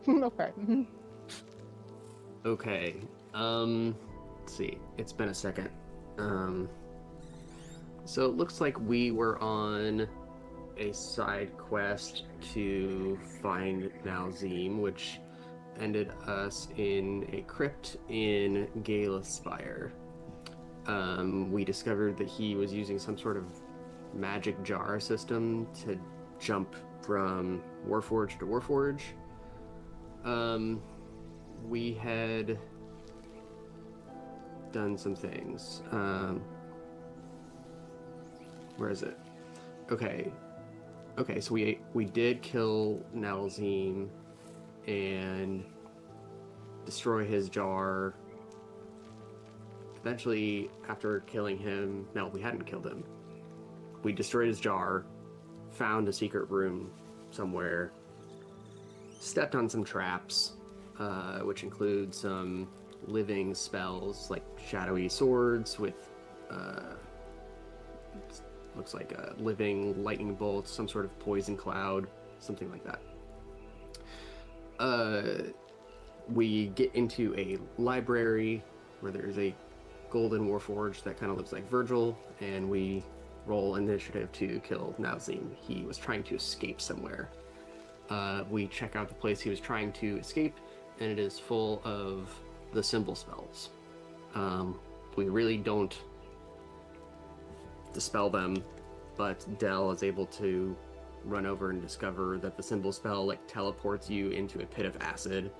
Okay. Okay. Let's see. It's been a second. Um, so it looks like we were on a side quest to find Nalzim, which ended us in a crypt in Galespire. We discovered that he was using some sort of magic jar system to jump from Warforge to Warforge. Um, we had done some things. Where is it? Okay. Okay, so we did kill Nalzim and destroy his jar. Eventually, after killing him, no, we hadn't killed him. We destroyed his jar, found a secret room somewhere, stepped on some traps, which include some living spells like shadowy swords with looks like a living lightning bolt, some sort of poison cloud, something like that. We get into a library where there's a golden warforged that kind of looks like Virgil, and we roll initiative to kill Nalzim. He was trying to escape somewhere. We check out the place he was trying to escape, and it is full of the symbol spells. We really don't dispel them, but Dell is able to run over and discover that the symbol spell like teleports you into a pit of acid,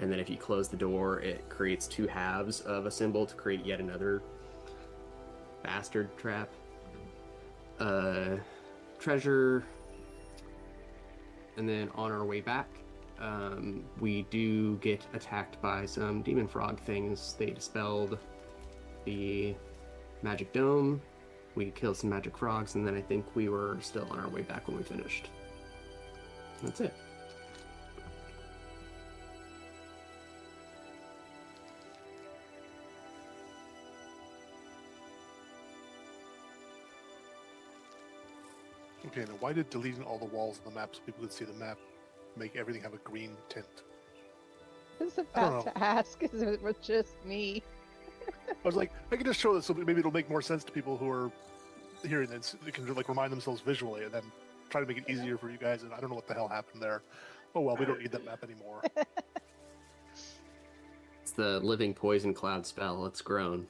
and then if you close the door, it creates two halves of a symbol to create yet another bastard trap. Treasure, and then on our way back, we do get attacked by some demon frog things. They dispelled the magic dome. We killed some magic frogs, and then I think we were still on our way back when we finished. That's it. Okay, now why did deleting all the walls on the map so people could see the map make everything have a green tint? I was about to ask because it was just me. I was like, I can just show this so maybe it'll make more sense to people who are hearing this. They can like remind themselves visually and then try to make it easier for you guys. And I don't know what the hell happened there. Oh well, we don't need that map anymore. It's the living poison cloud spell. It's grown.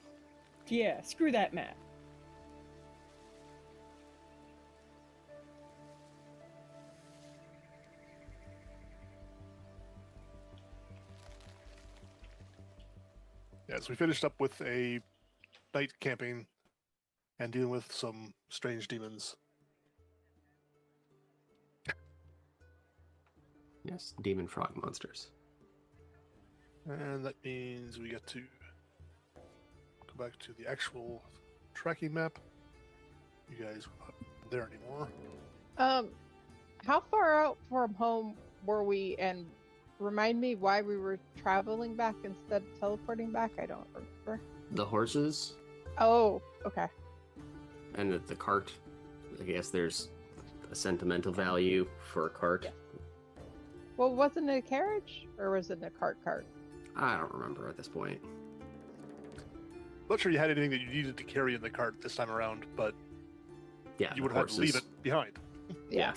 Yeah, screw that map. Yeah, so we finished up with a night camping and dealing with some strange demons. Yes, demon frog monsters. And that means we get to go back to the actual tracking map. You guys are not there anymore. How far out from home were we, and remind me why we were traveling back instead of teleporting back? I don't remember. The horses. Oh, okay. And the cart. I guess there's a sentimental value for a cart. Yeah. Well, wasn't it a carriage, or was it a cart? I don't remember at this point. I'm not sure you had anything that you needed to carry in the cart this time around, but Yeah, you would have had to leave it behind. Yeah.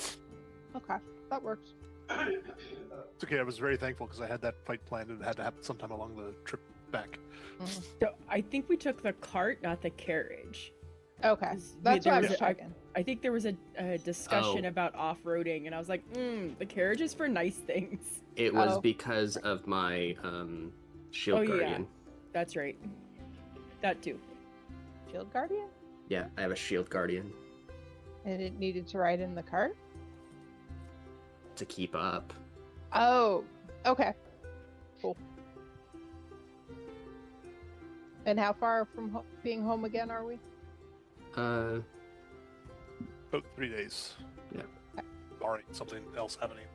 Okay, that works. It's okay, I was very thankful because I had that fight planned and it had to happen sometime along the trip back. Mm-hmm. So I think we took the cart, not the carriage. Okay, 'Cause that's there what I was was a- checking. I think there was a discussion Oh. about off-roading, and I was like, the carriage is for nice things. It was Oh. because of my shield Oh, yeah. guardian. That's right. That too. Shield Guardian? Yeah, I have a shield guardian And it needed to ride in the cart? to keep up. Oh, okay. Cool. And how far from being home again are we? Uh, About 3 days. Yeah. Barring something else happening.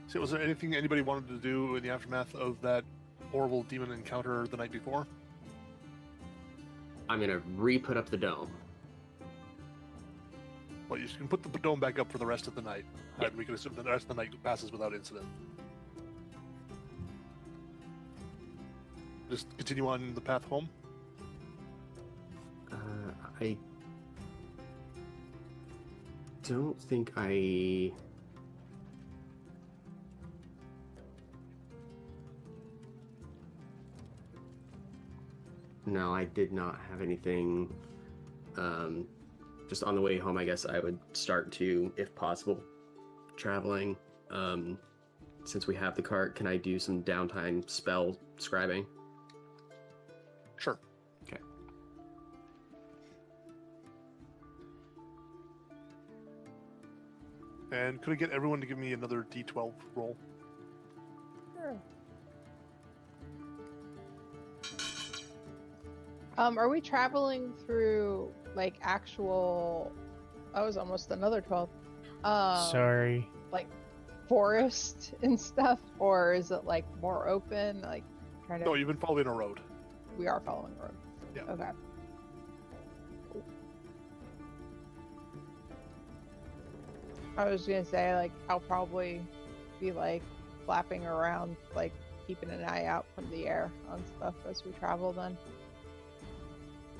So was there anything anybody wanted to do in the aftermath of that horrible demon encounter the night before? I'm gonna re-put up the dome. Well, you can put the dome back up for the rest of the night. Yep. And we can assume that the rest of the night passes without incident. Just continue on the path home. I don't think I... No, I did not have anything. Just on the way home, I guess I would start to, if possible, traveling. Since we have the cart, can I do some downtime spell scribing? Sure. Okay. And could I get everyone to give me another D12 roll? Sure. Are we traveling through like actual? That was almost another 12. Sorry. Like forest and stuff, or is it like more open? Like trying to. No, you've been following a road. We are following the road. Yeah. Okay. I was gonna say like I'll probably be like flapping around, like keeping an eye out from the air on stuff as we travel. Then.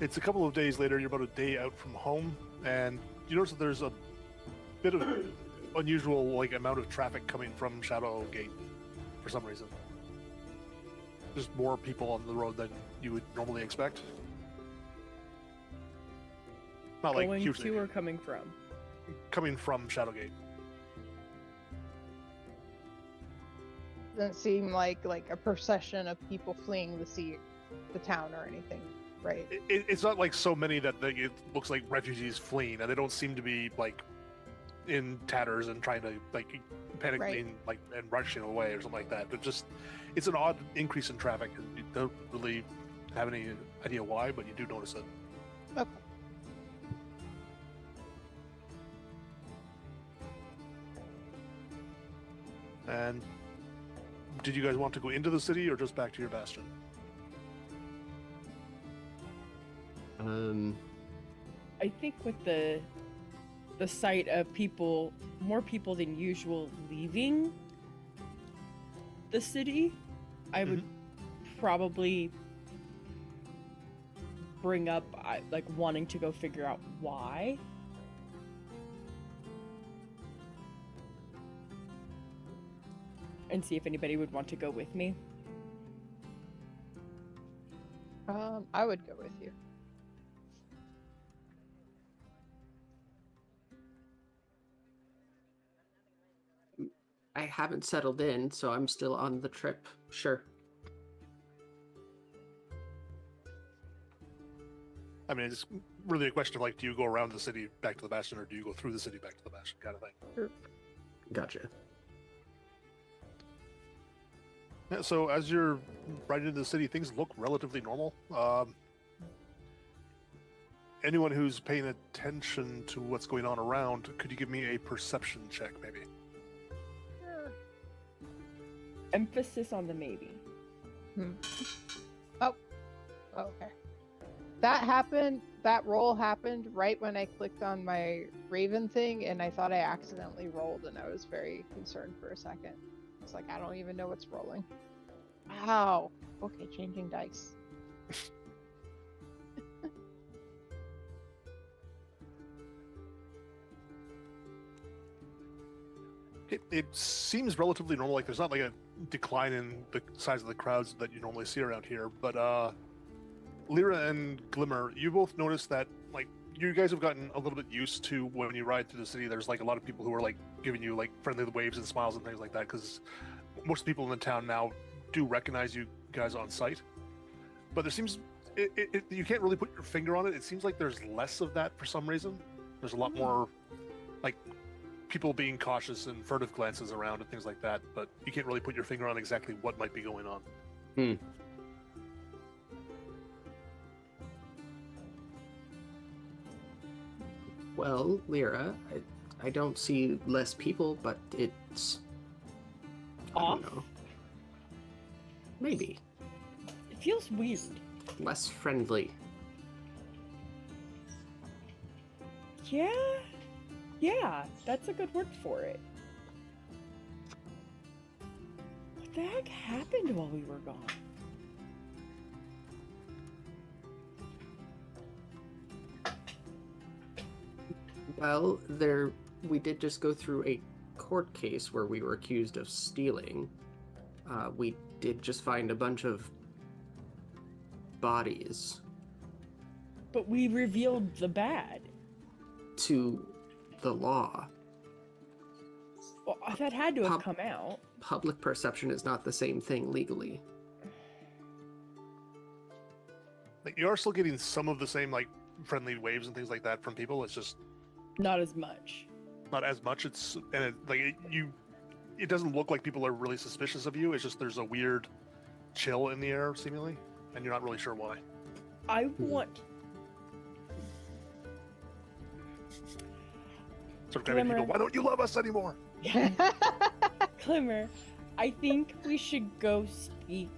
It's a couple of days later. You're about a day out from home, and you notice that there's a bit of unusual like amount of traffic coming from Shadow Gate for some reason. Just more people on the road than you would normally expect. Not like Going hugely. to or coming from? Coming from Shadowgate. Doesn't seem like a procession of people fleeing the town or anything, right? It's not like so many that it looks like refugees fleeing, and they don't seem to be like in tatters and trying to like panicking Right. like and rushing away or something like that. But just it's an odd increase in traffic, and you don't really have any idea why, but you do notice it. Okay. And did you guys want to go into the city or just back to your bastion? I think with the sight of more people than usual leaving the city, I would probably bring up like wanting to go figure out why. And see if anybody would want to go with me. I would go with you. I haven't settled in, so I'm still on the trip. Sure. I mean, it's really a question of like, do you go around the city back to the bastion, or do you go through the city back to the bastion, kind of thing. Gotcha. Yeah, so as you're riding into the city, things look relatively normal. Anyone who's paying attention to what's going on around, could you give me a perception check, maybe? Emphasis on the maybe. Oh, okay. That roll happened right when I clicked on my Raven thing, and I thought I accidentally rolled, and I was very concerned for a second. It's like, I don't even know what's rolling. Wow. Okay, changing dice. It seems relatively normal. Like there's not like a decline in the size of the crowds that you normally see around here. But Lyra and Glimmer, you both notice that like you guys have gotten a little bit used to when you ride through the city. There's like a lot of people who are like giving you like friendly waves and smiles and things like that, because most people in the town now do recognize you guys on sight. But there seems you can't really put your finger on it. It seems like there's less of that for some reason. There's a lot more like people being cautious and furtive glances around and things like that, but you can't really put your finger on exactly what might be going on. Well, Lyra, I don't see less people, but it's... I Off? don't know. Maybe. It feels weird. Less friendly. Yeah, that's a good word for it. What the heck happened while we were gone? Well, we did just go through a court case where we were accused of stealing. We did just find a bunch of bodies. But we revealed the bad. To the law. Well, that had to have come out. Public perception is not the same thing legally. Like, you are still getting some of the same like friendly waves and things like that from people. It's just not as much. Not as much. It doesn't look like people are really suspicious of you. It's just there's a weird chill in the air, seemingly, and you're not really sure why. I want. Sort of grabbing people. Why don't you love us anymore? Glimmer, I think we should go speak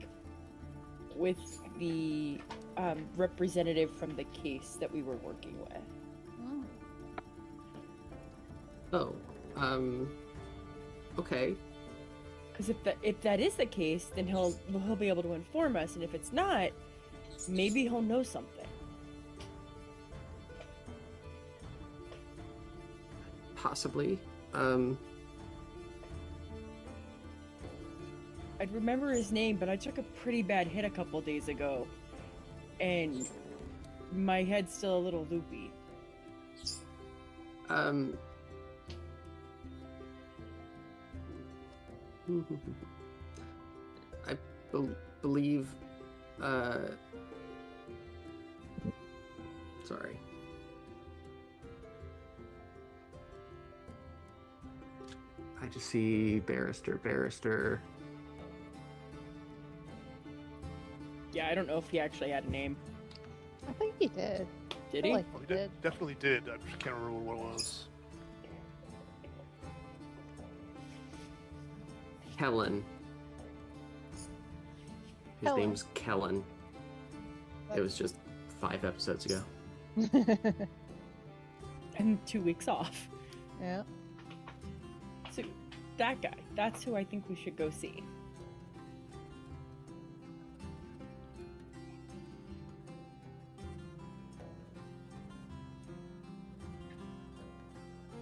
with the representative from the case that we were working with. Okay. Because if that is the case, then he'll be able to inform us, and if it's not, maybe he'll know something. Possibly. I'd remember his name, but I took a pretty bad hit a couple days ago, and my head's still a little loopy. I believe, sorry. I just see barrister. Yeah, I don't know if he actually had a name. I think he did. Did he? He definitely did. I just can't remember what it was. Kellen. His name's Kellen. It was just 5 episodes ago. And 2 weeks off. Yeah. So, that guy. That's who I think we should go see.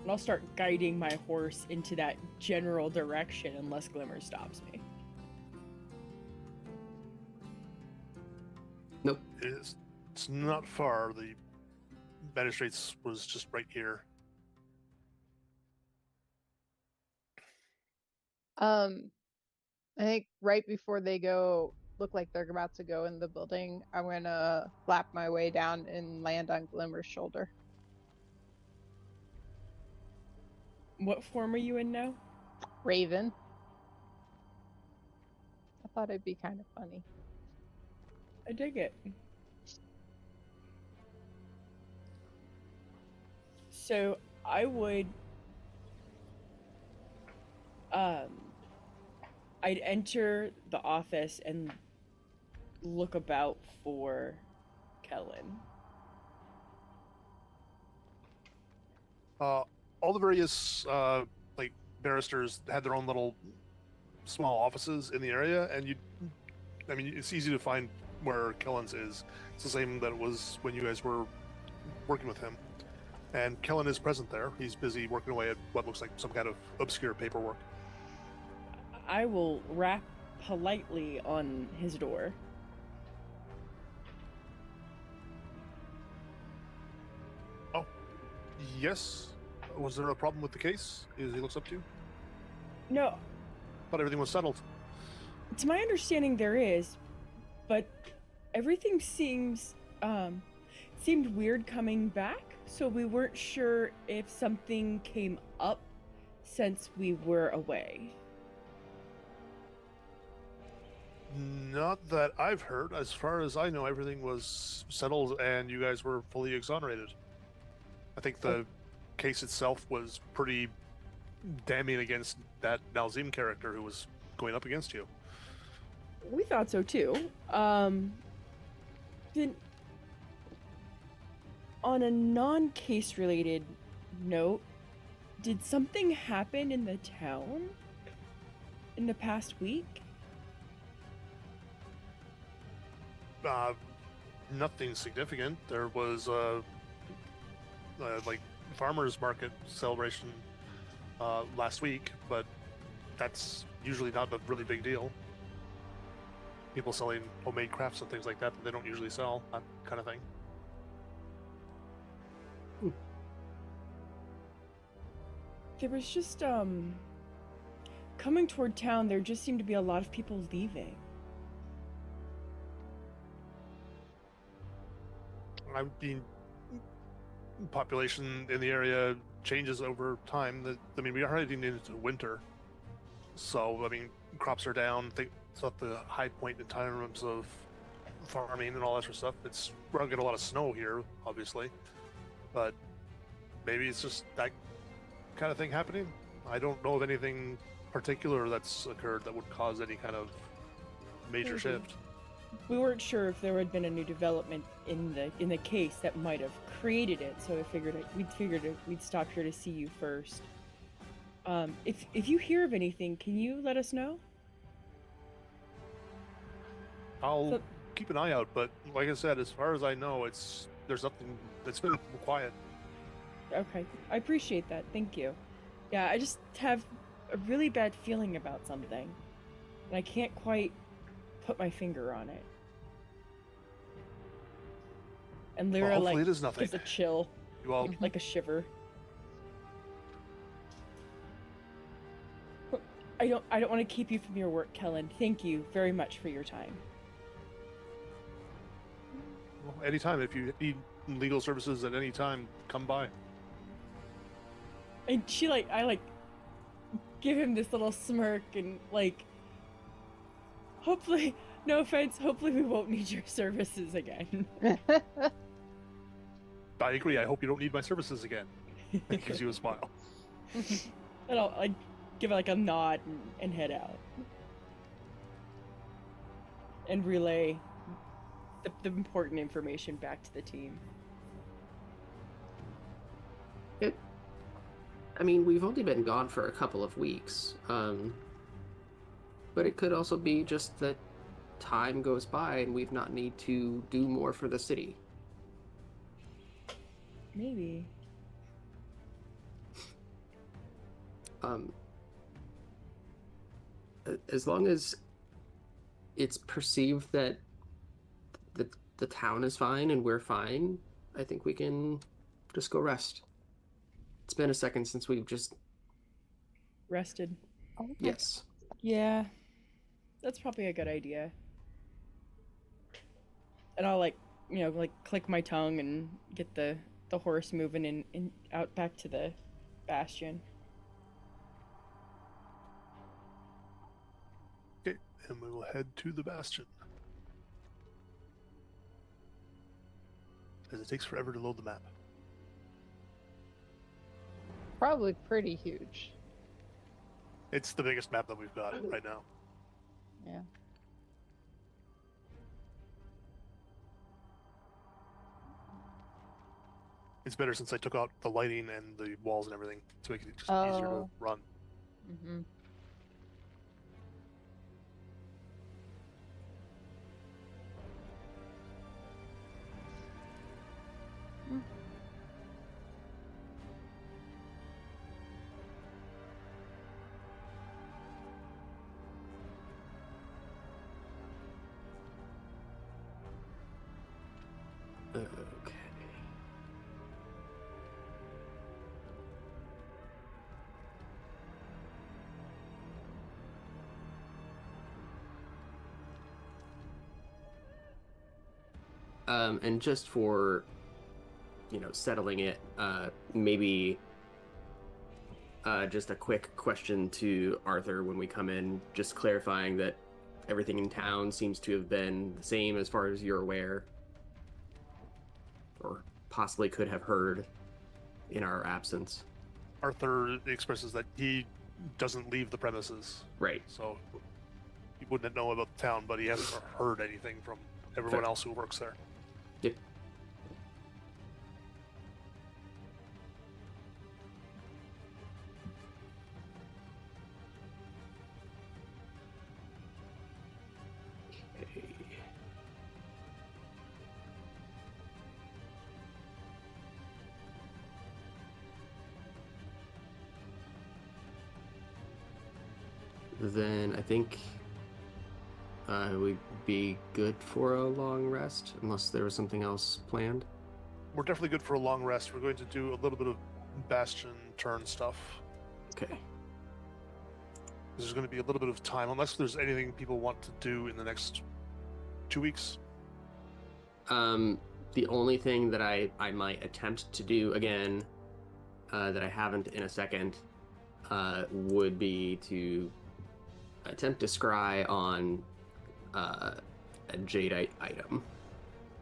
And I'll start guiding my horse into that general direction unless Glimmer stops me. Nope. It's not far. The magistrates was just right here. I think right before they look like they're about to go in the building, I'm gonna flap my way down and land on Glimmer's shoulder. What form are you in now? Raven. I thought it'd be kind of funny. I dig it. So I would I'd enter the office and look about for Kellen. All the various like barristers had their own little small offices in the area, and it's easy to find where Kellen's is. It's the same that it was when you guys were working with him. And Kellen is present there. He's busy working away at what looks like some kind of obscure paperwork. I will rap politely on his door. Oh, yes. Was there a problem with the case? He looks up to you? No. Thought everything was settled. To my understanding, there is, but everything seemed weird coming back, so we weren't sure if something came up since we were away. Not that I've heard. As far as I know, everything was settled and you guys were fully exonerated. I think the case itself was pretty damning against that Nalzim character who was going up against you. We thought so too. Then on a non-case related note. Did something happen in the town in the past week? Nothing significant. There was like farmers market celebration last week, but that's usually not a really big deal. People selling homemade crafts and things like that they don't usually sell, that kind of thing. There was just coming toward town, there just seemed to be a lot of people leaving. I mean, population in the area changes over time. I mean, we are heading into winter, so I mean, crops are down. It's not the high point in terms of farming and all that sort of stuff. We're gonna get a lot of snow here, obviously, but maybe it's just that kind of thing happening. I don't know of anything particular that's occurred that would cause any kind of major shift. We weren't sure if there had been a new development in the case that might have created it, so we'd stop here to see you first. If you hear of anything, can you let us know? I'll keep an eye out, but like I said, as far as I know, there's nothing. It's been quiet. Okay, I appreciate that. Thank you. Yeah, I just have a really bad feeling about something, and I can't quite put my finger on it. And Lyra, well, hopefully it is nothing. gives a chill, Well, like a shiver. I don't want to keep you from your work, Kellen. Thank you very much for your time. anytime. If you need legal services at any time, come by. And I give him this little smirk and hopefully, no offense, hopefully we won't need your services again. I agree. I hope you don't need my services again. It gives you a smile. And I'll give a nod and head out. And relay the important information back to the team. I mean, we've only been gone for a couple of weeks, but it could also be just that time goes by and we've not need to do more for the city. Maybe. As long as it's perceived that the town is fine and we're fine, I think we can just go rest. It's been a second since we've just Rested. Yes. Yeah. That's probably a good idea. And I'll click my tongue and get the horse moving in out back to the bastion. Okay, and we will head to the bastion. As it takes forever to load the map. Probably pretty huge. It's the biggest map that we've got right now. Yeah. It's better since I took out the lighting and the walls and everything to make it just easier to run. Mm-hmm. Okay. And just for, settling it, maybe just a quick question to Arthur when we come in, just clarifying that everything in town seems to have been the same as far as you're aware, or possibly could have heard in our absence. Arthur expresses that he doesn't leave the premises. Right. So he wouldn't know about the town, but he hasn't heard anything from everyone else who works there. Yep. then I think we'd be good for a long rest, unless there was something else planned. We're definitely good for a long rest. We're going to do a little bit of bastion turn stuff. Okay. There's going to be a little bit of time, unless there's anything people want to do in the next 2 weeks. The only thing that I might attempt to do again, that I haven't in a second, would be to attempt to scry on a jadeite item.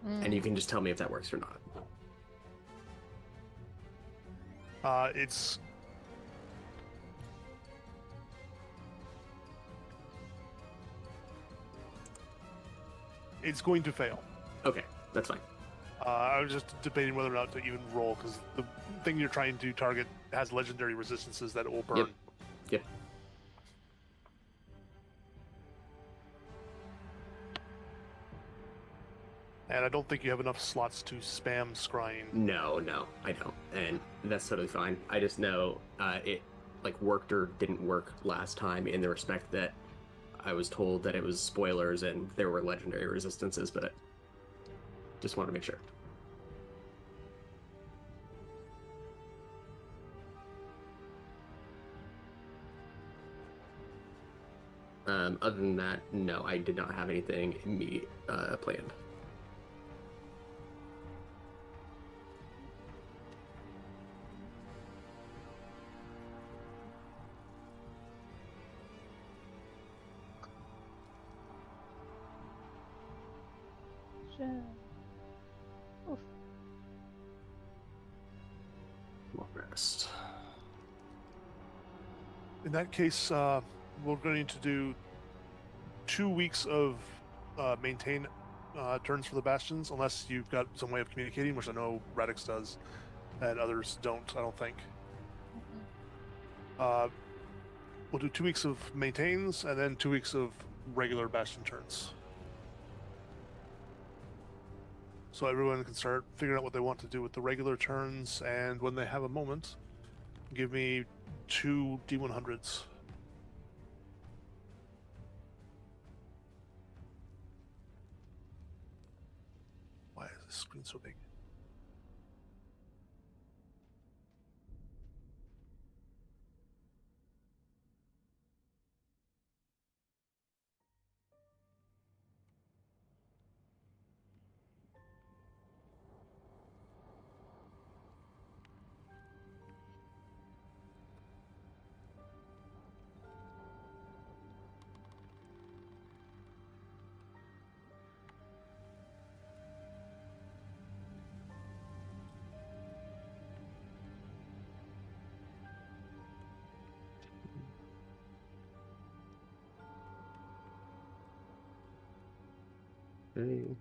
And you can just tell me if that works or not. It's going to fail. Okay, that's fine. I was just debating whether or not to even roll, because the thing you're trying to target has legendary resistances that it will burn. Yep. And I don't think you have enough slots to spam scrying. No, I don't. And that's totally fine. I just know it worked or didn't work last time, in the respect that I was told that it was spoilers and there were legendary resistances, but I just want to make sure. Other than that, no, I did not have anything immediate planned. Oof. Long rest. In that case, we're going to do 2 weeks of maintain turns for the bastions, unless you've got some way of communicating, which I know Radix does, and others don't, I don't think. We'll do 2 weeks of maintains, and then 2 weeks of regular bastion turns. So everyone can start figuring out what they want to do with the regular turns, and when they have a moment, give me 2 D100s. Why is this screen so big? Okay.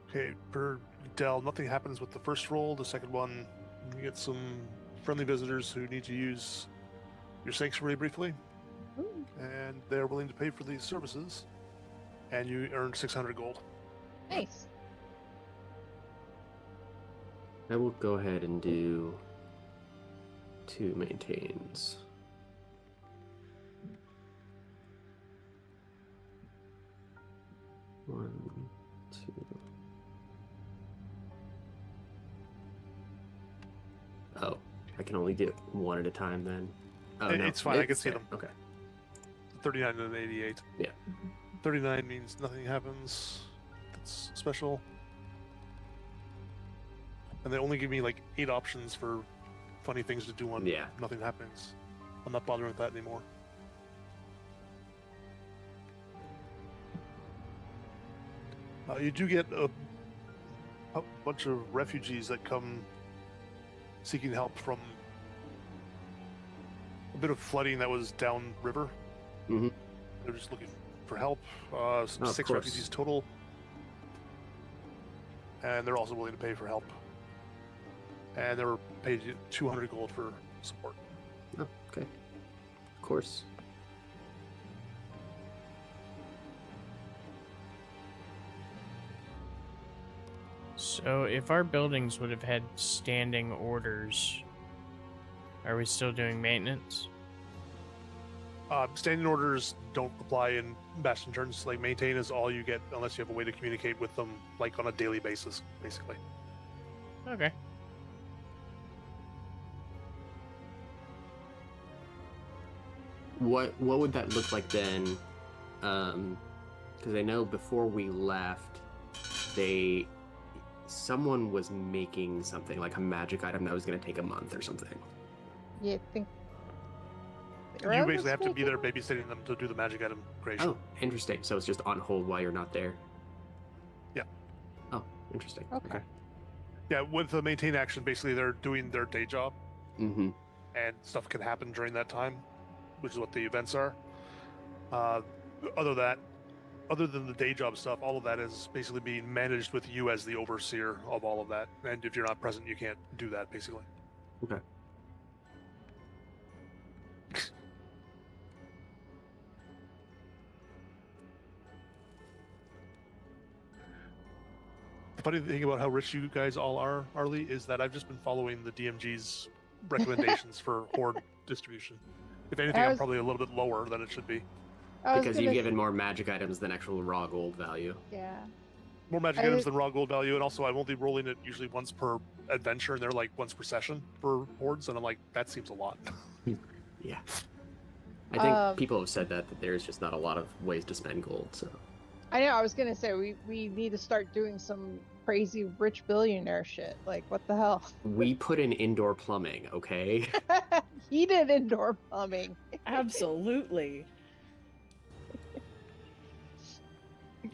Okay, for Dell, nothing happens with the first roll. The second one, you get some friendly visitors who need to use your sanctuary briefly, and they're willing to pay for these services, and you earn 600 gold. Nice. I will go ahead and do 2 maintains. One, 2. Oh, I can only do one at a time then. Oh, no, It's fine, I can see there. them. Okay. 39 and 88. Yeah. 39 means nothing happens. That's special. And they only give me like 8 options for funny things to do when nothing happens. I'm not bothering with that anymore. You do get a bunch of refugees that come seeking help from a bit of flooding that was downriver. Mm-hmm. They're just looking for help. 6 refugees total. And they're also willing to pay for help. And they were paid 200 gold for support. Oh, okay. Of course. So if our buildings would have had standing orders, are we still doing maintenance? Standing orders don't apply in Bastion turns. Like, maintain is all you get unless you have a way to communicate with them, like, on a daily basis, basically. Okay. What would that look like then? Because I know before we left, someone was making something like a magic item that was going to take a month or something. You think You basically have to be there babysitting them to do the magic item creation. Oh, interesting. So it's just on hold while you're not there. Yeah. Oh, interesting. Okay. Yeah, with the maintain action, basically they're doing their day job, Mm-hmm. and stuff can happen during that time, which is what the events are. Other than the day job stuff, all of that is basically being managed with you as the overseer of all of that. And if you're not present, you can't do that, basically. Okay. The funny thing about how rich you guys all are, Arlie, is that I've just been following the DMG's recommendations for horde distribution. If anything, I'm probably a little bit lower than it should be. Because you've given more magic items than actual raw gold value. Yeah. More magic items than raw gold value, and also I'm only rolling it usually once per adventure, and they're like once per session for hordes, and I'm like, that seems a lot. Yeah. I think people have said that there's just not a lot of ways to spend gold, so... I know, I was gonna say, we need to start doing some crazy rich billionaire shit. Like, what the hell? We put in indoor plumbing, okay? Heated indoor plumbing. Absolutely.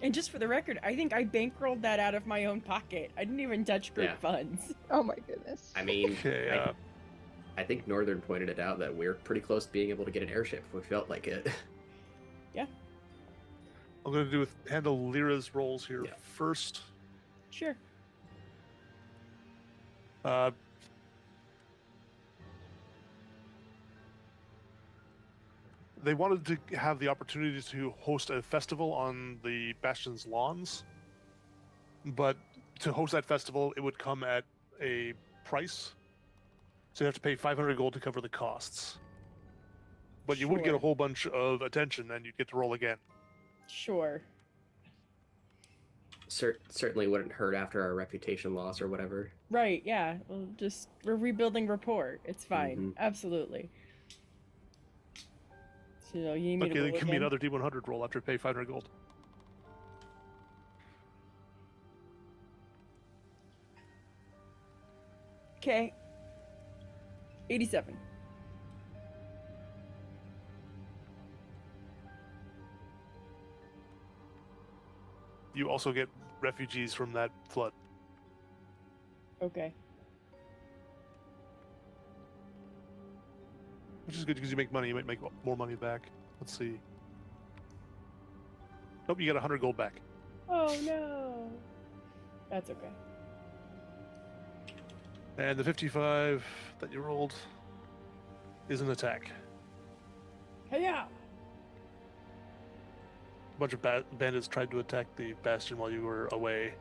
And just for the record, I think I bankrolled that out of my own pocket. I didn't even touch group funds. Oh my goodness. I mean, Okay, I think Northern pointed it out that we're pretty close to being able to get an airship if we felt like it. Yeah. I'm going to handle Lyra's rolls here first. Sure. They wanted to have the opportunity to host a festival on the Bastion's lawns, but to host that festival, it would come at a price. So you have to pay 500 gold to cover the costs. But you would get a whole bunch of attention, and you'd get to roll again. Sure. Certainly wouldn't hurt after our reputation loss or whatever. Right, yeah. We're rebuilding rapport. It's fine. Mhm. Absolutely. So you need me to Okay, roll then give me again? another D100 roll after I pay 500 gold. Okay. 87. You also get refugees from that flood. Okay. Which is good because you make money. You might make more money back. Let's see. Nope, you get 100 gold back. Oh no. That's okay. And the 55 that you rolled is an attack. Hey-ya! A bunch of bandits tried to attack the bastion while you were away.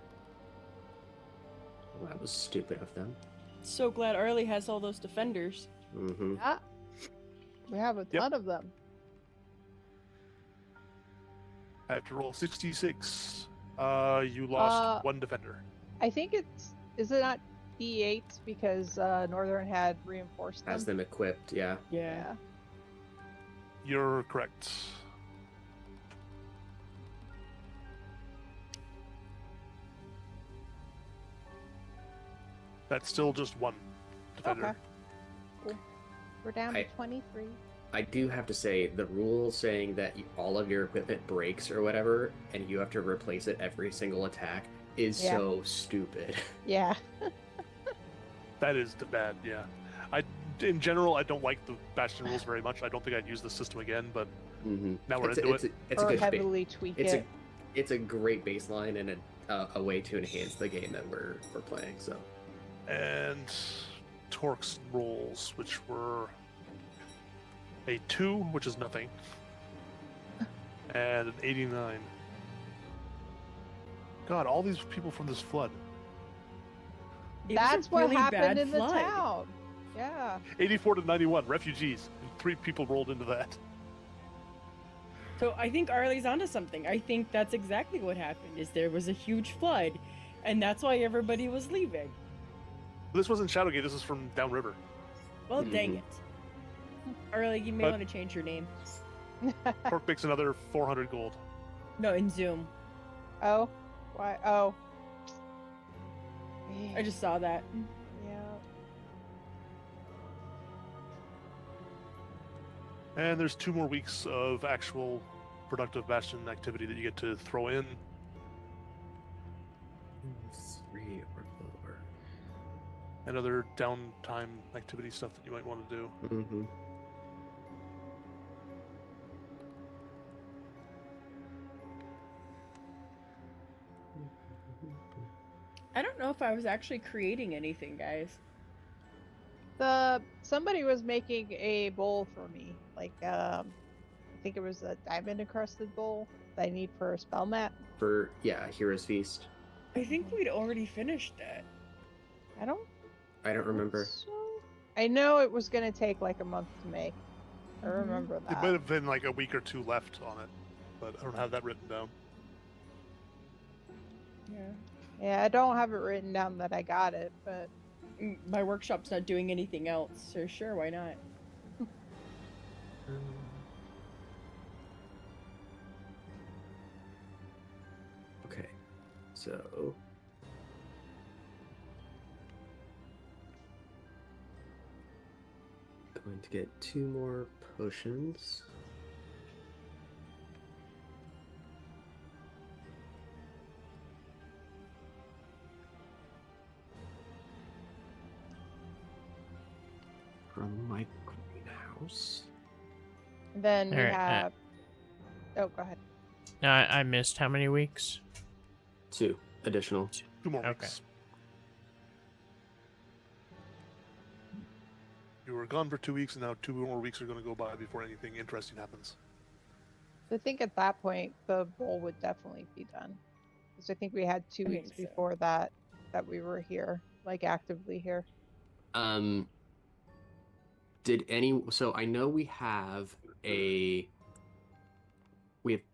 Well, that was stupid of them. So glad Arlie has all those defenders. Mm-hmm. Yeah. We have a ton of them. I have to roll 66. You lost one defender. I think is it not D8 because Northern had reinforced them? Has them equipped, yeah. Yeah. You're correct. That's still just one defender. Okay. Cool. We're down to 23. I do have to say, the rule saying that all of your equipment breaks or whatever, and you have to replace it every single attack, is so stupid. Yeah. That is bad, yeah. In general, I don't like the Bastion rules very much. I don't think I'd use the system again, but now we're into it. It's or a good heavily tweak it. It's a great baseline and a way to enhance the game that we're playing. So. And Torque's rolls, which were a 2, which is nothing, and an 89. God, all these people from this flood. It was a That's what really happened bad in the flood. town. Yeah. 84 to 91 refugees, and 3 people rolled into that. So I think Arlie's onto something. I think that's exactly what happened. Is there was a huge flood, and that's why everybody was leaving. This wasn't Shadowgate. This is from downriver. Well, dang Mhm. it. Arlie, you may But- want to change your name. Torque makes another 400 gold. No, in Zoom. Oh, why? Oh. I just saw that. Yeah. And there's 2 more weeks of actual productive Bastion activity that you get to throw in. 3 or lower. And other downtime activity stuff that you might want to do. Mm-hmm. I don't know if I was actually creating anything, guys. Somebody was making a bowl for me, like I think it was a diamond encrusted bowl that I need for a spell mat. For Hero's Feast. I think we'd already finished that. I don't I don't think remember. so. I know it was gonna take like a month to make. I Mhm. remember It that. might have been like a week or 2 left on it, but I don't have that written down. Yeah. Yeah, I don't have it written down that I got it, but My workshop's not doing anything else, so sure, why not? Okay, so going to get 2 more potions. From my greenhouse. then we Alright, have. Oh, go ahead. No, I missed how many weeks? 2 additional. 2 more Okay. weeks. You were gone for 2 weeks, and now 2 more weeks are going to go by before anything interesting happens. I think at that point the bowl would definitely be done, because I think we had 2 I weeks think so. before that we were here, like actively here. So I know we have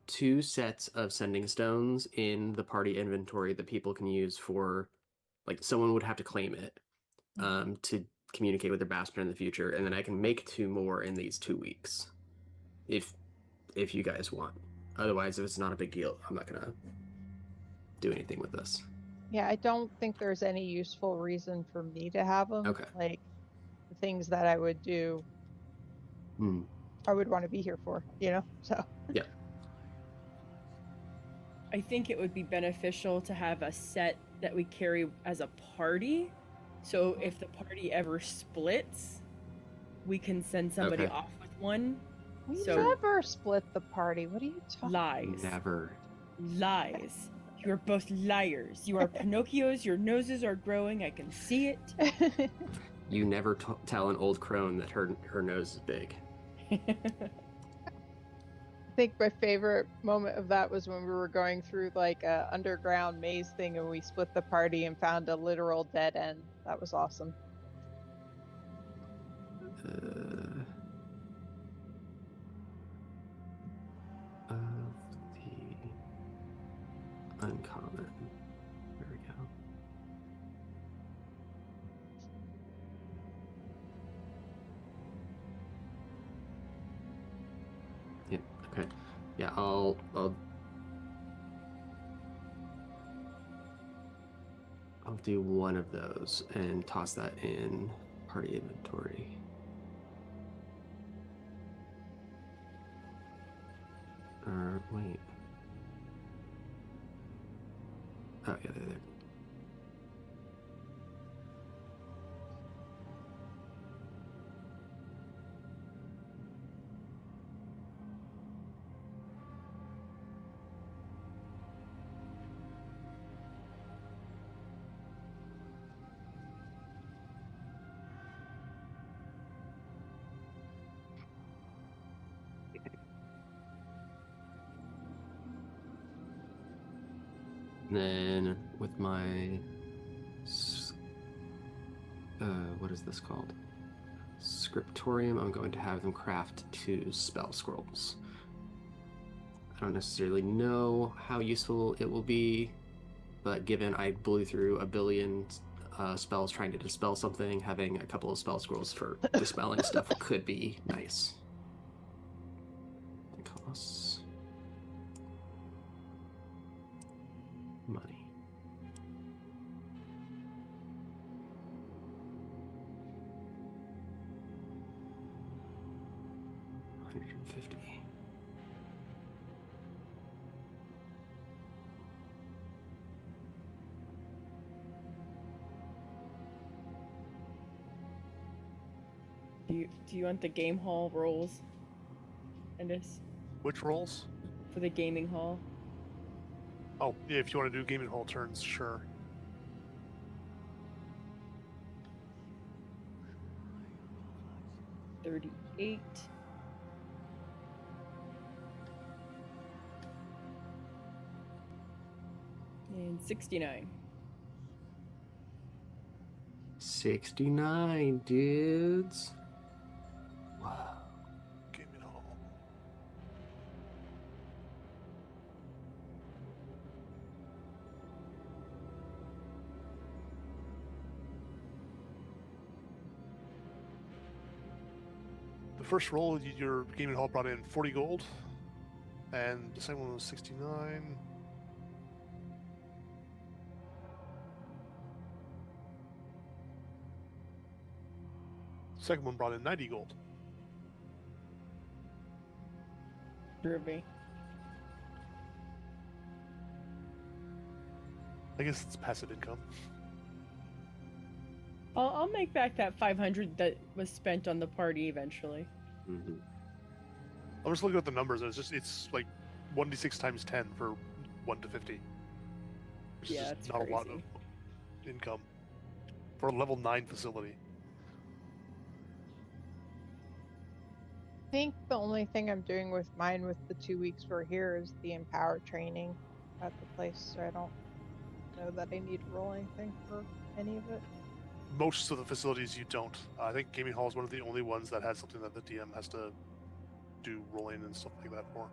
2 sets of sending stones in the party inventory that people can use for, like, someone would have to claim it to communicate with their Bastion in the future, and then I can make 2 more in these 2 weeks if you guys want. Otherwise, if it's not a big deal, I'm not gonna do anything with this. Yeah, I don't think there's any useful reason for me to have them. Okay. Like the things that I would do, Hmm. I would want to be here for, So Yeah. I think it would be beneficial to have a set that we carry as a party. So if the party ever splits, we can send somebody Okay. off with one. we So- never split the party. What are you talking? Lies. Never. Lies. You're both liars. You are Pinocchios. Your noses are growing. I can see it. You never tell an old crone that her nose is big. I think my favorite moment of that was when we were going through like a underground maze thing and we split the party and found a literal dead end. That was awesome. Of the uncommon. There we go. Yeah, okay. Yeah, I'll do one of those and toss that in party inventory. Wait. Oh, yeah, they're there. And then with my what is this called? Scriptorium. I'm going to have them craft 2 spell scrolls. I don't necessarily know how useful it will be, but given I blew through a billion spells trying to dispel something, having a couple of spell scrolls for dispelling stuff could be nice. It costs money. $150. Do you want the game hall rolls? Endis? Which rolls? For the gaming hall? Oh, yeah, if you want to do gaming hall turns, sure. $38. And $69. 69, dudes. Wow. Gaming hall. The first roll, your gaming hall brought in 40 gold, and the second one was 69. Second one brought in 90 gold. Groovy. I guess it's passive income. I'll make back that 500 that was spent on the party eventually. Mm-hmm. I'm just looking at the numbers. It's like 1d6 times 10 for 1 to 50. Which Yeah, is that's just not a lot of crazy. income for a level 9 facility. I think the only thing I'm doing with mine with the 2 weeks we're here is the empower training at the place, so I don't know that I need to roll anything for any of it. Most of the facilities you don't. I think gaming hall is one of the only ones that has something that the DM has to do rolling and stuff like that for.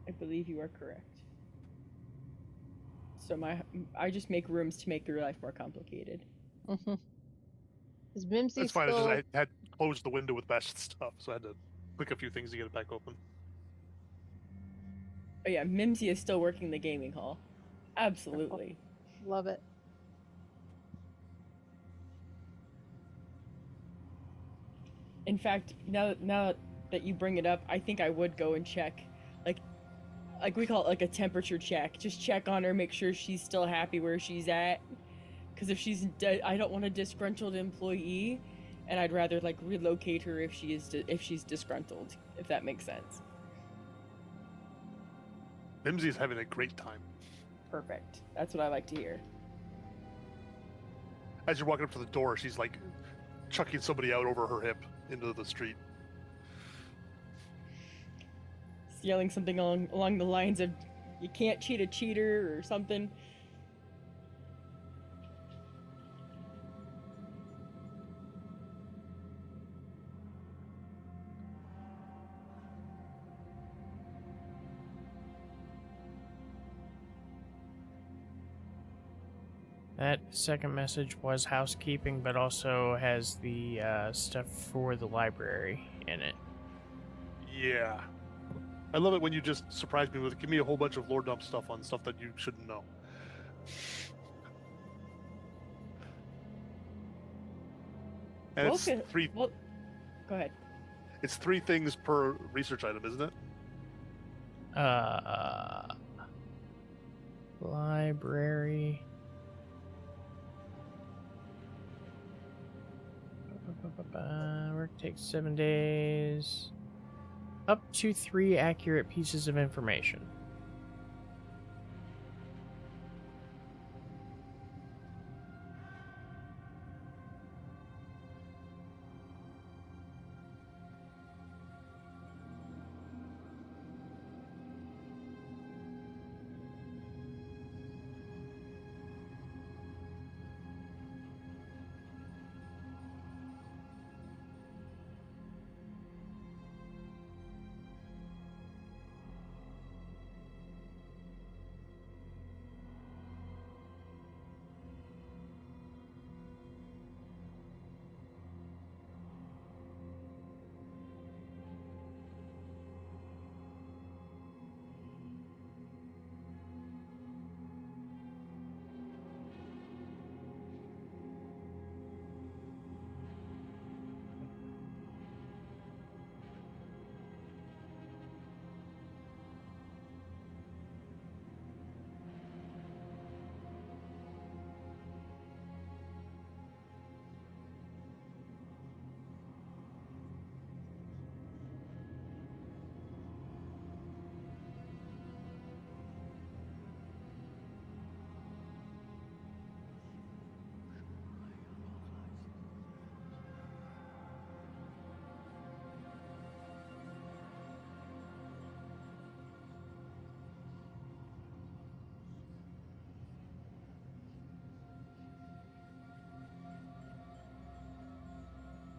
I believe you are correct. So I just make rooms to make your life more complicated. Mm-hmm. Is Mimsy It's fine. It's still... just I had closed the window with best stuff, so I had to click a few things to get it back open. Oh yeah, Mimsy is still working the gaming hall. Absolutely. Love it. In fact, now that you bring it up, I think I would go and check, like we call it like a temperature check. Just check on her, make sure she's still happy where she's at. Because if she's I don't want a disgruntled employee, and I'd rather like relocate her if she's disgruntled, if that makes sense. Mimsy is having a great time. Perfect. That's what I like to hear. As you're walking up to the door, she's like chucking somebody out over her hip into the street. Yelling something along the lines of, "You can't cheat a cheater" or something. That second message was housekeeping, but also has the stuff for the library in it. Yeah. I love it when you just surprise me with, give me a whole bunch of lore dump stuff on stuff that you shouldn't know. And it's three. Well, go ahead. It's 3 things per research item, isn't it? Library. Work takes 7 days. Up to 3 accurate pieces of information.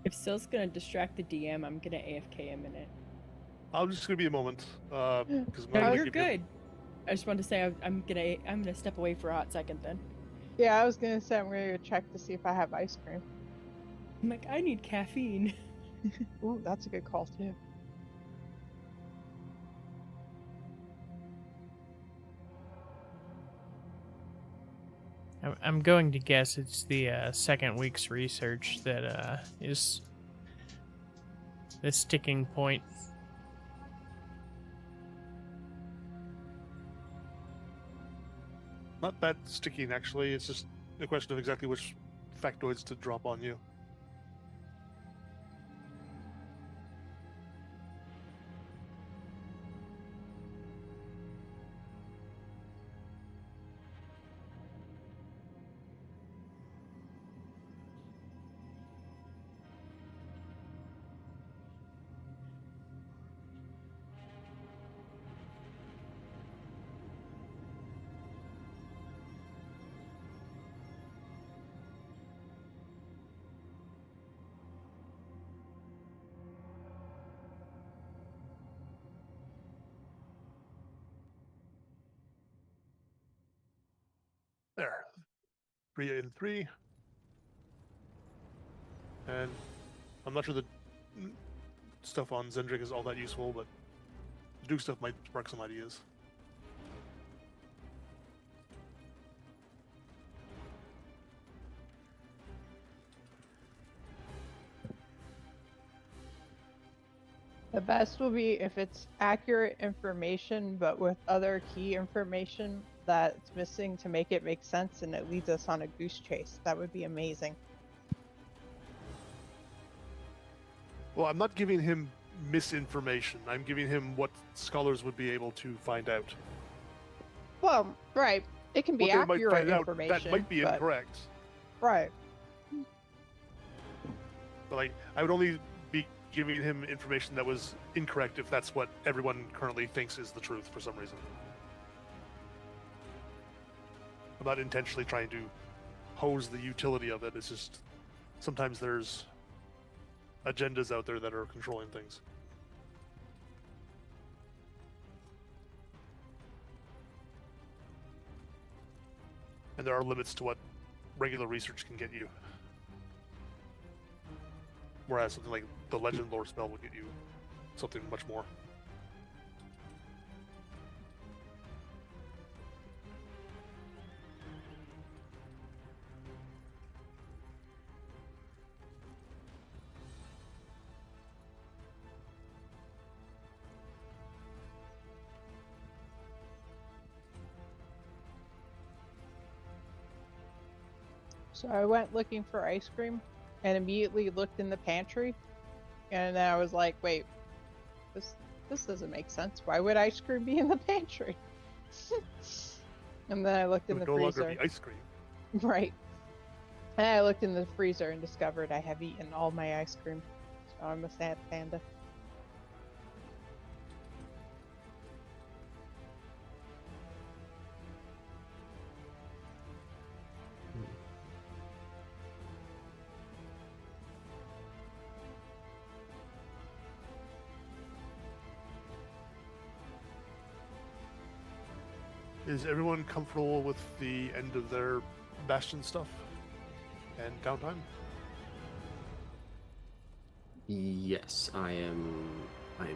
If Sil's gonna distract the DM, I'm gonna AFK a minute. I'm just gonna be a moment. Because No, you're good. I just wanted to say I'm gonna step away for a hot second then. Yeah, I was gonna say I'm gonna go check to see if I have ice cream. I'm like, I need caffeine. Ooh, that's a good call too. I'm going to guess it's the second week's research that is the sticking point. Not that sticking, actually. It's just a question of exactly which factoids to drop on you. There. 3 in 3. And I'm not sure the stuff on Zendrick is all that useful, but the Duke stuff might spark some ideas. The best will be if it's accurate information, but with other key information that's missing to make it make sense, and it leads us on a goose chase. That would be amazing. Well, I'm not giving him misinformation. I'm giving him what scholars would be able to find out. Well, right. It can be What they might accurate find out, information. that might be but- incorrect. Right. But like, I would only be giving him information that was incorrect if that's what everyone currently thinks is the truth for some reason. I'm not intentionally trying to hose the utility of it. It's just sometimes there's agendas out there that are controlling things. And there are limits to what regular research can get you. Whereas something like the legend lore spell will get you something much more. So I went looking for ice cream and immediately looked in the pantry, and then I was like, wait, this doesn't make sense. Why would ice cream be in the pantry? And then I looked It in the would no longer freezer. be ice cream. Right. And I looked in the freezer and discovered I have eaten all my ice cream. So I'm a sad panda. Is everyone comfortable with the end of their Bastion stuff and downtime? Yes, I am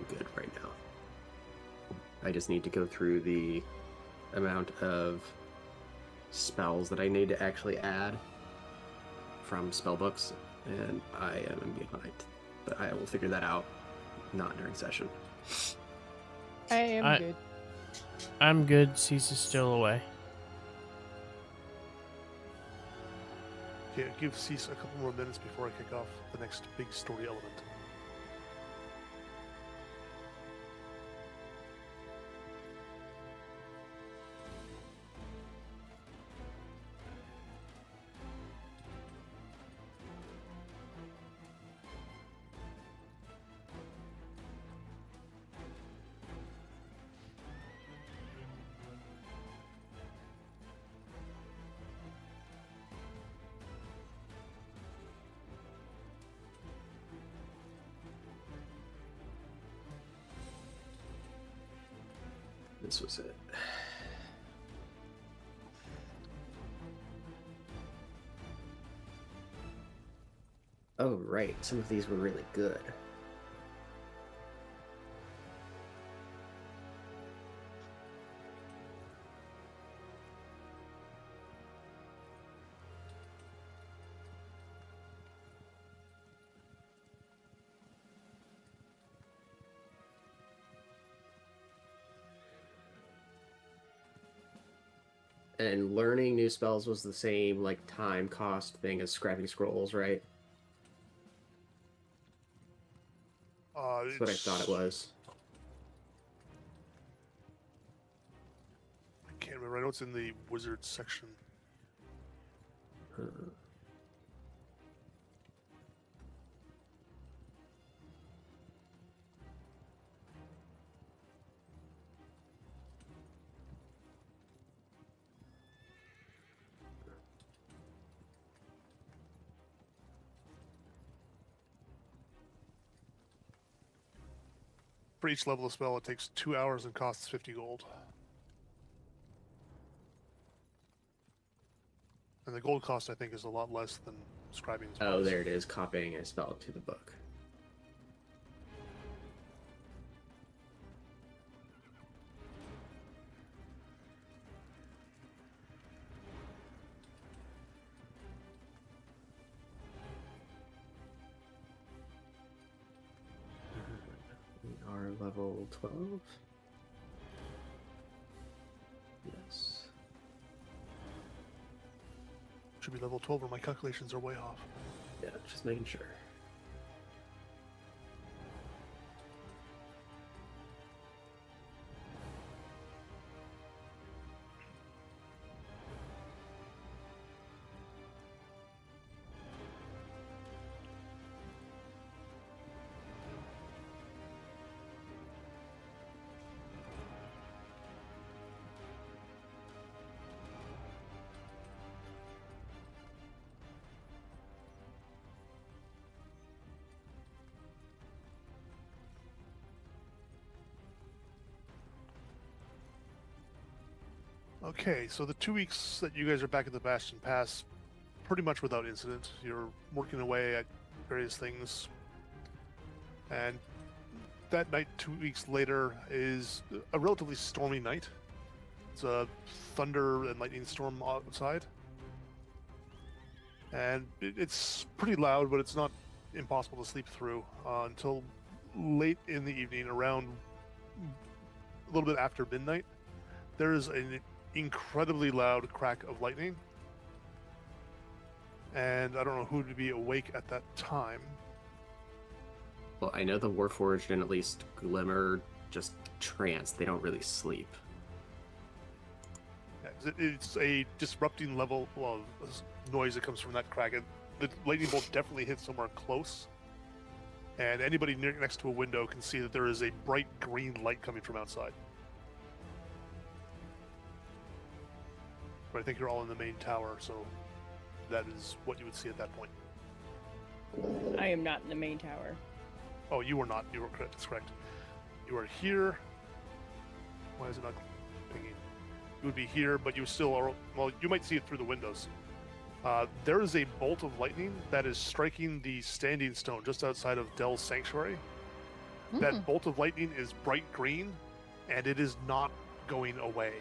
good right now. I just need to go through the amount of spells that I need to actually add from spellbooks, and I am behind. But I will figure that out, not during session. I am good. I'm good. Cease is still away. Okay, give Cease a couple more minutes before I kick off the next big story element. this was it. Oh, right. Some of these were really good. And learning new spells was the same, like, time cost thing as scrapping scrolls, right? That's what I thought it was. I can't remember. I know it's in the wizard section. For each level of spell, it takes 2 hours and costs 50 gold. And the gold cost, I think, is a lot less than scribing spells. Oh, there it is. Copying a spell to the book. We are level 12. Yes. Should be level 12, or my calculations are way off. Yeah, just making sure. Okay, so the 2 weeks that you guys are back at the Bastion pass pretty much without incident. You're working away at various things. And that night, 2 weeks later, is a relatively stormy night. It's a thunder and lightning storm outside. And it's pretty loud, but it's not impossible to sleep through until late in the evening, around a little bit after midnight. There is an incredibly loud crack of lightning. And I don't know who to be awake at that time. Well, I know the Warforged and at least Glimmer just trance. They don't really sleep. Yeah, it's a disrupting level of noise that comes from that crack. And the lightning bolt definitely hit somewhere close. And anybody next to a window can see that there is a bright green light coming from outside. But I think you're all in the main tower, so that is what you would see at that point. I am not in the main tower. Oh, you were not. You were correct. That's correct. You are here. Why is it not pinging? You would be here, but you still are. Well, you might see it through the windows. There is a bolt of lightning that is striking the standing stone just outside of Dell's sanctuary. That bolt of lightning is bright green, and it is not going away.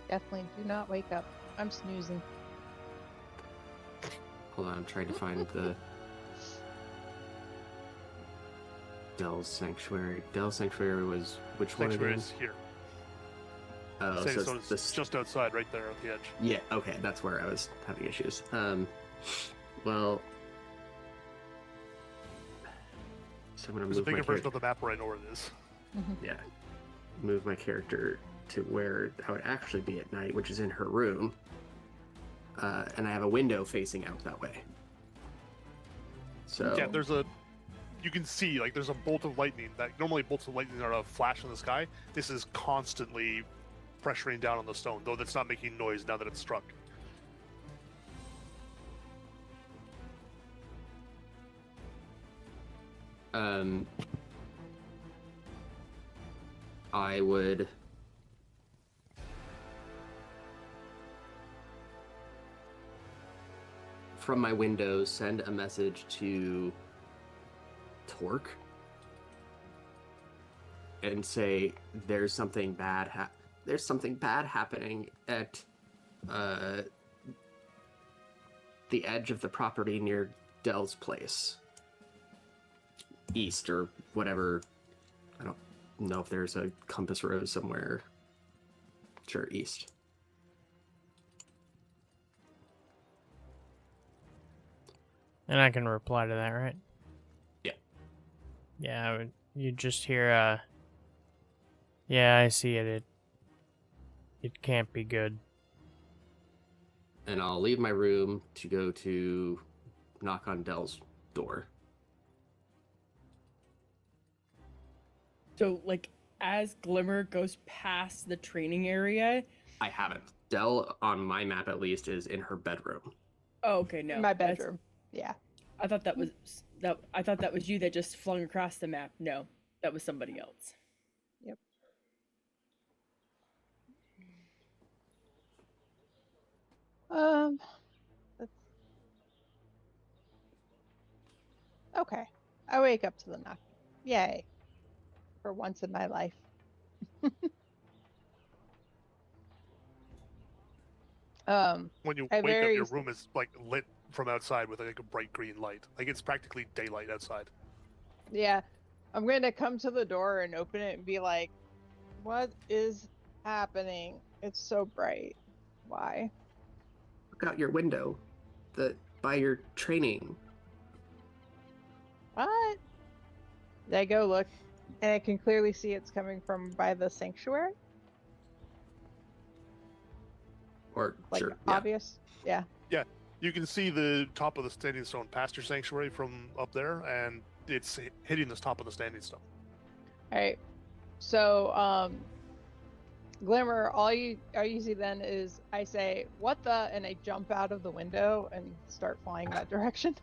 Definitely do not wake up. I'm snoozing. Hold on, I'm trying to find the Dell's Sanctuary. Dell's Sanctuary was which Sanctuary one is here. Oh, Standing so stone it's is this. just outside, right there at the edge. Yeah, okay, that's where I was having issues. Well, so I'm gonna There's a move my bigger version character. of the map where I know where it is. Yeah, move my character to where I would actually be at night, which is in her room. And I have a window facing out that way. So Yeah, you can see, like, there's a bolt of lightning. That normally bolts of lightning are a flash in the sky. This is constantly pressuring down on the stone, though that's not making noise now that it's struck. I would from my window send a message to Torque and say there's something bad happening at the edge of the property near Dell's place. East or whatever. I don't know if there's a compass rose somewhere. Sure, east. And I can reply to that, right? Yeah. Yeah, you just hear, yeah, I see it. It can't be good. And I'll leave my room to go to knock on Dell's door. So, like, as Glimmer goes past the training area... I haven't. Dell, on my map at least, is in her bedroom. Oh, okay, no. In my bedroom. Yeah. I thought that was you that just flung across the map. No, that was somebody else. Yep. That's... Okay. I wake up to the knock. Yay. For once in my life. When you I wake up, very- your room is like lit from outside with like a bright green light. Like it's practically daylight outside. Yeah. I'm going to come to the door and open it and be like, what is happening? It's so bright. Why? Look out your window. By your training. What? I go look, and I can clearly see it's coming from by the sanctuary. Or Like, sure, yeah. obvious. Yeah. You can see the top of the standing stone past your sanctuary from up there, and it's hitting the top of the standing stone. All right. So, Glimmer, all you see then is I say, "What the?" and I jump out of the window and start flying that direction.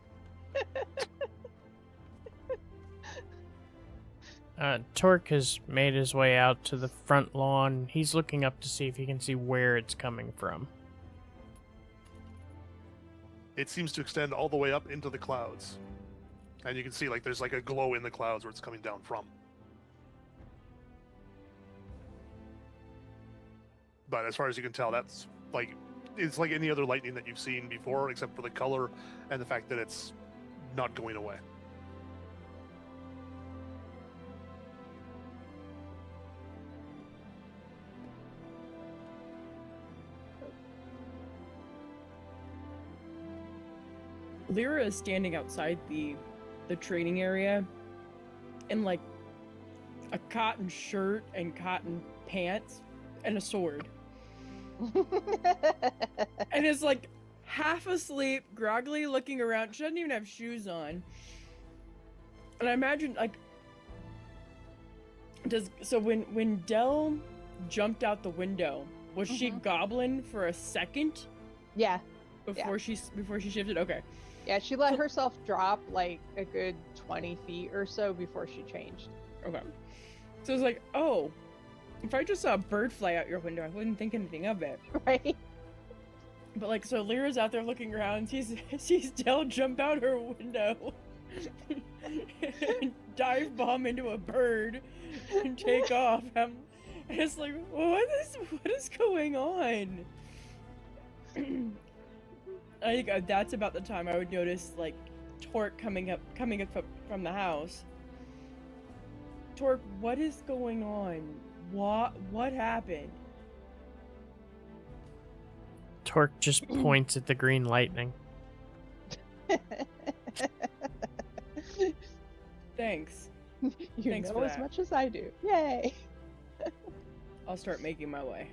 Torque has made his way out to the front lawn. He's looking up to see if he can see where it's coming from. It seems to extend all the way up into the clouds, and you can see like there's like a glow in the clouds where it's coming down from. But as far as you can tell, that's like it's like any other lightning that you've seen before, except for the color and the fact that it's not going away. Lyra is standing outside the training area in like a cotton shirt and cotton pants and a sword. And is like half asleep, groggily looking around. She doesn't even have shoes on. And I imagine like when Dell jumped out the window, was she goblin for a second Yeah. before she shifted? Okay. Yeah, she let herself drop like a good 20 feet or so before she changed. Okay. So it's like, oh, if I just saw a bird fly out your window, I wouldn't think anything of it. Right? But like, so Lyra's out there looking around, sees Dell jump out her window, dive bomb into a bird, and take off. And it's like, what is going on? I think that's about the time I would notice like Torque coming up from the house. Torque, what is going on? What happened? Torque just points at the green lightning. Thanks. Thanks for know as that. much as I do. Yay! I'll start making my way.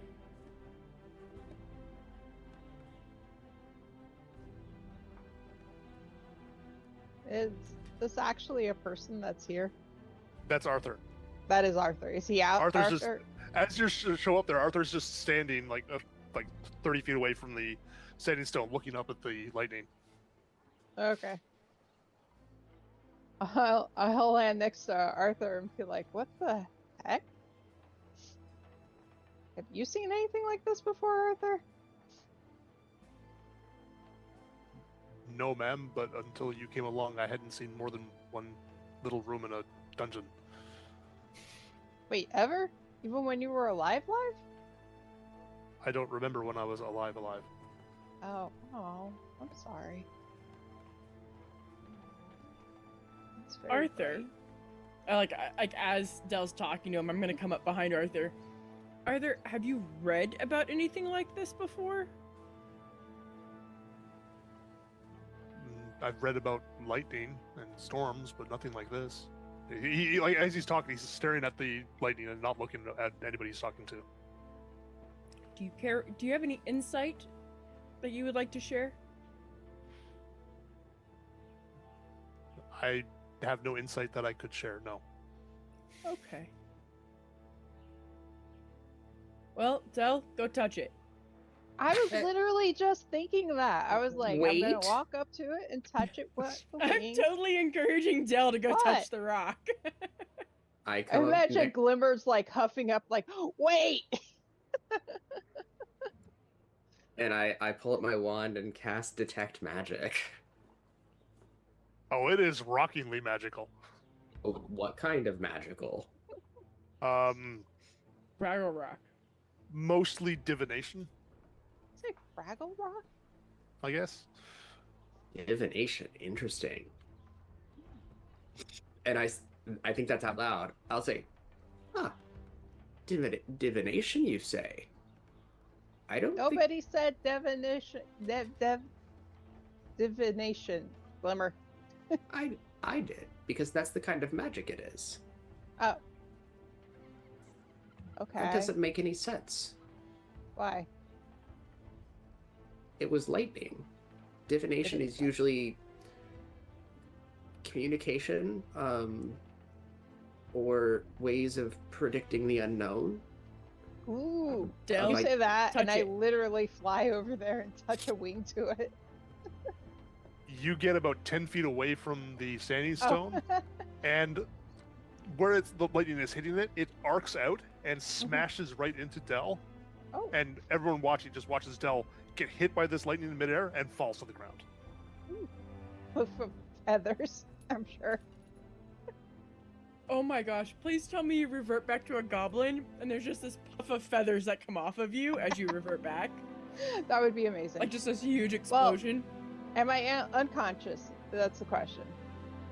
Is this actually a person that's here? That's Arthur. That is Arthur. Is he out? Arthur's Arthur? As you show up there, Arthur's just standing like 30 feet away from the standing stone, looking up at the lightning. Okay. I'll land next to Arthur and be like, "What the heck? Have you seen anything like this before, Arthur?" No, ma'am, but until you came along, I hadn't seen more than one little room in a dungeon. Wait, ever? Even when you were alive, live? I don't remember when I was alive. Oh, I'm sorry. That's very Arthur. bright. Like as Dell's talking to him, I'm gonna come up behind Arthur. Arthur, have you read about anything like this before? I've read about lightning and storms, but nothing like this. He like as he's talking, he's staring at the lightning and not looking at anybody he's talking to. Do you care? Do you have any insight that you would like to share? I have no insight that I could share. No. Okay. Well, Dell, go touch it. I was literally just thinking that. I was like, I'm Wait. gonna walk up to it and touch it with the I'm wing. totally encouraging Dell to go What? touch the rock. I I come up imagine next, Glimmer's like huffing up, like, wait! and I pull up my wand and cast Detect Magic. Oh, it is rockingly magical. Oh, what kind of magical? Fraggle Rock. Mostly divination, Is it Fraggle Rock? I guess. Divination, interesting. And I think that's out loud. I'll say, huh, divination, you say? I don't think... Nobody said divination. Divination, Glimmer. I did, because that's the kind of magic it is. Oh. Okay. That doesn't make any sense. Why? It was lightning. Divination is usually communication, or ways of predicting the unknown. Ooh. Dell, You like, say that, and touch I it. literally fly over there and touch a wing to it. You get about 10 feet away from the standing Oh. stone, and where the lightning is hitting it, it arcs out and smashes right into Dell. Oh. And everyone watching just watches Dell get hit by this lightning in midair and falls to the ground. From feathers, I'm sure. Oh my gosh, please tell me you revert back to a goblin and there's just this puff of feathers that come off of you as you revert back. That would be amazing. Like just this huge explosion. Am I unconscious? That's the question.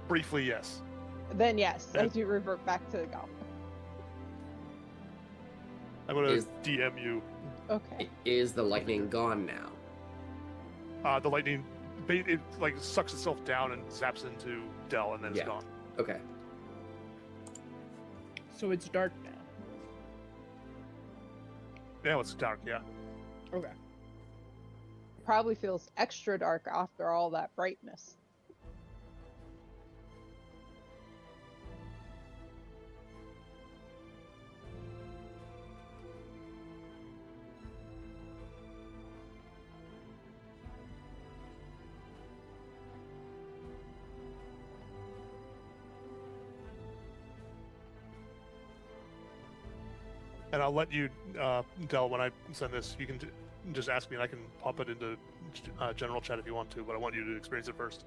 Briefly, yes. Then yes, I Yeah. do revert back to the goblin. I'm gonna Is- DM you. Okay. Is the lightning gone now? The lightning, it like sucks itself down and zaps into Dell, and then Yeah. it's gone. Okay. So it's dark now. Yeah, it's dark. Yeah. Okay. Probably feels extra dark after all that brightness. And I'll let you, Dell, when I send this, you can just ask me, and I can pop it into general chat if you want to. But I want you to experience it first.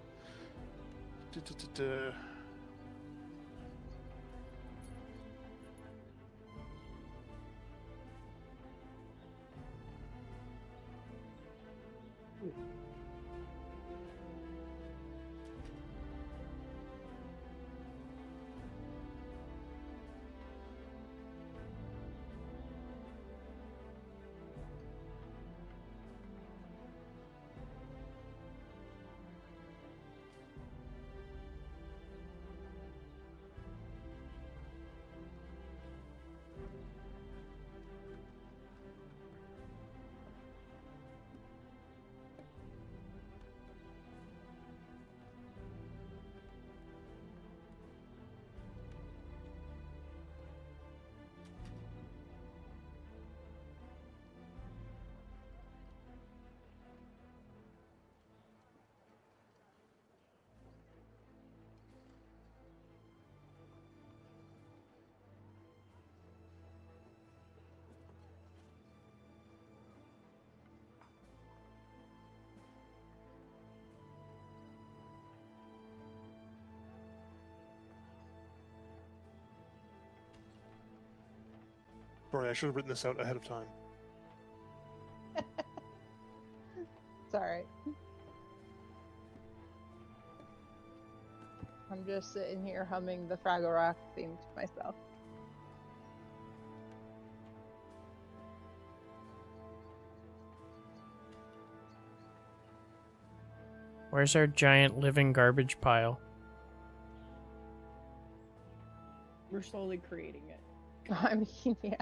Sorry, I should have written this out ahead of time. It's alright. I'm just sitting here humming the Fraggle Rock theme to myself. Where's our giant living garbage pile? We're slowly creating it. I mean, yeah.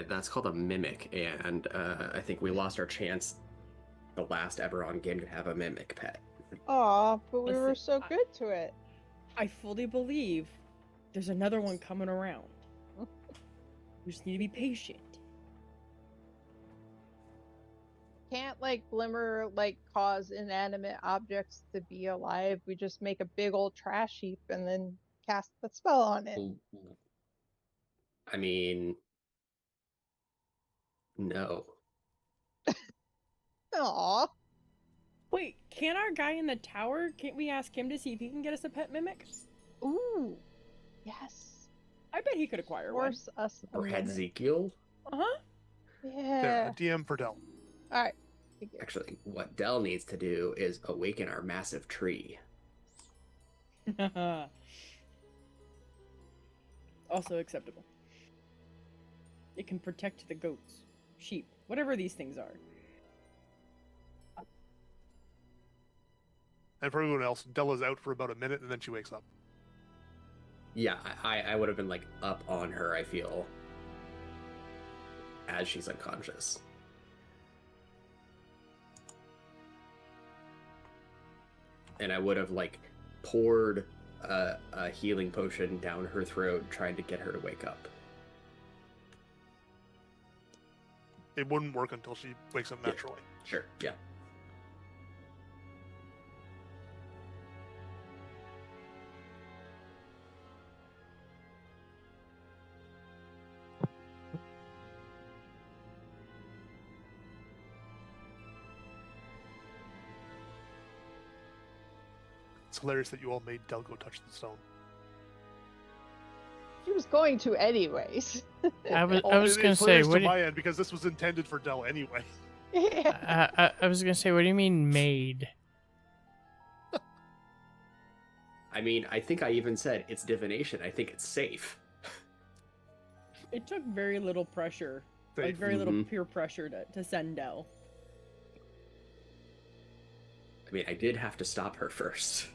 That's called a mimic, and I think we lost our chance the last Eberron game to have a mimic pet. Aw, but we were Listen, so good to it. I fully believe there's another one coming around. We just need to be patient. Can't, like, Glimmer, like, cause inanimate objects to be alive. We just make a big old trash heap and then cast the spell on it. I mean, no. Aw. Wait, can't our guy in the tower, can't we ask him to see if he can get us a pet mimic? Ooh. Yes. I bet he could acquire one. Force us a Or minute. Ezekiel? Uh-huh. Yeah. There, DM for Del. Alright. Actually, what Dell needs to do is awaken our massive tree. Also acceptable. It can protect the goats, sheep, whatever these things are. And for everyone else, Della's out for about a minute and then she wakes up. Yeah, I would have been like up on her, I feel, as she's unconscious. And I would have like poured a healing potion down her throat, trying to get her to wake up. It wouldn't work until she wakes up naturally. Sure, yeah. It's hilarious that you all made Del go touch the stone. She was going to anyways. I was Oh, gonna it's say, hilarious what to do my end because this was intended for Del anyway. Yeah. I was gonna say, what do you mean made? I mean, I think I even said it's divination. I think it's safe. It took very little pressure, Safe. like very little Mhm. peer pressure to send Del. I mean, I did have to stop her first.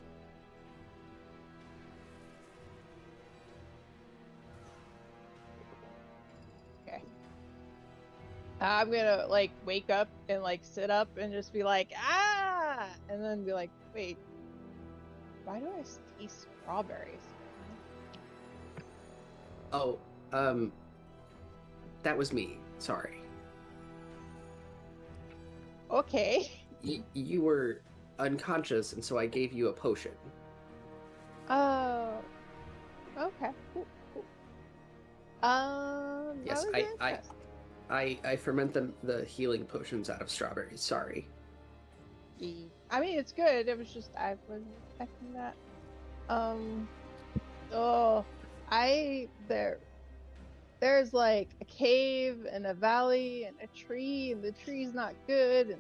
I'm gonna like wake up and like sit up and just be like, ah, and then be like, wait, why do I taste strawberries? Oh, that was me. Sorry. Okay. You were unconscious, and so I gave you a potion. Oh. Okay. Cool. Cool. Yes, that was interesting. I ferment the healing potions out of strawberries. Sorry. I mean, it's good. It was just I wasn't expecting that. Oh, there's like a cave and a valley and a tree, and the tree's not good.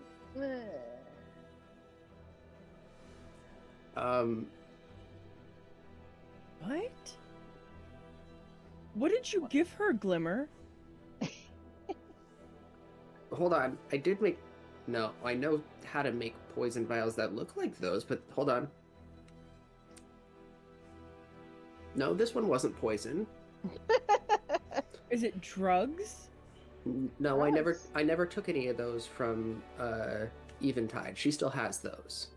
And What? What did you give her, Glimmer? Hold on. I did make. No, I know how to make poison vials that look like those, but hold on. No, this one wasn't poison. Is it drugs? No, Drugs. I never took any of those from Eventide. She still has those.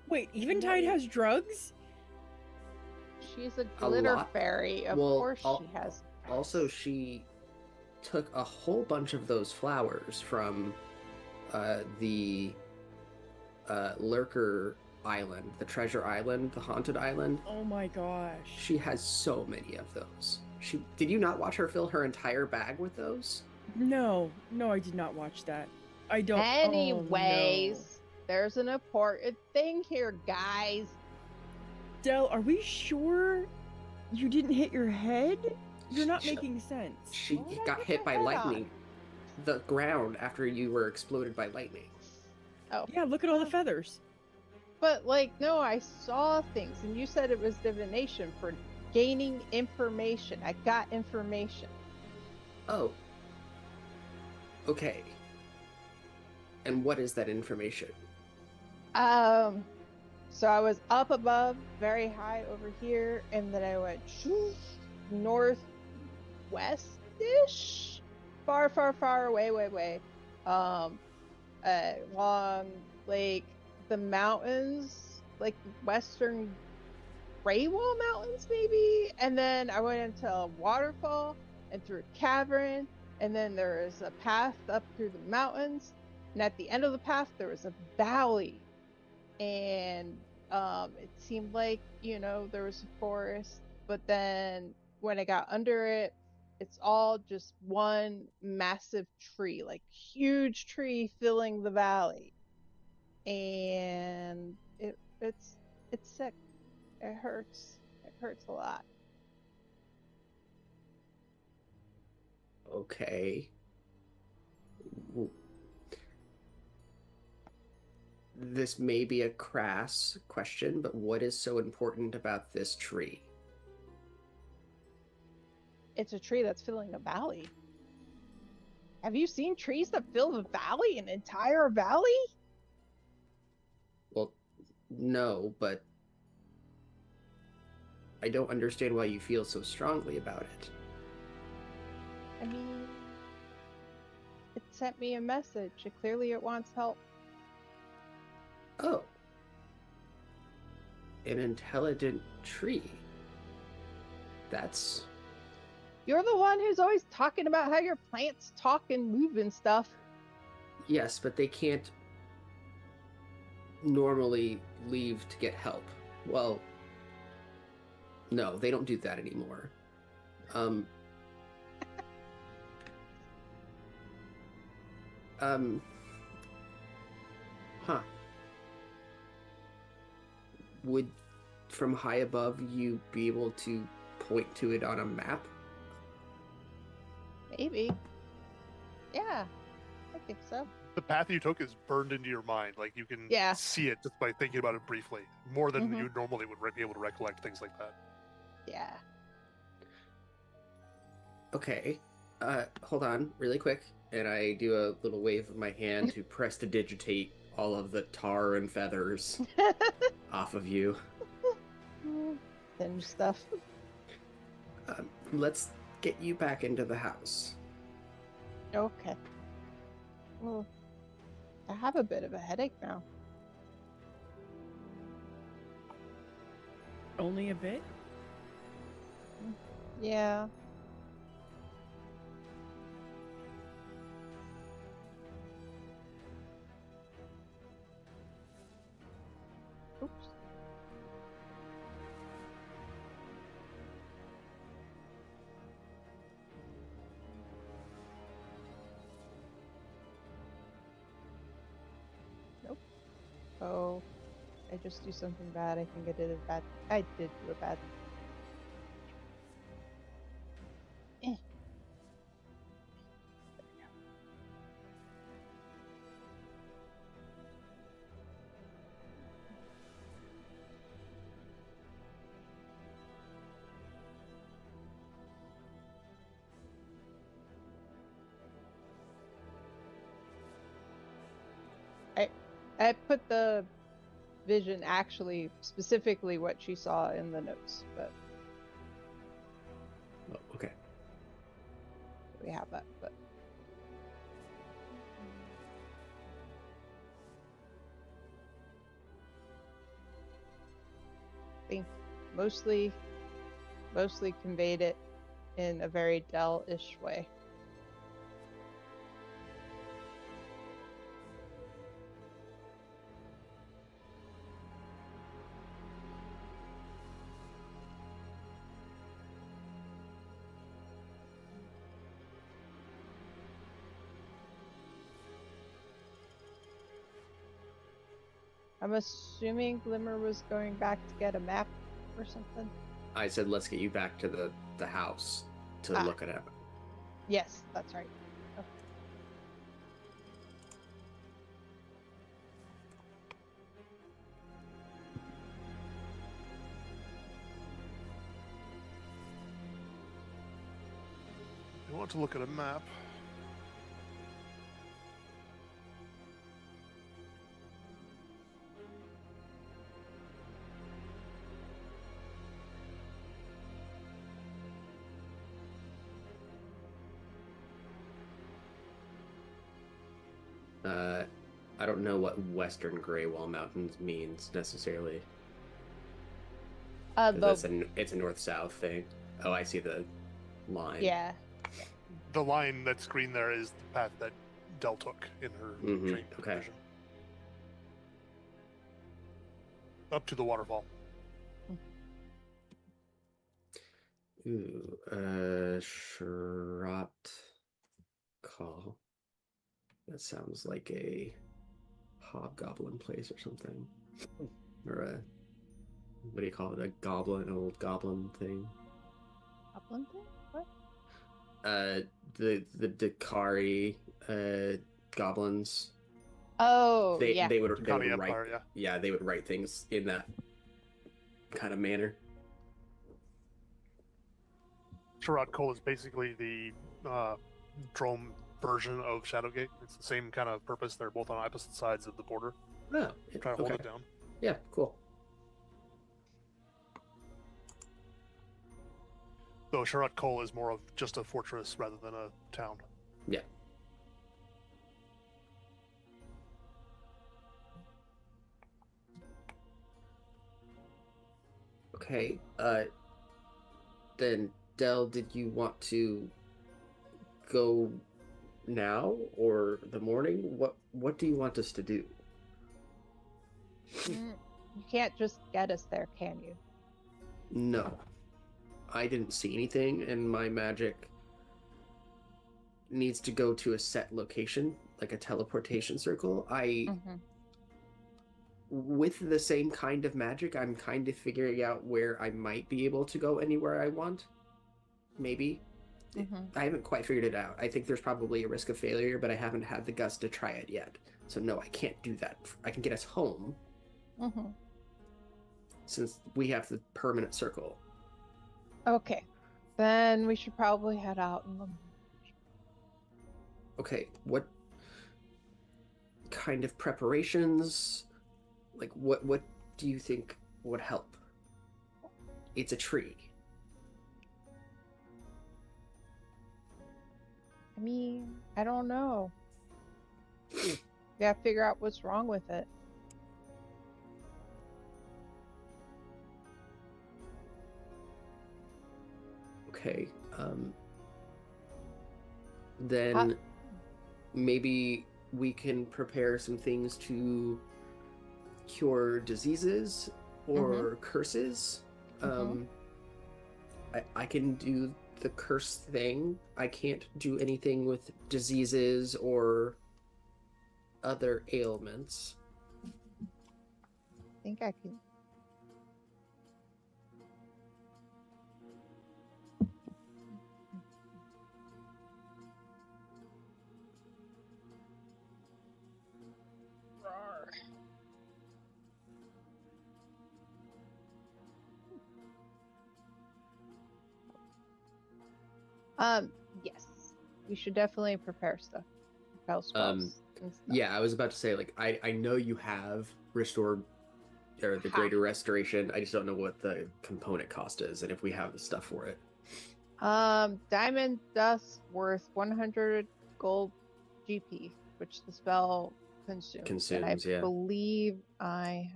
Wait, Eventide has drugs? she's a glitter lot. fairy. Of Well, course she has. Also, she took a whole bunch of those flowers from the Lurker Island, the Treasure Island, the Haunted Island. Oh my gosh. She has so many of those. Did you not watch her fill her entire bag with those? No, I did not watch that. I don't. Anyways, there's an important thing here, guys. Del, are we sure you didn't hit your head? You're not Shut- making sense. She What would I got get hit my by head lightning. The ground after you were exploded by lightning. Oh, Yeah, look at all the feathers. but like, no, I saw things, and you said it was divination for gaining information. I got information. Oh. Okay. And what is that information? So I was up above, very high over here, and then I went northwest-ish, far, far, far away, way. Along like the mountains, like western Gray Wall Mountains, maybe. And then I went into a waterfall and through a cavern, and then there is a path up through the mountains. And at the end of the path, there was a valley, and it seemed like, there was a forest, but then when I got under it, it's all just one massive tree, like huge tree filling the valley. And it's sick. It hurts. It hurts a lot. Okay. This may be a crass question, but what is so important about this tree? It's a tree that's filling a valley. Have you seen trees that fill the valley, an entire valley? Well, no, but I don't understand why you feel so strongly about it. I mean, it sent me a message. Clearly it wants help. Oh. An intelligent tree. That's... You're the one who's always talking about how your plants talk and move and stuff. Yes, but they can't normally leave to get help. Well, no, they don't do that anymore. Huh. Would, from high above, you be able to point to it on a map? Maybe. Yeah, I think so. The path you took is burned into your mind. Like, you can Yeah. see it just by thinking about it briefly, more than Mhm. you normally would be able to recollect things like that. Yeah. Okay. Hold on, really quick. And I do a little wave of my hand to prestidigitate all of the tar and feathers off of you. Singe stuff. Let's get you back into the house. Okay. Well, I have a bit of a headache now. Only a bit? Yeah. Oops. Nope. Oh, I just do something bad. I think I did do a bad. Eh. I put the vision actually specifically what she saw in the notes, but Oh, okay. we have that. But I think mostly conveyed it in a very Dell-ish way. I'm assuming Glimmer was going back to get a map or something. I said let's get you back to the house. to look at. Yes, that's right. Okay. You want to look at a map. I don't know what Western Grey Wall Mountains means necessarily. It's a north-south thing. Oh, I see the line. Yeah. The line that's green there is the path that Del took in her train Okay. vision. Up to the waterfall. Ooh, Sherrod Call. That sounds like a hobgoblin place or something. Or a, what do you call it? A goblin, an old goblin thing. Goblin thing? What? The Dakari goblins. Oh, They yeah. would Dakari write, Empire, yeah. they would write things in that kind of manner. Sherrod Cole is basically the drone version of Shadowgate. It's the same kind of purpose. They're both on opposite sides of the border. Oh, Try to hold it down. Yeah, cool. Though Sherrod Cole is more of just a fortress rather than a town. Yeah. Okay. Then Del, did you want to go now or the morning? What do you want us to do? You can't just get us there, can you? No. I didn't see anything, and my magic needs to go to a set location, like a teleportation circle. With the same kind of magic, I'm kind of figuring out where I might be able to go anywhere I want. Maybe. I haven't quite figured it out. I think there's probably a risk of failure, but I haven't had the guts to try it yet. So no, I can't do that. I can get us home. Since we have the permanent circle. Okay. Then we should probably head out in the morning. Okay, what kind of preparations? Like, what do you think would help? It's a tree. I mean, I don't know. We gotta figure out what's wrong with it. Okay, then maybe we can prepare some things to cure diseases or curses. I can do the curse thing. I can't do anything with diseases or other ailments. I think I can. Yes. We should definitely prepare stuff. Spell spells and stuff. Yeah, I was about to say, like, I know you have restored or the greater restoration. I just don't know what the component cost is and if we have the stuff for it. Diamond dust worth 100 gold GP, which the spell consumes. And I believe I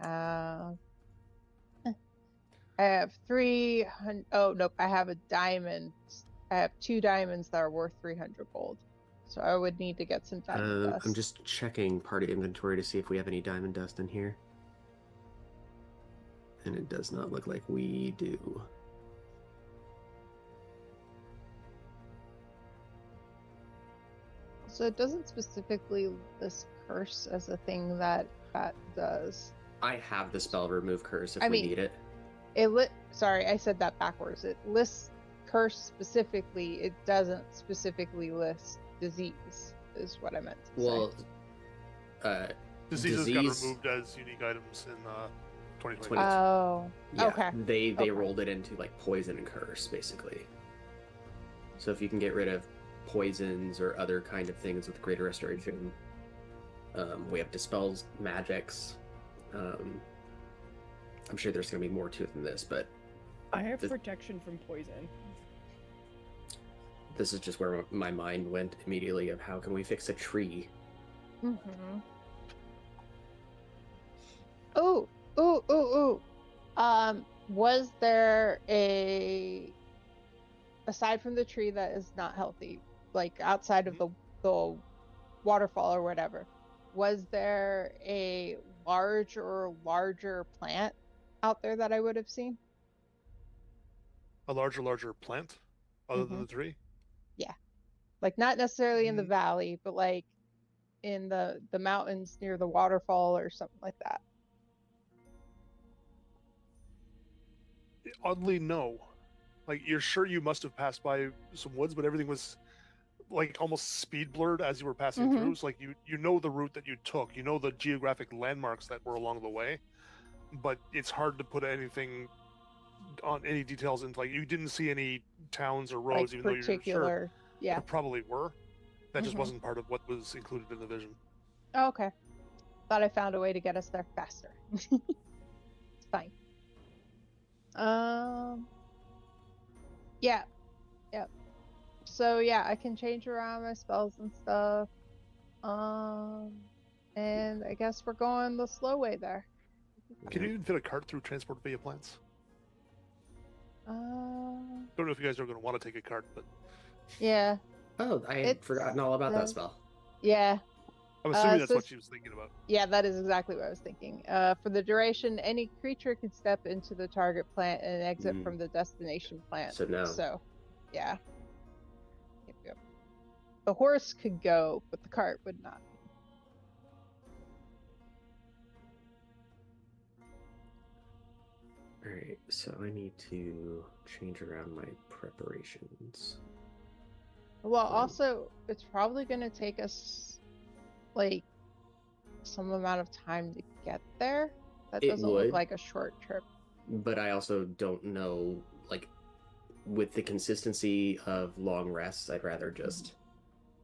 have 300. Oh nope, I have a diamond. I have 2 diamonds that are worth 300 gold. So I would need to get some diamond dust. I'm just checking party inventory to see if we have any diamond dust in here. And it does not look like we do. So it doesn't specifically list curse as a thing that does. I have the spell remove curse if we need it. Sorry, I said that backwards. It lists curse specifically, it doesn't specifically list disease, is what I meant to Well, Diseases disease. got removed as unique items in 2020. say. Oh, Yeah, okay. they Okay. rolled it into like poison and curse basically. So if you can get rid of poisons or other kind of things with greater restoration, we have dispels magics. I'm sure there's going to be more to it than this, but I have protection from poison. this is just where my mind went immediately of how can we fix a tree. Mm-hmm. Oh. Was there aside from the tree that is not healthy, like outside of the waterfall or whatever, was there a large or larger plant out there that I would have seen? A larger plant, other than Mhm. the tree. Yeah, like not necessarily in the valley, but like in the mountains near the waterfall or something like that. Oddly, no. Like, you're sure you must have passed by some woods, but everything was like almost speed blurred as you were passing Mhm. through. So like you know the route that you took, you know the geographic landmarks that were along the way, but it's hard to put anything on any details into, like, you didn't see any towns or roads, Like even though you're sure particular, yeah. there probably were. That just Mhm. wasn't part of what was included in the vision. Oh, okay. Thought I found a way to get us there faster. It's fine. Yeah. Yep. So yeah, I can change around my spells and stuff. And I guess we're going the slow way there. Can you even fit a cart through transport via plants? Um. Don't know if you guys are going to want to take a cart, but Yeah. Oh, I had forgotten all about that spell. Yeah. I'm assuming that's so what she was thinking about. Yeah, that is exactly what I was thinking. For the duration, any creature can step into the target plant and exit from the destination plant. So no. So, yeah. Yep. The horse could go, but the cart would not. Alright, so I need to change around my preparations. Well, also, it's probably going to take us, like, some amount of time to get there. That doesn't look like a short trip. But I also don't know, like, with the consistency of long rests, I'd rather just...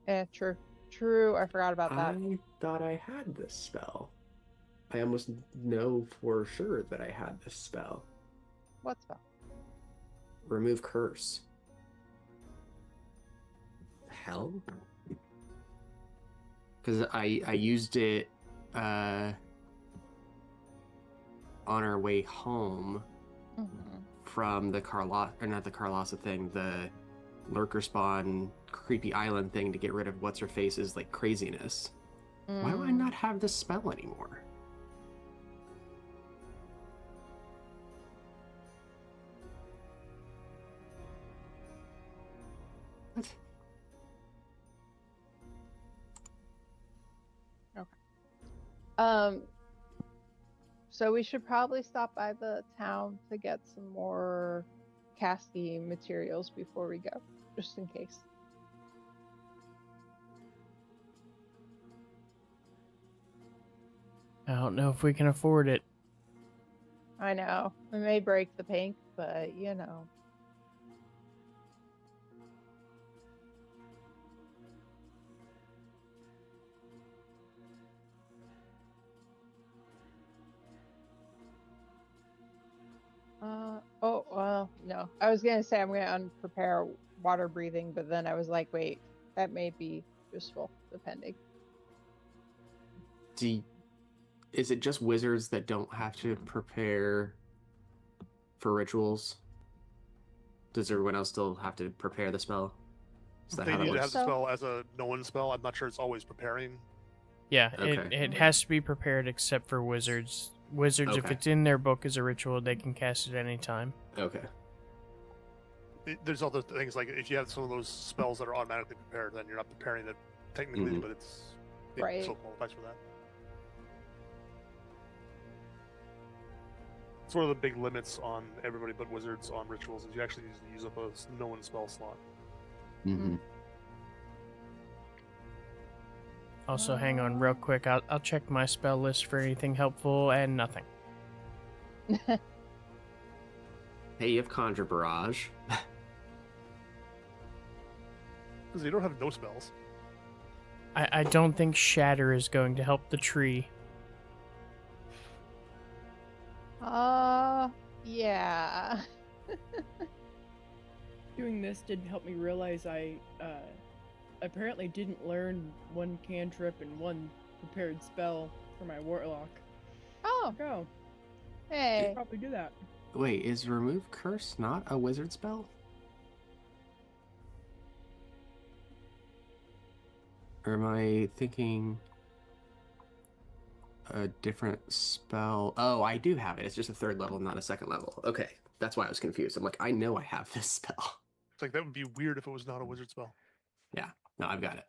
Yeah, true. True, I forgot about that. I thought I had this spell. I almost know for sure that I had this spell. What spell? Remove curse. Hell? Because I used it on our way home from the Carlossa thing, the lurker spawn creepy island thing to get rid of what's-her-face's like craziness. Why do I not have this spell anymore? What? Okay. So we should probably stop by the town to get some more casting materials before we go, just in case. I don't know if we can afford it. I know. It may break the bank, but you know. Oh, well, no. I was going to say I'm going to unprepare water breathing, but then I was like, wait, that may be useful, depending. Is it just wizards that don't have to prepare for rituals? Does everyone else still have to prepare the spell? Is that They how that need to works? have the spell as a known spell. I'm not sure it's always preparing. Yeah, Okay. it has to be prepared except for wizards. Wizards, if Okay. it's in their book as a ritual, they can cast it any time. Okay. There's other things, like if you have some of those spells that are automatically prepared, then you're not preparing it technically, but it Right. still qualifies for that. It's one of the big limits on everybody but wizards on rituals is you actually use up a known spell slot. Mm-hmm. Also, hang on real quick. I'll check my spell list for anything helpful, and nothing. Hey, you have Conjure Barrage. Because you don't have no spells. I don't think Shatter is going to help the tree. Yeah. Doing this did help me realize I apparently didn't learn one cantrip and one prepared spell for my warlock. Oh, Go. hey. Probably do that. Wait, is Remove Curse not a wizard spell? Or am I thinking a different spell? Oh, I do have it. It's just a 3rd level, not a 2nd level. Okay, that's why I was confused. I'm like, I know I have this spell. It's like that would be weird if it was not a wizard spell. Yeah, no, I've got it.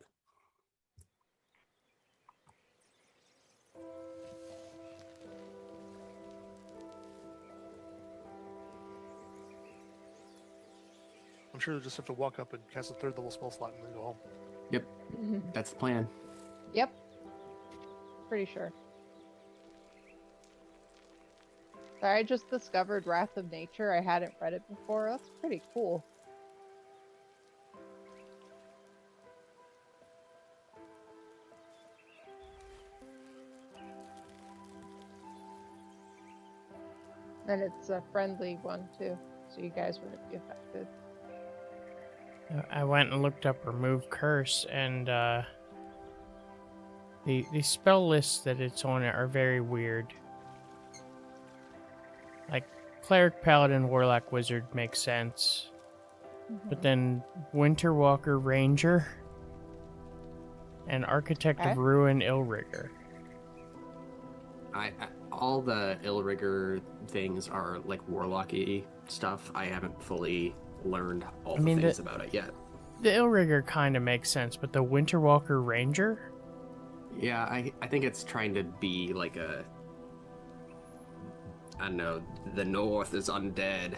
I'm sure they'll just have to walk up and cast a 3rd level spell slot and then go home. Yep, that's the plan. Yep. Pretty sure. Sorry, I just discovered Wrath of Nature. I hadn't read it before. That's pretty cool. And it's a friendly one too, so you guys wouldn't be affected. I went and looked up Remove Curse, and the spell lists that it's on are very weird. Like, Cleric, Paladin, Warlock, Wizard makes sense. But then Winter Walker, Ranger, and Architect of Ruin, Illrigger. All the Illrigger things are like Warlocky stuff. I haven't fully learned all the things about it yet. The Illrigger kind of makes sense, but the Winter Walker Ranger? Yeah, I think it's trying to be like a... I don't know, the North is undead.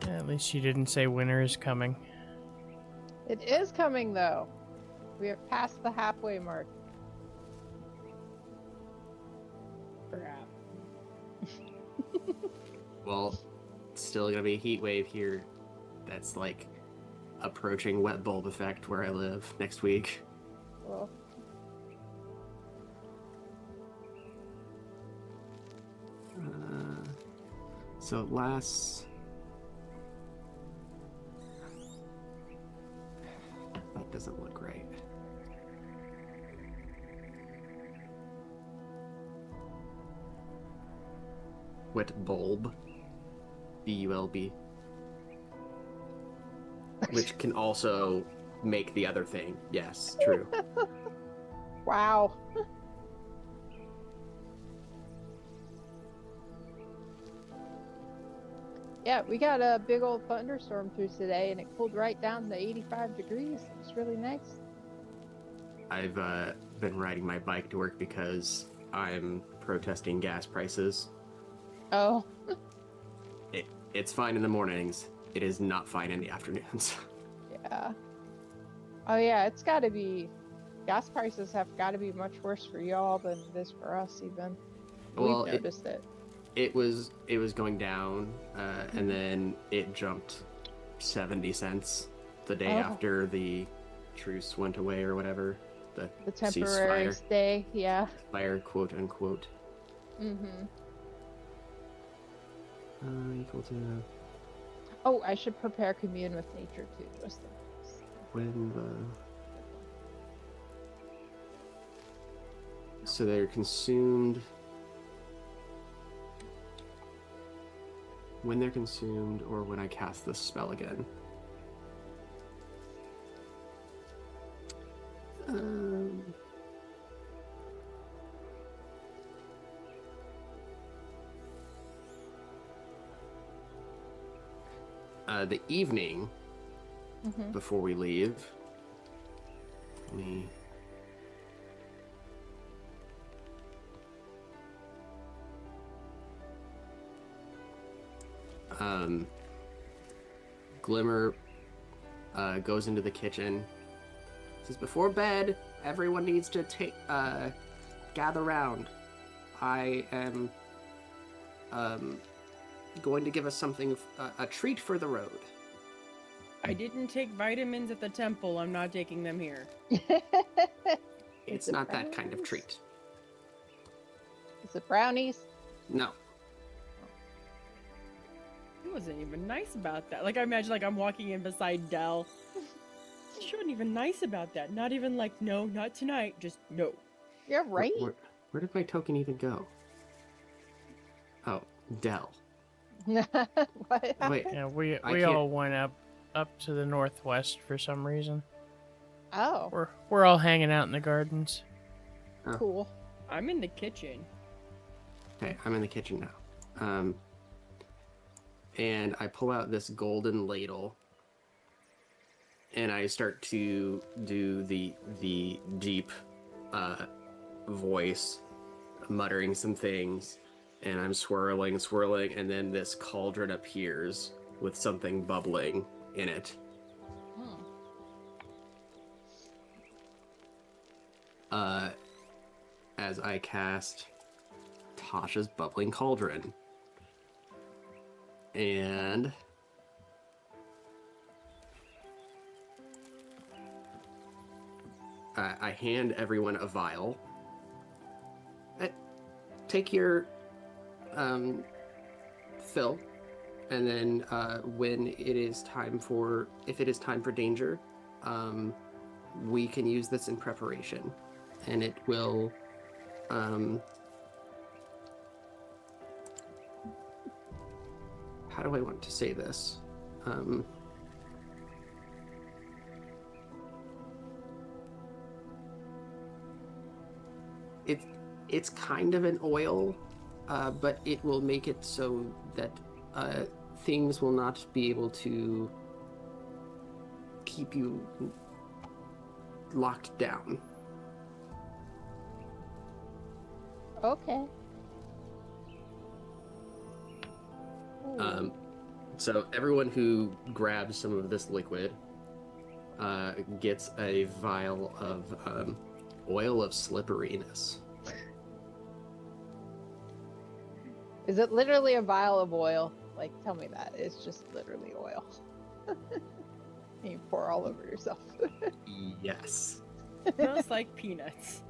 At least you didn't say winter is coming. It is coming though. We have passed the halfway mark. Crap. Well, it's still gonna be a heat wave here. That's like approaching wet bulb effect where I live next week. Well, So it lasts... That doesn't look right. Wet bulb. B-U-L-B. Which can also make the other thing. Yes, true. wow. Yeah, we got a big old thunderstorm through today, and it cooled right down to 85 degrees. It's really nice. I've been riding my bike to work because I'm protesting gas prices. Oh. It's fine in the mornings. It is not fine in the afternoons. Yeah. Oh yeah, it's got to be. Gas prices have got to be much worse for y'all than it is for us, even. Well, We've noticed it. It was going down, and then it jumped 70 cents the day after the truce went away or whatever. The temporary ceasefire. stay, yeah. Fire, quote unquote. Mm-hmm. Equal to Oh, I should prepare commune with nature too. Just when so they're consumed. When they're consumed, or when I cast the spell again. The evening before we leave. Glimmer goes into the kitchen. Says, before bed, everyone needs to gather round. I am going to give us something, a treat for the road. I didn't take vitamins at the temple. I'm not taking them here. It's not that kind of treat. Is it brownies? No. He wasn't even nice about that. Like, I imagine, like, I'm walking in beside Dell. She wasn't even nice about that. Not even like, no, not tonight. Just no. You're right. Where did my token even go? Oh, Dell. What? Wait, Yeah, we can't- all went up to the northwest for some reason. Oh, We're all hanging out in the gardens. cool. I'm in the kitchen. okay, I'm in the kitchen now. And I pull out this golden ladle, and I start to do the deep voice, muttering some things, and I'm swirling, and then this cauldron appears with something bubbling in it. As I cast Tasha's Bubbling Cauldron. And I hand everyone a vial. Take your fill, and then when it is time for, if it is time for danger, we can use this in preparation, and it will how do I want to say this? It's kind of an oil, but it will make it so that things will not be able to keep you locked down. Okay. So everyone who grabs some of this liquid gets a vial of oil of slipperiness. Is it literally a vial of oil? Like, tell me that. It's just literally oil. And you pour all over yourself. Yes. Smells like peanuts.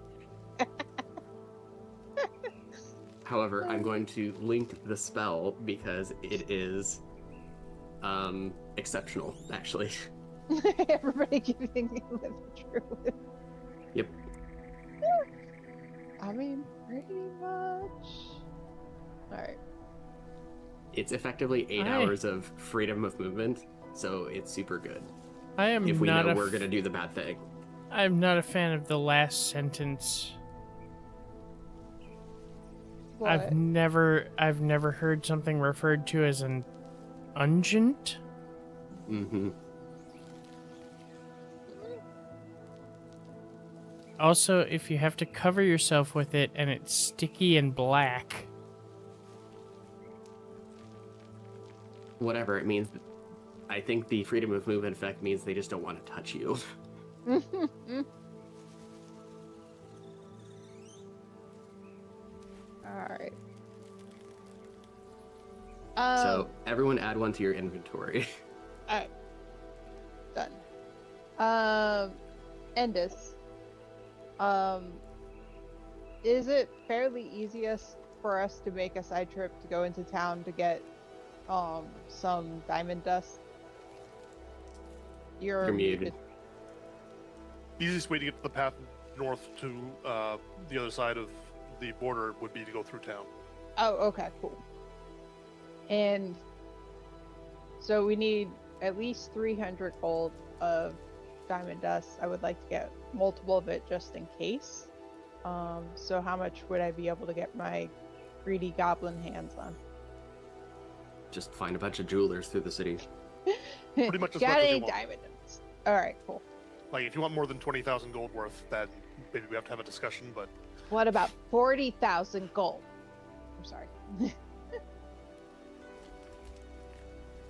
However, I'm going to link the spell because it is exceptional, actually. Everybody giving you the truth. Yep. I mean, pretty much. Alright. It's effectively 8 hours of freedom of movement, so it's super good. I am if we not know we're going to do the bad thing. I'm not a fan of the last sentence. What? I've never heard something referred to as an ungent. Mm-hmm. Also, if you have to cover yourself with it and it's sticky and black. Whatever it means, I think the freedom of movement effect means they just don't want to touch you. Alright. So everyone add one to your inventory. Alright. Done. Endus. Is it fairly easiest for us to make a side trip to go into town to get some diamond dust? You're muted. The easiest way to get the path north to the other side of the border would be to go through town. Oh, okay, cool. And so we need at least 300 gold of diamond dust. I would like to get multiple of it just in case. So how much would I be able to get my greedy goblin hands on? Just find a bunch of jewelers through the city. Pretty much as Got much as you any want. diamond dust? Alright, cool. Like, if you want more than 20,000 gold worth, then maybe we have to have a discussion, but What about 40,000 gold? I'm sorry.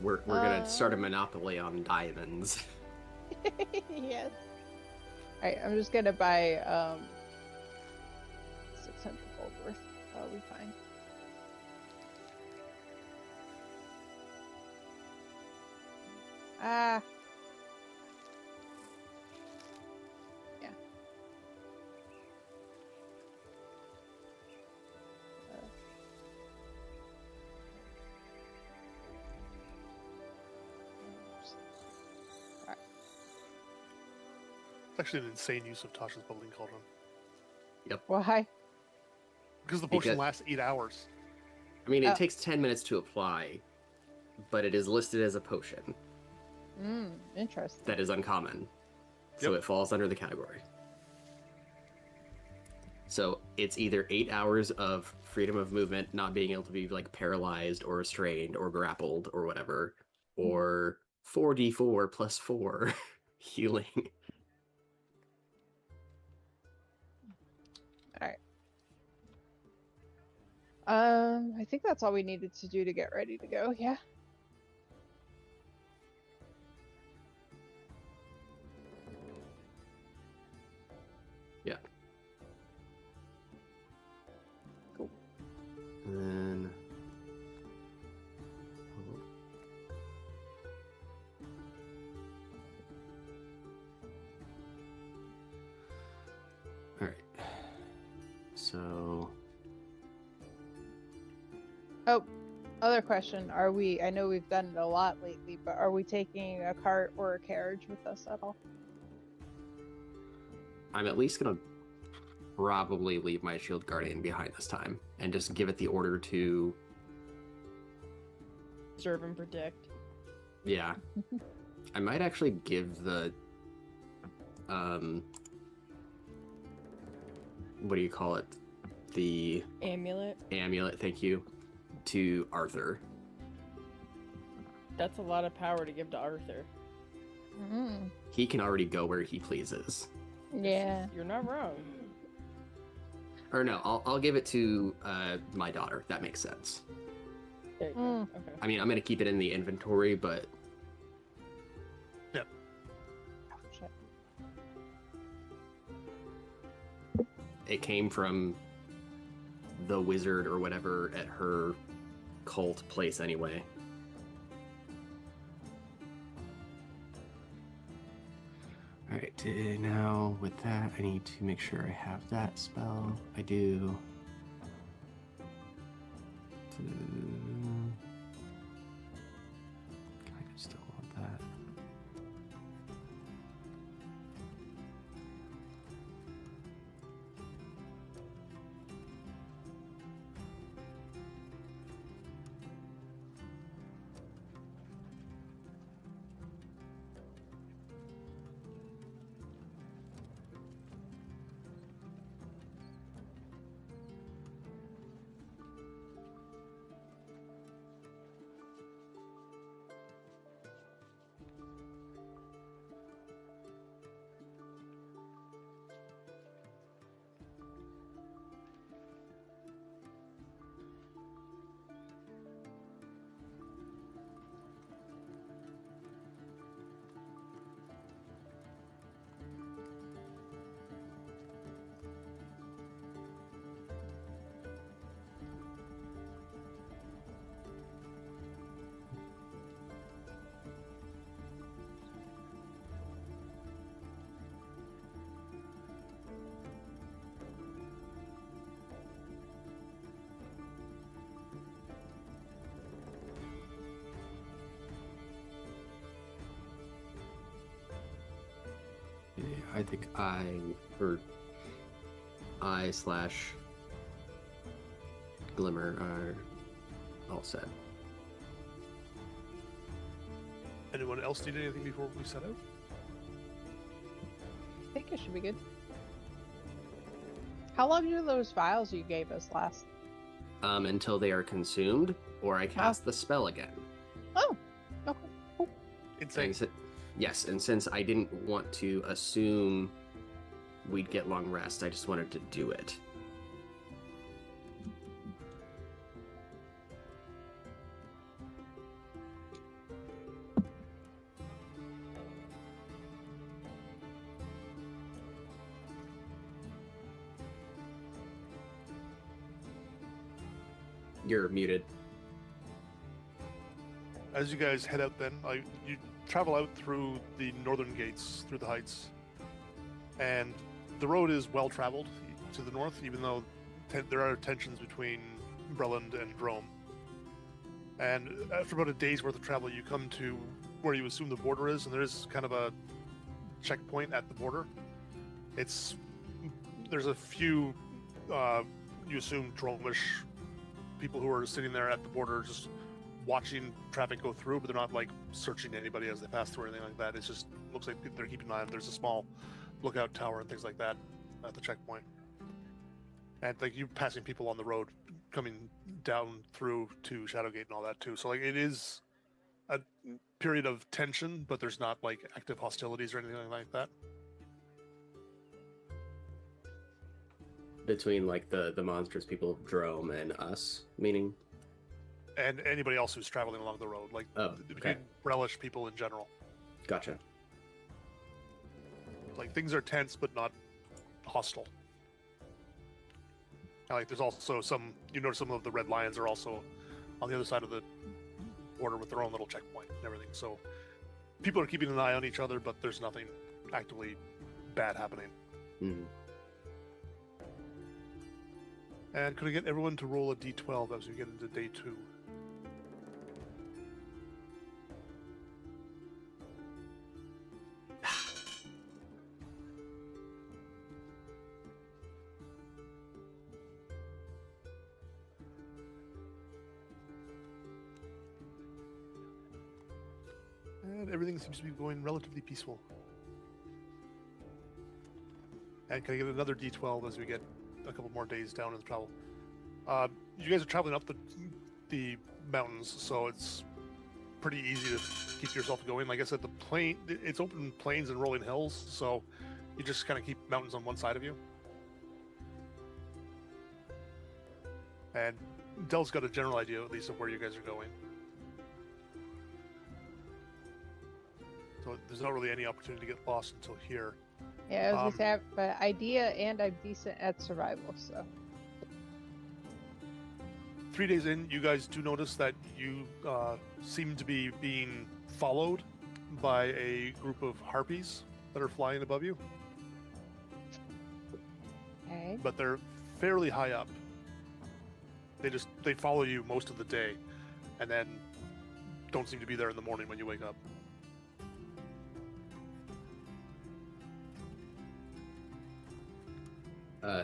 We're gonna start a monopoly on diamonds. Yes. Alright, I'm just gonna buy 600 gold worth. That'll be fine. Ah. Yeah. It's actually an insane use of Tasha's bubbling cauldron. Why? Because the potion Because- lasts 8 hours. I mean, it Oh. takes 10 minutes to apply, but it is listed as a potion Interesting. that is uncommon. So Yep. it falls under the category. So it's either 8 hours of freedom of movement, not being able to be like paralyzed or restrained or grappled or whatever, or 4d4 plus 4 healing. I think that's all we needed to do to get ready to go, yeah. Yeah. Cool. And then. All right. So. Oh, other question. Are we, I know we've done it a lot lately, but are we taking a cart or a carriage with us at all? I'm at least gonna probably leave my shield guardian behind this time and just give it the order to. Serve and protect. Yeah. I might actually give the what do you call it? The Amulet. amulet, thank you, to Arthur. That's a lot of power to give to Arthur. Mm. He can already go where he pleases. Yeah. You're not wrong. Or no, I'll give it to my daughter. That makes sense. There you go. Mm. Okay. I mean, I'm gonna keep it in the inventory, but Shit. it came from the wizard or whatever at her cult place anyway. All right, now with that, I need to make sure I have that spell. I do. Kind of still want that. Yeah, I think I/Glimmer are all set. Anyone else need anything before we set out? I think it should be good. How long do those vials you gave us last? Until they are consumed, or I cast the spell again. Oh, okay. Cool. Insane. And yes, and since I didn't want to assume we'd get long rest, I just wanted to do it. You're muted. As you guys head out, then you travel out through the northern gates, through the heights, and the road is well traveled to the north, even though there are tensions between Breland and Drome. And after about a day's worth of travel, you come to where you assume the border is, and there is kind of a checkpoint at the border. There's a few, you assume, Dromish people who are sitting there at the border just watching traffic go through, but they're not like searching anybody as they pass through or anything like that. It just looks like they're keeping an eye on. There's a small lookout tower and things like that at the checkpoint. And like you passing people on the road coming down through to Shadowgate and all that too. So like it is a period of tension, but there's not like active hostilities or anything like that. Between like the monstrous people of Drome and us, meaning? And anybody else who's traveling along the road, like okay. Relish people in general. Gotcha. Like things are tense, but not hostile. And, like there's also you notice some of the red lions are also on the other side of the border with their own little checkpoint and everything. So people are keeping an eye on each other, but there's nothing actively bad happening. Mm-hmm. And could I get everyone to roll a d12 as we get into day 2? And everything seems to be going relatively peaceful. And can I get another d12 as we get a couple more days down in the travel? You guys are traveling up the mountains, so it's pretty easy to keep yourself going. Like I said, it's open plains and rolling hills, so you just kind of keep mountains on one side of you. And Dell's got a general idea, at least, of where you guys are going. So there's not really any opportunity to get lost until here. Yeah, I was gonna say, I have an idea and I'm decent at survival, so. 3 days in, you guys do notice that you seem to be being followed by a group of harpies that are flying above you. Okay. But they're fairly high up. They follow you most of the day, and then don't seem to be there in the morning when you wake up.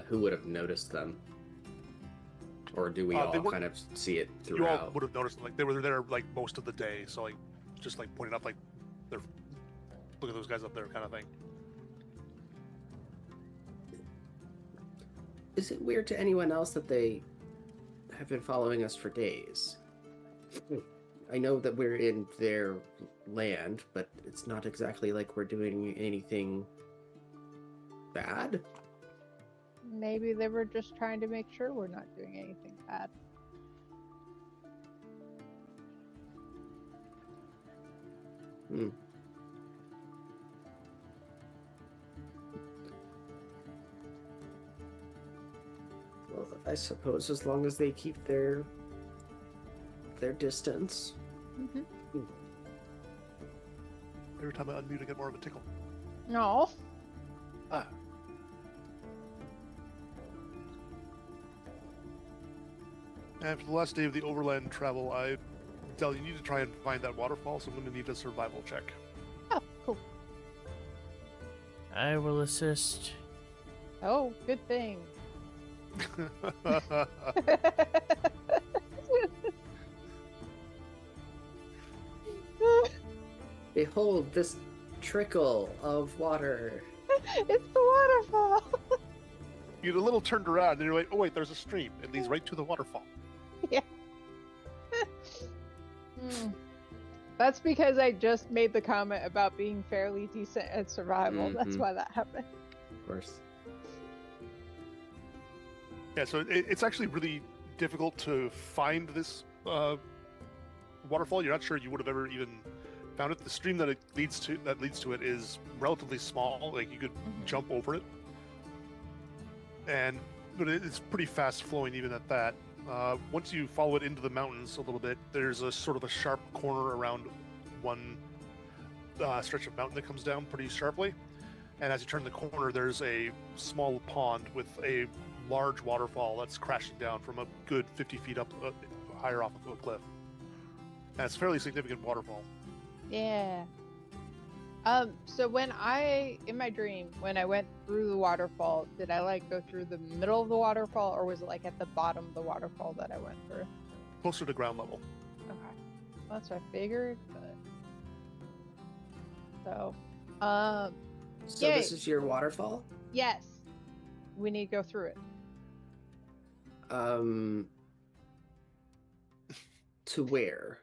Who would have noticed them? Or do we all kind of see it throughout? You all would have noticed them. Like, they were there like most of the day, so like just like pointing up, like, they're, look at those guys up there kind of thing. Is it weird to anyone else that they have been following us for days? I know that we're in their land, but it's not exactly like we're doing anything bad. Maybe they were just trying to make sure we're not doing anything bad. Well, I suppose as long as they keep their distance. Mm-hmm. Every time I unmute, I get more of a tickle. No. And for the last day of the overland travel, Del, you need to try and find that waterfall, so I'm going to need a survival check. Oh, cool. I will assist. Oh, good thing. Behold this trickle of water. It's the waterfall. You get a little turned around, and you're like, oh wait, there's a stream. It leads right to the waterfall. Yeah. That's because I just made the comment about being fairly decent at survival. Mm-hmm. That's why that happened. Of course. Yeah, so it's actually really difficult to find this waterfall. You're not sure you would have ever even found it. The stream that leads to it is relatively small. Like you could jump over it, but it's pretty fast flowing even at that. Once you follow it into the mountains a little bit, there's a sort of a sharp corner around one stretch of mountain that comes down pretty sharply. And as you turn the corner, there's a small pond with a large waterfall that's crashing down from a good 50 feet up, higher off of a cliff. And it's a fairly significant waterfall. Yeah. So in my dream, when I went through the waterfall, did I like go through the middle of the waterfall, or was it like at the bottom of the waterfall that I went through? Closer to ground level. Okay. Well, that's what I figured, but... So, So yay. this is your waterfall? Yes. We need to go through it. To where?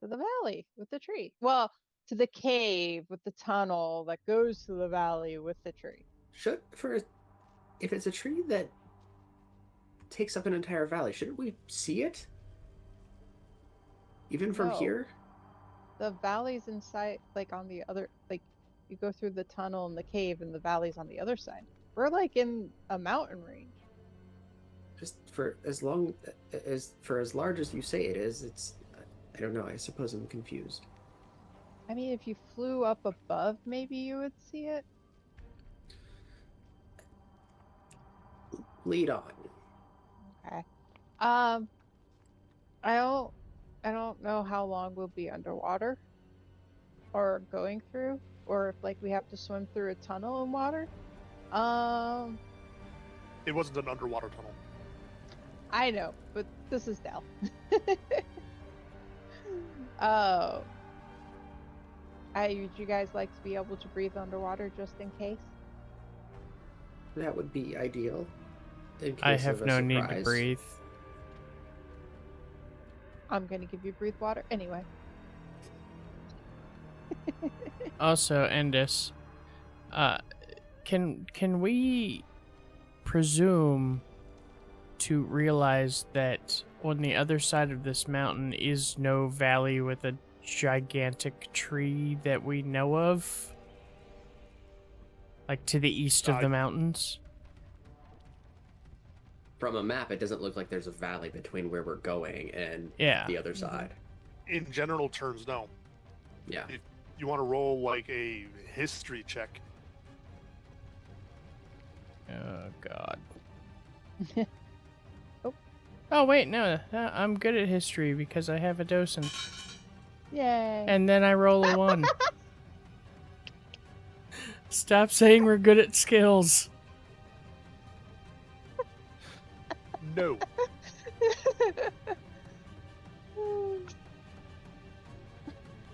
To the valley with the tree. Well, to the cave with the tunnel that goes to the valley with the tree. If it's a tree that takes up an entire valley, shouldn't we see it? Even from No. here? The valley's inside, like on the other, like you go through the tunnel and the cave and the valley's on the other side. We're like in a mountain range. Just for as large as you say it is, it's, I don't know, I suppose I'm confused. I mean, if you flew up above, maybe you would see it. Lead on. Okay. I don't know how long we'll be underwater or going through, or if like we have to swim through a tunnel in water. It wasn't an underwater tunnel. I know, but this is Dell. Oh. Would you guys like to be able to breathe underwater just in case? That would be ideal. In case I of have a no need to surprise. breathe. I'm gonna give you breathe water anyway. Also, Endis, can we presume to realize that on the other side of this mountain is no valley with a gigantic tree that we know of? Like to the east of the mountains? From a map, it doesn't look like there's a valley between where we're going and Yeah. the other side. In general terms, no. Yeah. If you want to roll like a history check, Oh, God. Oh. Oh, wait, no. I'm good at history because I have a docent. Yay. And then I roll a 1. Stop saying we're good at skills. no.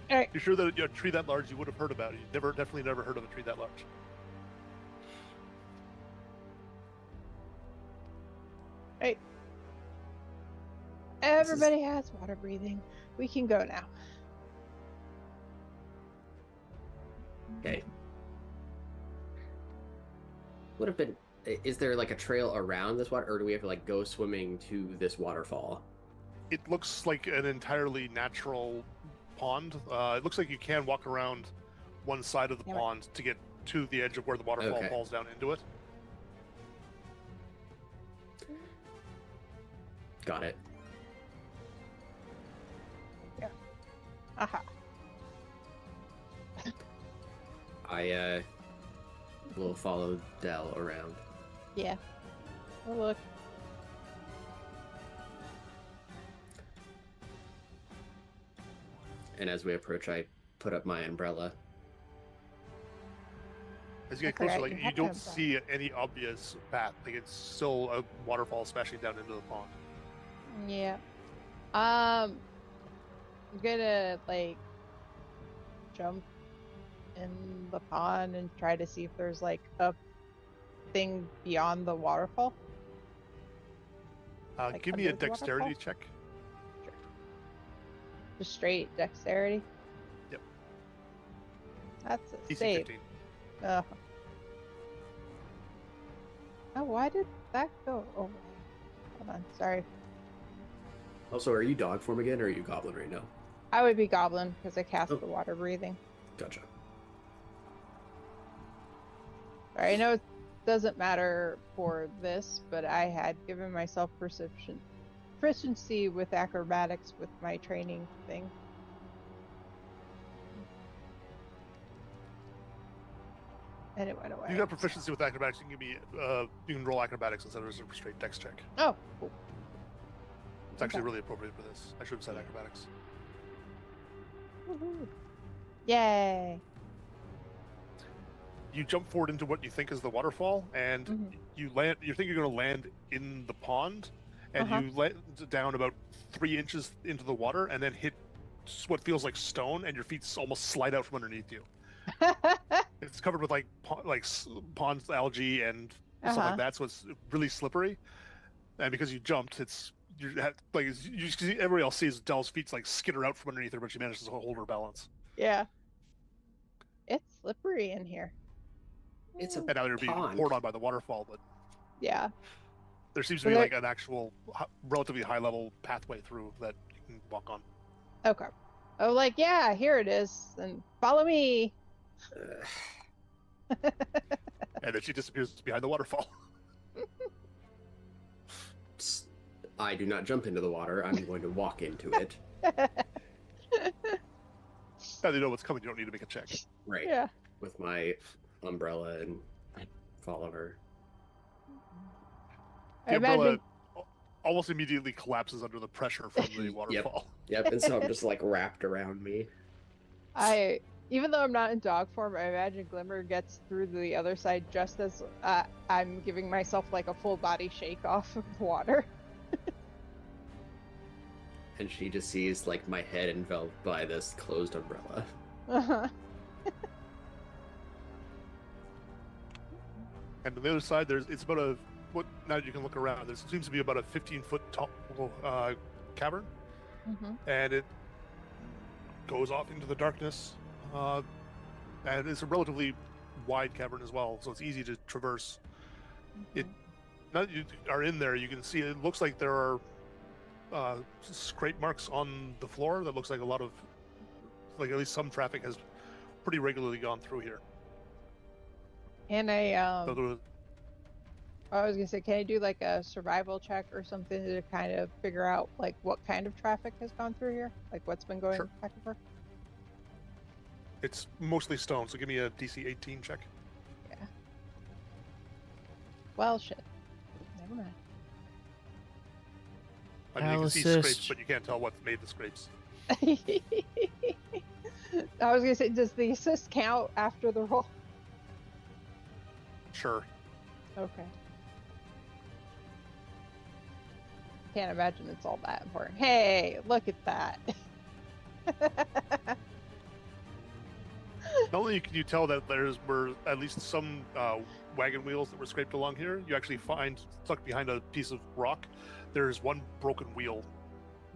Alright. You're sure that a tree that large you would have heard about it? You definitely never heard of a tree that large. Right. Everybody has water breathing. We can go now. Okay. Would have been. Is there like a trail around this water, or do we have to like go swimming to this waterfall? It looks like an entirely natural pond. It looks like you can walk around one side of the pond to get to the edge of where the waterfall falls down into it. Got it. Yeah. Aha. I will follow Dell around. Yeah. Oh, look. And as we approach, I put up my umbrella. As you get That's closer, alright, like you you have don't to see any obvious path. Like it's still a waterfall splashing down into the pond. Yeah. I'm gonna like jump in the pond and try to see if there's like a thing beyond the waterfall. Like Give me a under the dexterity waterfall? check. Just straight dexterity. Yep. That's a DC save. 15. Oh, why did that go away? Hold on, sorry. Also, are you dog form again, or are you goblin right now? I would be goblin because I cast Oh. the water breathing. Gotcha. Sorry, I know doesn't matter for this, but I had given myself proficiency with acrobatics with my training thing. And it went away. You got proficiency with acrobatics. You can give me. You can roll acrobatics instead of just a straight dex check. Oh, cool. It's actually Okay. really appropriate for this. I should have said acrobatics. Woohoo. Yay! You jump forward into what you think is the waterfall, and Mhm. you land. You think you're going to land in the pond, and Uh-huh. you land down about 3 inches into the water, and then hit what feels like stone, and your feet almost slide out from underneath you. It's covered with like pond algae and stuff Uh-huh. like that, so it's really slippery. And because you jumped, you see everybody else sees Dell's feet like skitter out from underneath her, but she manages to hold her balance. Yeah. It's slippery in here. It's a And now they're being pond. poured on by the waterfall, but Yeah. there seems to So be there- like an actual relatively high level pathway through that you can walk on. Okay. Oh, like, yeah, here it is. And follow me. And then she disappears behind the waterfall. I do not jump into the water. I'm going to walk into it. Now they know what's coming. You don't need to make a check. Right. Yeah. With my umbrella and follow her. The I umbrella imagine. almost immediately collapses under the pressure from the waterfall. Yep, and so I'm just like wrapped around me. Even though I'm not in dog form, I imagine Glimmer gets through the other side just as I'm giving myself like a full body shake off of water. And she just sees like my head enveloped by this closed umbrella. Uh-huh. And on the other side, it's about now that you can look around, there seems to be about a 15-foot tall cavern, Mm-hmm. and it goes off into the darkness. And it's a relatively wide cavern as well, so it's easy to traverse. Now that you are in there, you can see it looks like there are scrape marks on the floor. That looks like a lot of, like at least some traffic has pretty regularly gone through here. And So I was gonna say, can I do like a survival check or something to kind of figure out like what kind of traffic has gone through here? Like what's been going Sure. back and forth? it's mostly stone, so give me a DC 18 check. Well, shit. Never mind. I mean, you I'll can see scrapes, assist. but you can't tell what's made the scrapes. I was gonna say, does the assist count after the roll? Sure. Okay. Can't imagine it's all that important. Hey, look at that. Not only can you tell that were at least some wagon wheels that were scraped along here, you actually find stuck behind a piece of rock, there's one broken wheel,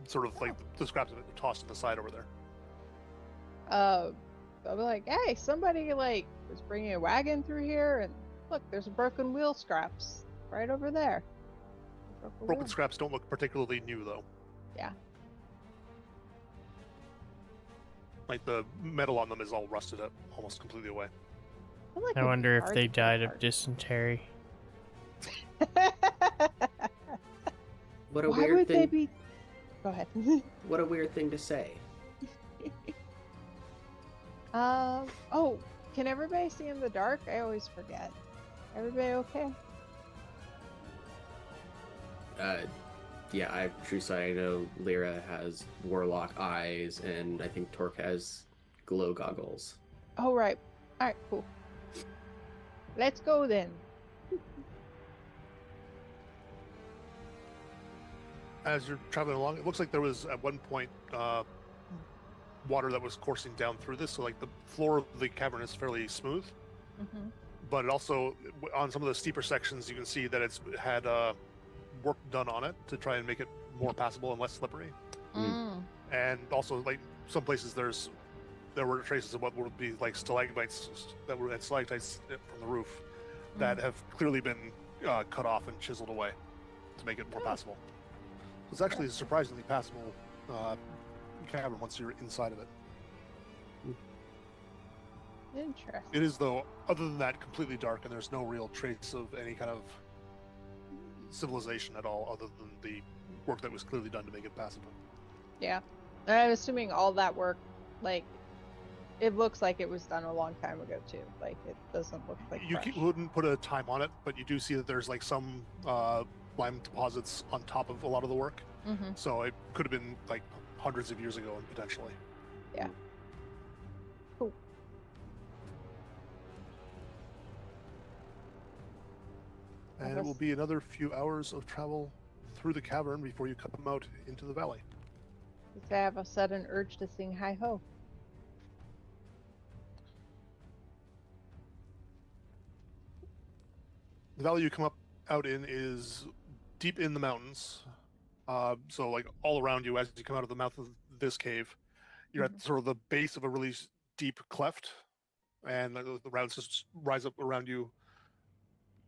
sort of like the scraps of it tossed to the side over there. I'll be like, hey, somebody like was bringing a wagon through here, and look, there's a broken wheel scraps right over there. Broken wheel. scraps don't look particularly new, though. Yeah. Like the metal on them is all rusted up, almost completely away. feel like I it'd be wonder if hard they to pick died of apart. dysentery. What a Why weird would thing. they be? Go ahead. What a weird thing to say. Oh, can everybody see in the dark? I always forget. Everybody okay? Yeah, true sight. I know Lyra has warlock eyes, and I think Torque has glow goggles. Oh, right. All right, cool. Let's go then. As you're traveling along, it looks like there was at one point water that was coursing down through this, so like the floor of the cavern is fairly smooth, Mm-hmm. but it also on some of the steeper sections you can see that it's had work done on it to try and make it more passable and less slippery. And also, like some places, there were traces of what would be like stalagmites that were at stalactites from the roof that have clearly been cut off and chiseled away to make it more passable. So it's actually a surprisingly passable cavern once you're inside of it. Interesting. It is, though, other than that, completely dark, and there's no real trace of any kind of civilization at all, other than the work that was clearly done to make it passable. Yeah. And I'm assuming all that work, like, it looks like it was done a long time ago too. Like, it doesn't look like You fresh. wouldn't put a time on it, but you do see that there's like some lime deposits on top of a lot of the work. Mm-hmm. So it could have been like hundreds of years ago, potentially. Yeah. Cool. And it will be another few hours of travel through the cavern before you come out into the valley. I have a sudden urge to sing hi ho. The valley you come out in is deep in the mountains. So like all around you, as you come out of the mouth of this cave, you're at sort of the base of a really deep cleft, and the routes just rise up around you,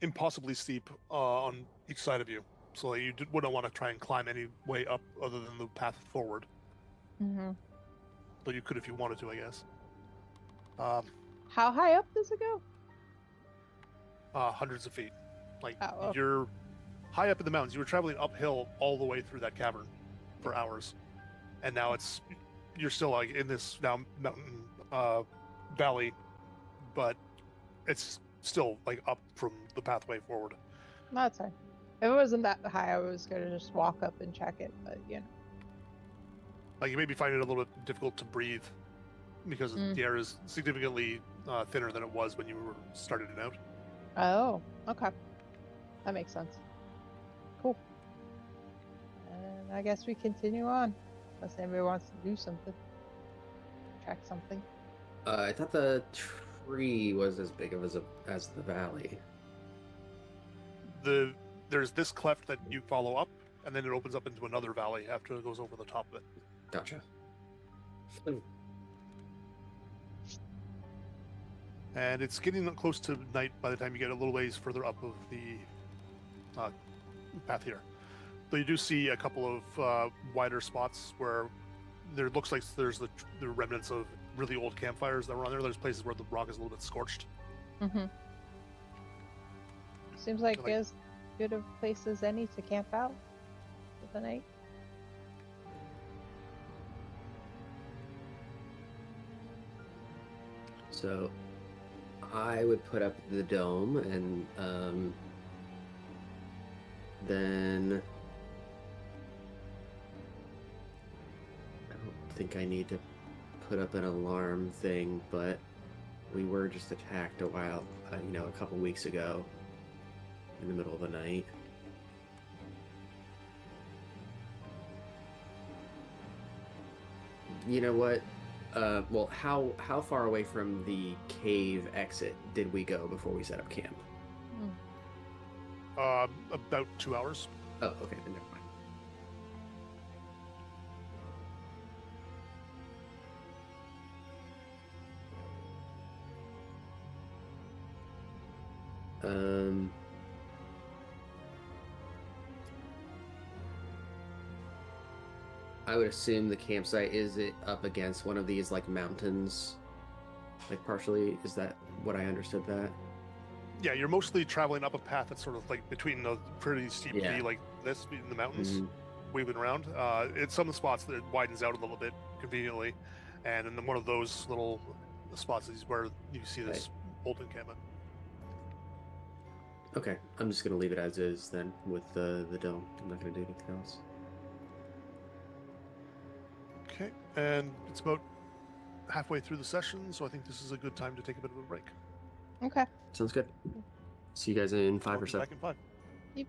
impossibly steep on each side of you. So you wouldn't want to try and climb any way up other than the path forward. Mm-hmm. Though you could if you wanted to, I guess. How high up does it go? Hundreds of feet. Like Oh. you're high up in the mountains. You were traveling uphill all the way through that cavern for hours, and now you're still like in this now mountain valley, but it's still like up from the pathway forward. That's fine. If it wasn't that high, I was gonna just walk up and check it, but you know. Like you maybe find it a little bit difficult to breathe because the air is significantly thinner than it was when you were starting it out. Oh, okay. That makes sense. Cool. And I guess we continue on. Unless anybody wants to do something. Track something. I thought the tree was as big of as the valley. There's this cleft that you follow up, and then it opens up into another valley after it goes over the top of it. Gotcha. And it's getting close to night by the time you get a little ways further up of the path here. Though you do see a couple of wider spots where there looks like there's the remnants of really old campfires that were on there. There's places where the rock is a little bit scorched. Mm-hmm. Seems like as good a place as any to camp out for the night. So I would put up the dome, and then I don't think I need to put up an alarm thing, but we were just attacked a couple weeks ago in the middle of the night. You know what? Well, how far away from the cave exit did we go before we set up camp? About 2 hours. Oh, okay, then never mind. I would assume the campsite, is it up against one of these like mountains, like partially? Is that what I understood that? Yeah, you're mostly traveling up a path that's sort of like between a pretty steep V like this in the mountains, weaving around. In some of the spots that it widens out a little bit conveniently, and in one of those little spots is where you see this old encampment. Okay, I'm just gonna leave it as is then with the dome. I'm not gonna do anything else. Okay, and it's about halfway through the session, so I think this is a good time to take a bit of a break. Okay. Sounds good. See you guys in 5 or so. Back in 5. Yep.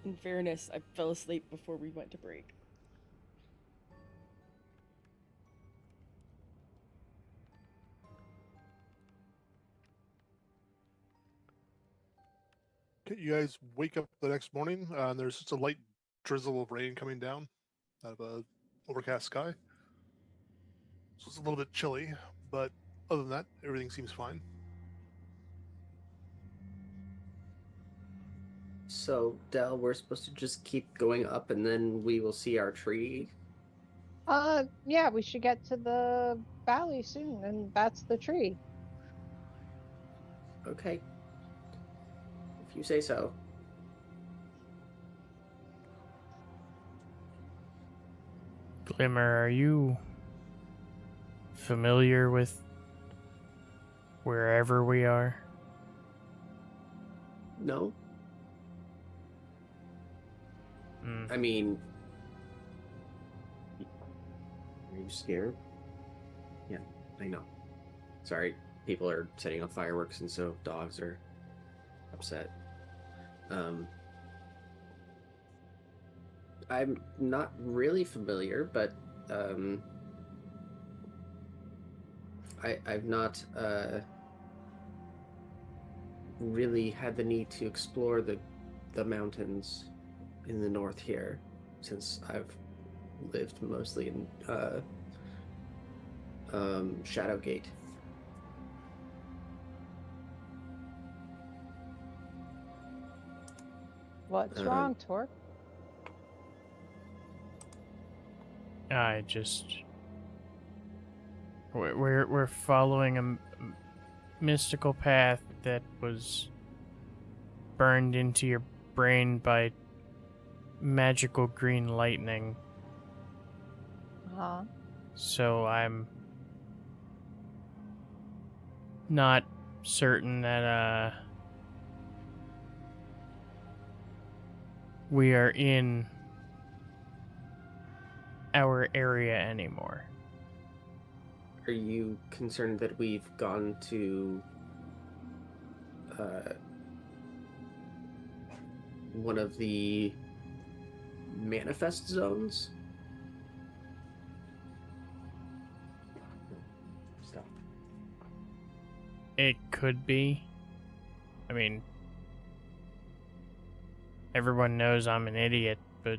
In fairness, I fell asleep before we went to break. Okay, you guys wake up the next morning, and there's just a light drizzle of rain coming down out of a overcast sky. So it's a little bit chilly, but other than that, everything seems fine. So, Del, we're supposed to just keep going up and then we will see our tree. Yeah, we should get to the valley soon, and that's the tree. Okay. If you say so. Glimmer, are you familiar with wherever we are? No? Hmm. I mean, are you scared? Yeah, I know. Sorry, people are setting off fireworks and so dogs are upset. I'm not really familiar, but I've not really had the need to explore the mountains in the north here, since I've lived mostly in Shadowgate. What's wrong, Torque? I just we're following a mystical path that was burned into your brain by magical green lightning. Uh-huh. So I'm not certain that we are in our area anymore. Are you concerned that we've gone to one of the manifest zones? Stop. It could be. I mean, everyone knows I'm an idiot, but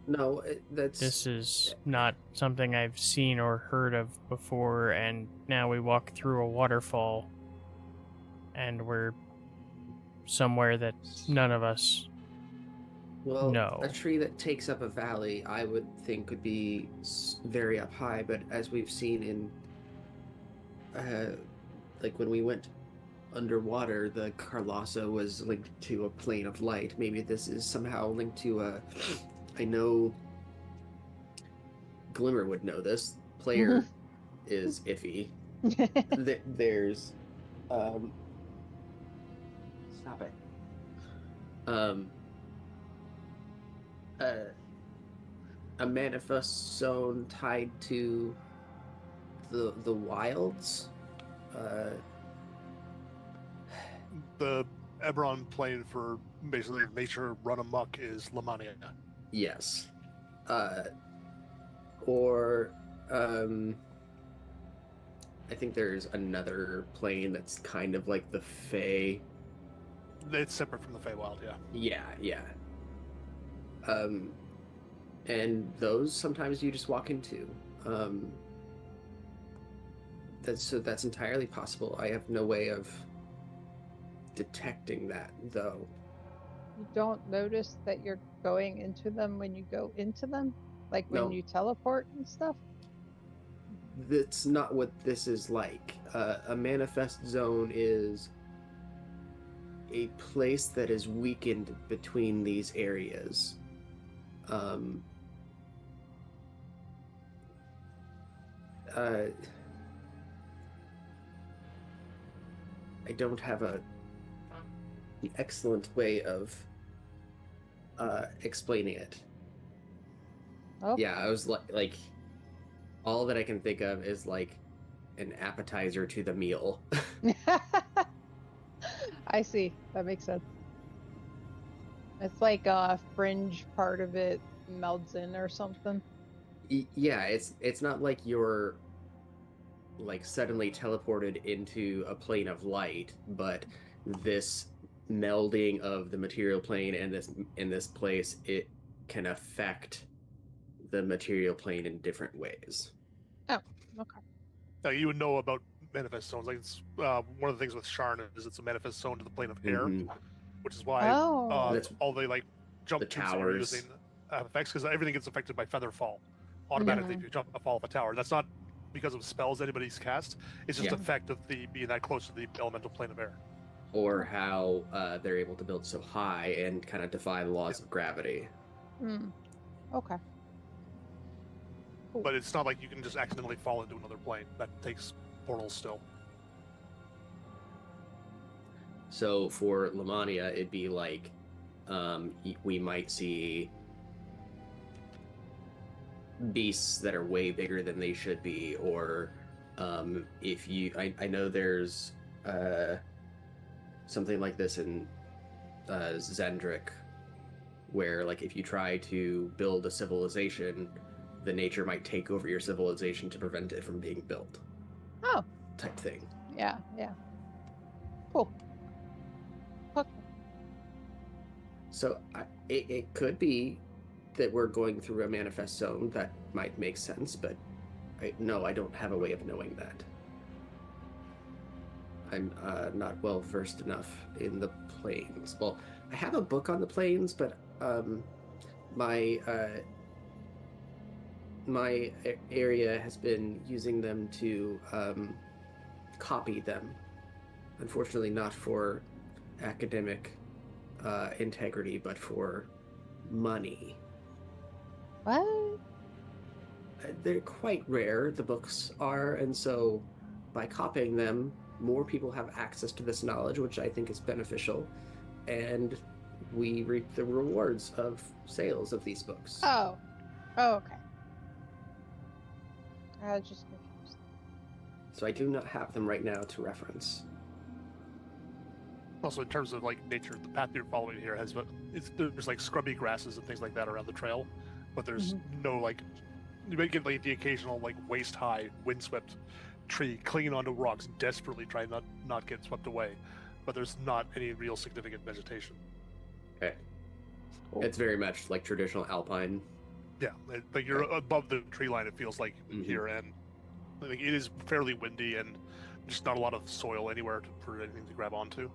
No, that's... this is not something I've seen or heard of before, and now we walk through a waterfall, and we're somewhere that none of us Well, know. a tree that takes up a valley, I would think would be very up high, but as we've seen in, like when we went underwater, the Carlossa was linked to a plane of light. Maybe this is somehow linked to a... I know Glimmer would know this. Player is iffy. There's... Stop it. A manifest zone tied to the wilds. The Eberron plane for basically nature run amok is Lamania. Yes. Or I think there's another plane that's kind of like the Fey. It's separate from the Feywild, yeah. Yeah. And those sometimes you just walk into. That's entirely possible. I have no way of detecting that, though. You don't notice that you're going into them when you go into them? Like when No. you teleport and stuff? That's not what this is like. A manifest zone is a place that is weakened between these areas. I don't have an excellent way of explaining it. Oh. Yeah, I was like, all that I can think of is like an appetizer to the meal. I see. That makes sense. It's like a fringe part of it melts in or something. Yeah, it's not like you're like suddenly teleported into a plane of light, but this melding of the material plane and this in this place, it can affect the material plane in different ways. Oh, okay. Now, you would know about manifest zones. Like it's one of the things with Sharn is it's a manifest zone to the plane of air, Mm-hmm. which is why Oh. That's all the like jump the tubes that you're towers. using have effects because everything gets affected by feather fall automatically Mhm. if you jump a fall of a tower. That's not because of spells anybody's cast. It's just Yeah. effect of the being that close to the elemental plane of air. Or how they're able to build so high and kind of defy the laws of gravity. Hmm. Okay. Cool. But it's not like you can just accidentally fall into another plane. That takes portals still. So for Lamania, it'd be like we might see beasts that are way bigger than they should be, or if you, I know there's something like this in Zendrick, where like if you try to build a civilization, the nature might take over your civilization to prevent it from being built. Oh. Type thing. Yeah, yeah. Cool. Okay. So it could be that we're going through a manifest zone. That might make sense, but no, I don't have a way of knowing that. I'm not well versed enough in the planes. Well, I have a book on the planes, but my my area has been using them to copy them. Unfortunately, not for academic integrity, but for money. What? They're quite rare, the books are, and so by copying them, more people have access to this knowledge, which I think is beneficial, and we reap the rewards of sales of these books. Oh. Oh, okay. I was just confused. So I do not have them right now to reference. Also, in terms of like nature, the path you're following here has there's like scrubby grasses and things like that around the trail, but there's no like you may get like the occasional like waist high windswept tree clinging onto rocks, desperately trying not get swept away, but there's not any real significant vegetation. Okay. Cool. It's very much like traditional alpine. Yeah, like you're above the tree line. It feels like here, and I think it is fairly windy and just not a lot of soil anywhere for anything to grab onto.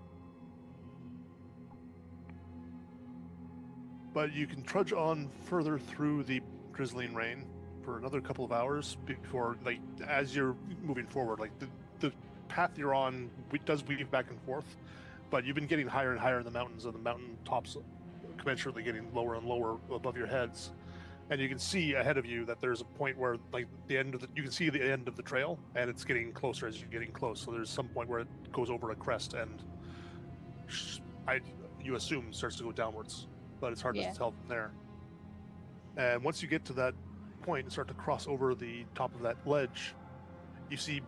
But you can trudge on further through the drizzling rain for another couple of hours before, like, as you're moving forward, like the path you're on does weave back and forth, but you've been getting higher and higher in the mountains, and the mountain tops commensurately getting lower and lower above your heads. And you can see ahead of you that there's a point where, like, you can see the end of the trail, and it's getting closer as you're getting close. So there's some point where it goes over a crest, and you assume starts to go downwards, but it's hard to tell from there. And once you get to that point and start to cross over the top of that ledge, you see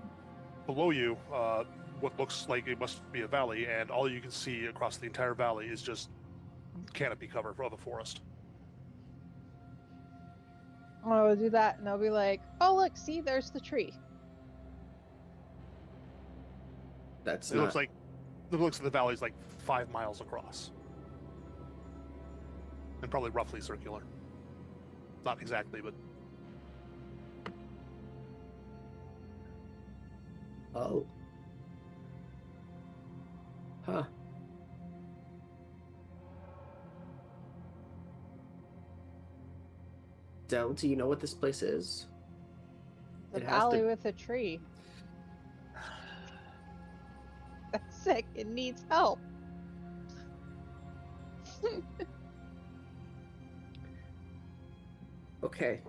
below you what looks like it must be a valley, and all you can see across the entire valley is just canopy cover of a forest. I'll do that, and I'll be like, "Oh, look, see, there's the tree." It looks like the valley's like 5 miles across, and probably roughly circular. Not exactly, but Oh. Huh. Del, do you know what this place is? The valley with a tree. That's sick. It needs help. Okay.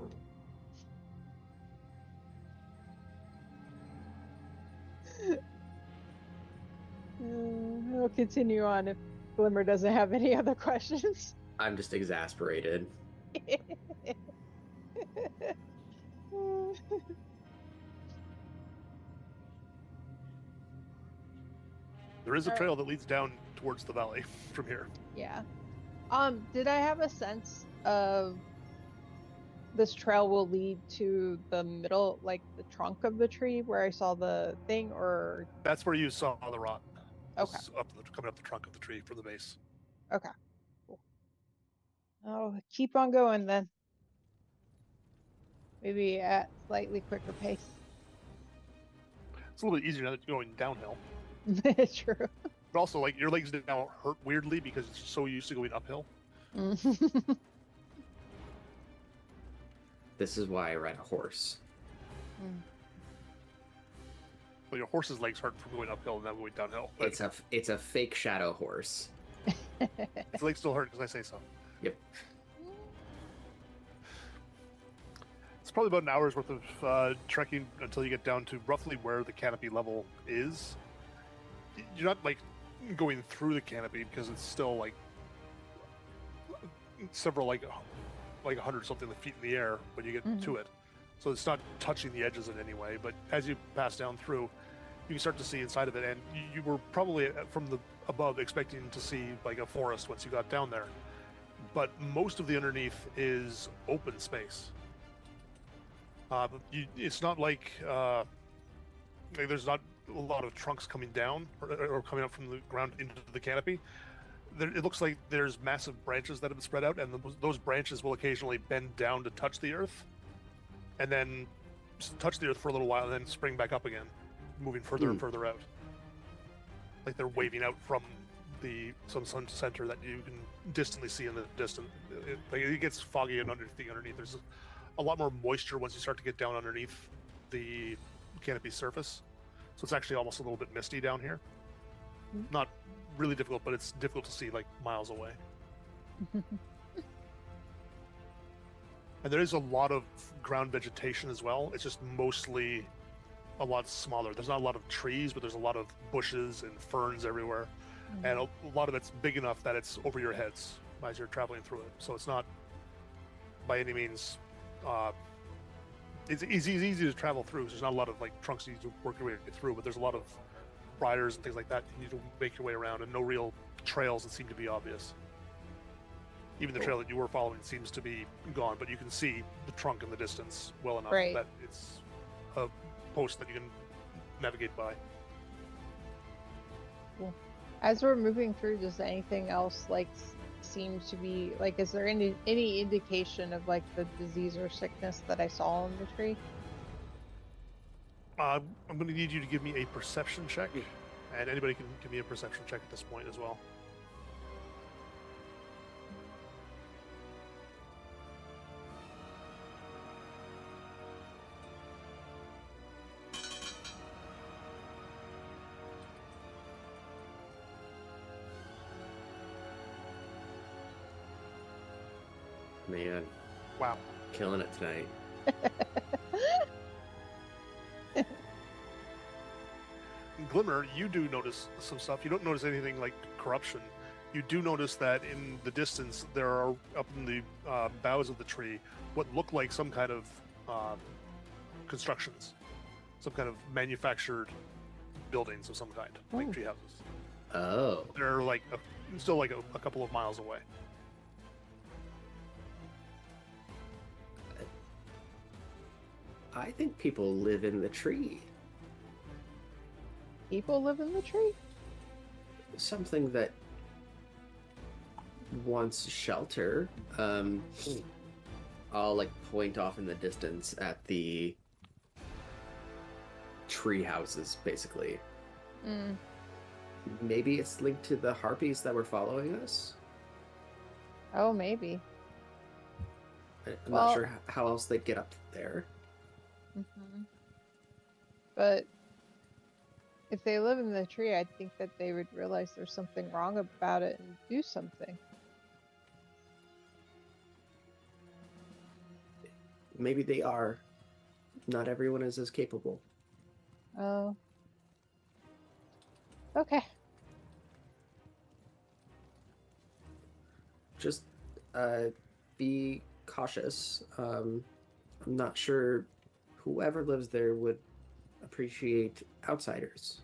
We'll continue on if Glimmer doesn't have any other questions. I'm just exasperated. there is a trail that leads down towards the valley from here. Yeah. Did I have a sense of this trail will lead to the middle, like the trunk of the tree where I saw the thing, or That's where you saw the rot. okay, Coming up the trunk of the tree from the base. okay, cool. Oh, keep on going then. Maybe at slightly quicker pace. It's a little bit easier now that you're going downhill. True. But also, like, your legs now hurt weirdly because it's so used to going uphill. This is why I ride a horse. Well, your horse's legs hurt from going uphill and now going downhill. But It's a fake shadow horse. his legs still hurt because I say so. Yep. It's probably about an hour's worth of trekking until you get down to roughly where the canopy level is. You're not like going through the canopy because it's still like several like 100 something feet in the air when you get to it. So it's not touching the edges in any way. But as you pass down through, you can start to see inside of it, and you were probably from the above expecting to see like a forest once you got down there. But most of the underneath is open space. It's not like there's not a lot of trunks coming down or coming up from the ground into the canopy. It looks like there's massive branches that have been spread out, and those branches will occasionally bend down to touch the earth, and then touch the earth for a little while, and then spring back up again, moving further and further out. Like they're waving out from some sun center that you can distantly see in the distance. It gets foggy and underneath. There's a lot more moisture once you start to get down underneath the canopy surface. So it's actually almost a little bit misty down here. Not really difficult, but it's difficult to see like miles away. And there is a lot of ground vegetation as well. It's just mostly a lot smaller. There's not a lot of trees, but there's a lot of bushes and ferns everywhere. And a lot of it's big enough that it's over your heads as you're traveling through it. So it's not by any means it's easy to travel through. So there's not a lot of like trunks you need to work your way through, but there's a lot of riders and things like that you need to make your way around, and no real trails that seem to be obvious. Even the trail that you were following seems to be gone, but you can see the trunk in the distance well enough that it's a post that you can navigate by. Cool. As we're moving through, does anything else like seem to be like, is there any indication of like the disease or sickness that I saw in the tree? I'm going to need you to give me a perception check, and anybody can give me a perception check at this point as well. Man, Wow. killing it tonight. Glimmer, you do notice some stuff. You don't notice anything like corruption. You do notice that in the distance there are, up in the boughs of the tree, what look like some kind of constructions, some kind of manufactured buildings of some kind, like tree houses. Oh. They're like still like a couple of miles away. I think people live in the tree. People live in the tree? Something that wants shelter. I'll like point off in the distance at the tree houses, basically. Maybe it's linked to the harpies that were following us. Oh, maybe. I'm not sure how else they'd get up there. But if they live in the tree, I think that they would realize there's something wrong about it and do something. Maybe they are. Not everyone is as capable. Oh. Okay. Just be cautious. I'm not sure whoever lives there would appreciate outsiders.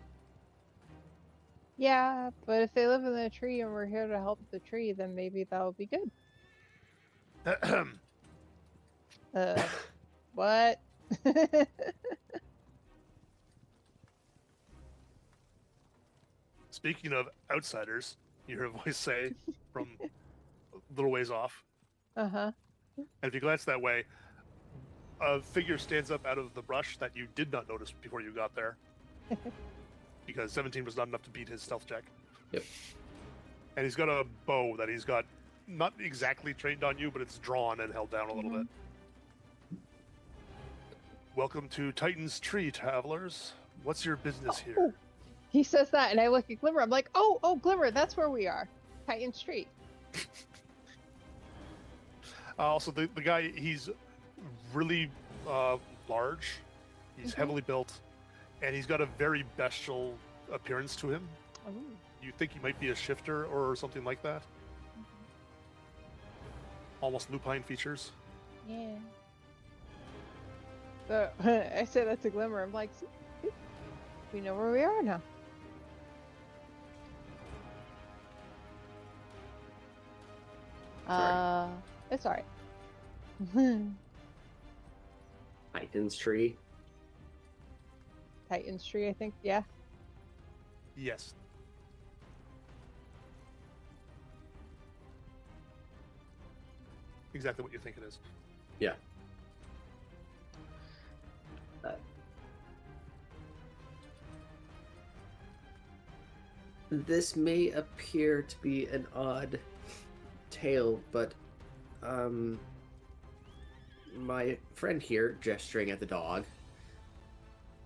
Yeah, but if they live in the tree and we're here to help the tree, then maybe that'll be good. What? Speaking of outsiders, you hear a voice say from a little ways off. Uh-huh. And if you glance that way, a figure stands up out of the brush that you did not notice before you got there. Because 17 was not enough to beat his stealth check. Yep. And he's got a bow that he's got not exactly trained on you, but it's drawn and held down a little bit. Welcome to Titan's Tree, travelers. What's your business here? Oh. He says that, and I look at Glimmer. I'm like, oh, Glimmer, that's where we are. Titan Street. Also, the guy, he's really large. He's heavily built, and he's got a very bestial appearance to him. Oh. You think he might be a shifter or something like that? Almost lupine features. Yeah. So I say that to Glimmer. I'm like, see, we know where we are now. Sorry. It's alright. Titan's Tree. Titan's Tree, I think. Yeah. Yes. Exactly what you think it is. Yeah. This may appear to be an odd tale, but my friend here, gesturing at the dog.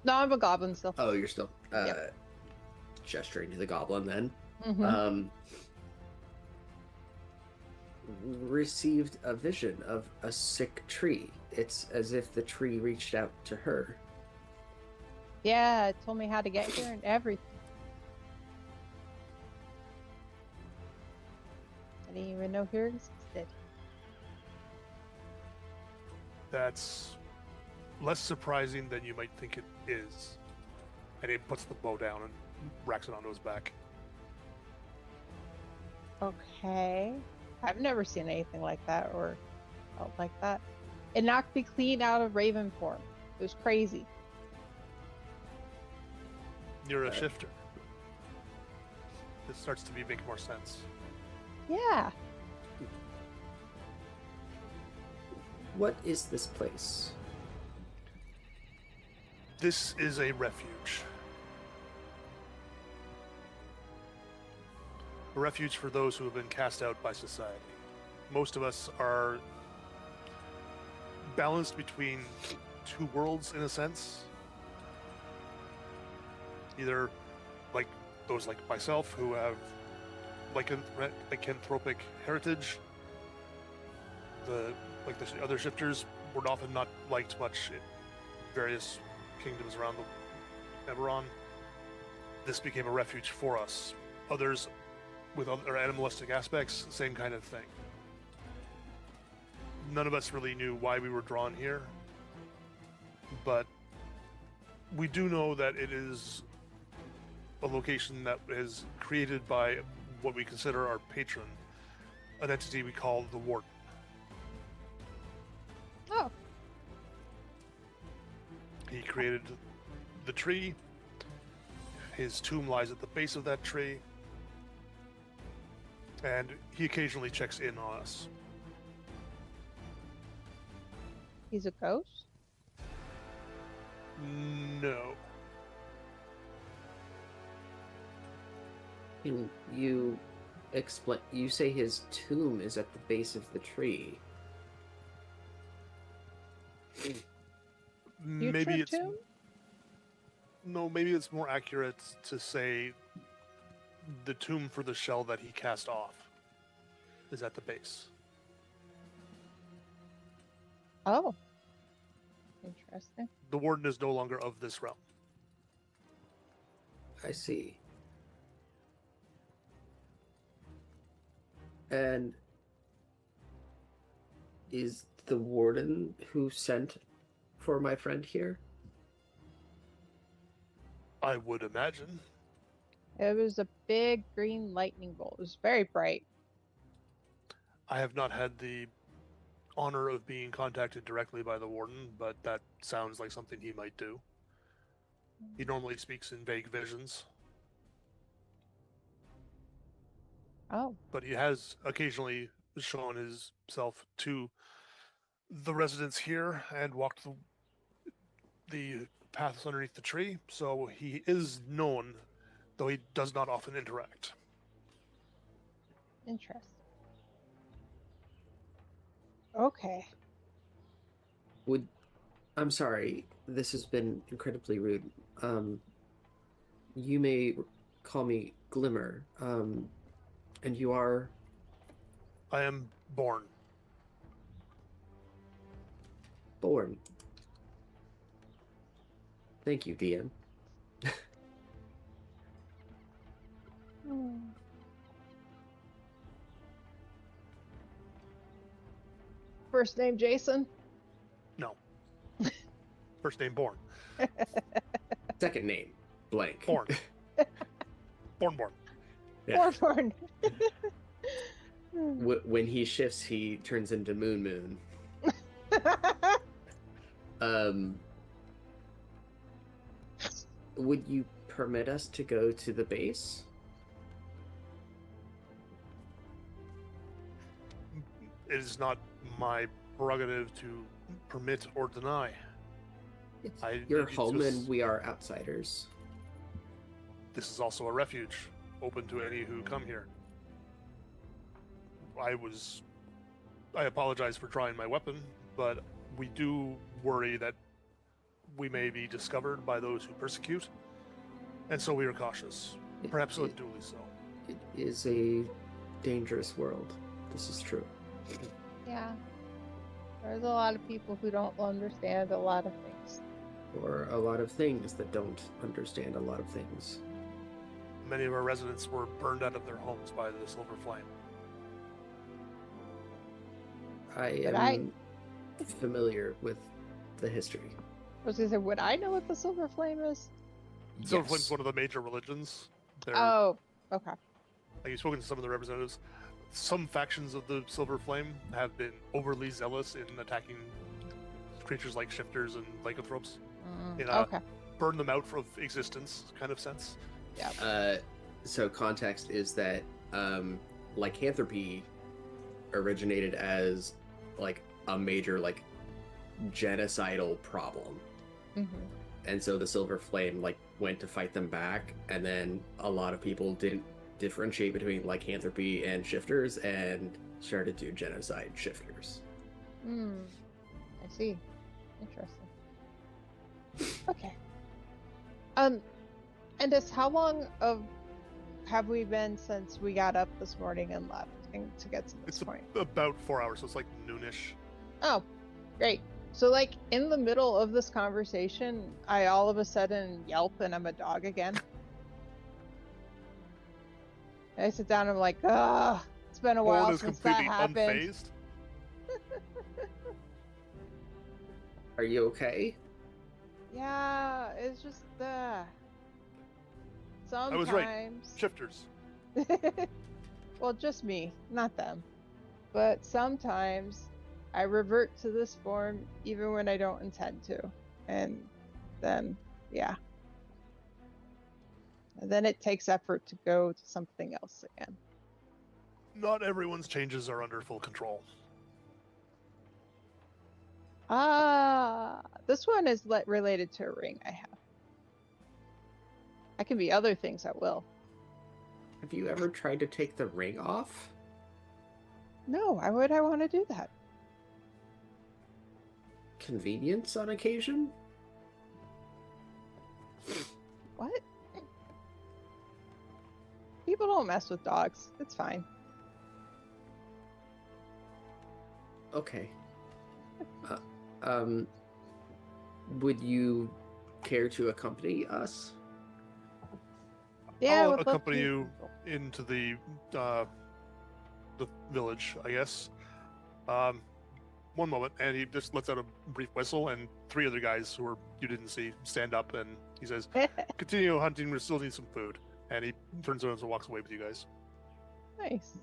No, I'm a goblin still. Oh, you're still Yep. gesturing to the goblin then. Mhm. Received a vision of a sick tree. It's as if the tree reached out to her. Yeah, it told me how to get here and everything. I didn't even know here existed. That's less surprising than you might think it is. And he puts the bow down and racks it onto his back. Okay. I've never seen anything like that or felt like that. It knocked me clean out of Raven form. It was crazy. You're a shifter. This starts to make more sense. Yeah. What is this place? This is a refuge. A refuge for those who have been cast out by society. Most of us are balanced between two worlds in a sense. Either like those like myself who have lycanthropic heritage. The other shifters were often not liked much in various kingdoms around the Eberron. This became a refuge for us. Others with other animalistic aspects, same kind of thing. None of us really knew why we were drawn here, but we do know that it is a location that is created by what we consider our patron, an entity we call the Warden. Oh. He created the tree. His tomb lies at the base of that tree. And he occasionally checks in on us. He's a ghost? No. Can you explain? You say his tomb is at the base of the tree. Maybe it's tomb? no. Maybe it's more accurate to say the tomb for the shell that he cast off is at the base. Oh. Interesting. The Warden is no longer of this realm. I see. And is the Warden who sent for my friend here? I would imagine. It was a big green lightning bolt. It was very bright. I have not had the honor of being contacted directly by the warden, but that sounds like something he might do. He normally speaks in vague visions, Oh, but he has occasionally shown himself to the residents here and walked the paths underneath the tree, so he is known, though he does not often interact. interesting. Okay. I'm sorry, this has been incredibly rude. You may call me Glimmer. And you are I am born. Born. Thank you, DM. Hmm. First name Jason? No. First name Born. Second name blank. Born. Born. Yeah. Born. When he shifts, he turns into Moon. Would you permit us to go to the base? It is not my prerogative to permit or deny. You're home and we are outsiders. This is also a refuge, open to any who come here. I apologize for trying my weapon, but we do worry that we may be discovered by those who persecute, and so we are cautious. Perhaps unduly so. It is a dangerous world. This is true. Yeah. There's a lot of people who don't understand a lot of things. Or a lot of things that don't understand a lot of things. Many of our residents were burned out of their homes by the Silver Flame. I But am familiar with the history. I was gonna say, would I know what the Silver Flame is? Silver Flame's one of the major religions. They're, Oh, okay. like you've spoken to some of the representatives. Some factions of the Silver Flame have been overly zealous in attacking creatures like shifters and lycanthropes. In a Okay. burn them out of existence kind of sense. So context is that lycanthropy originated as like a major like genocidal problem, and so the Silver Flame like went to fight them back, and then a lot of people didn't differentiate between lycanthropy and shifters and started to genocide shifters. I see. Interesting. Okay. And this, how long have we been since we got up this morning and left to get to this It's point? about 4 hours, so it's like noonish. Oh, great. So like in the middle of this conversation, I all of a sudden yelp and I'm a dog again. I sit down and I'm like, it's been a while Born is since that completely happened. unfazed. Are you okay? Yeah, it's just sometimes. I was right. Shifters. Well, just me, not them. But sometimes I revert to this form even when I don't intend to. And then, yeah. And then it takes effort to go to something else again. Not everyone's changes are under full control. This one is related to a ring I have. I can be other things at will. Have you ever tried to take the ring off? No, why would I want to do that? Convenience on occasion? What? People don't mess with dogs. It's fine. Okay. Would you care to accompany us? Yeah, I I'll would love accompany to. you into the village, I guess. One moment, and he just lets out a brief whistle, and 3 other guys who you didn't see stand up, and he says, "Continue hunting. We still need some food." And he turns around and walks away with you guys. Nice.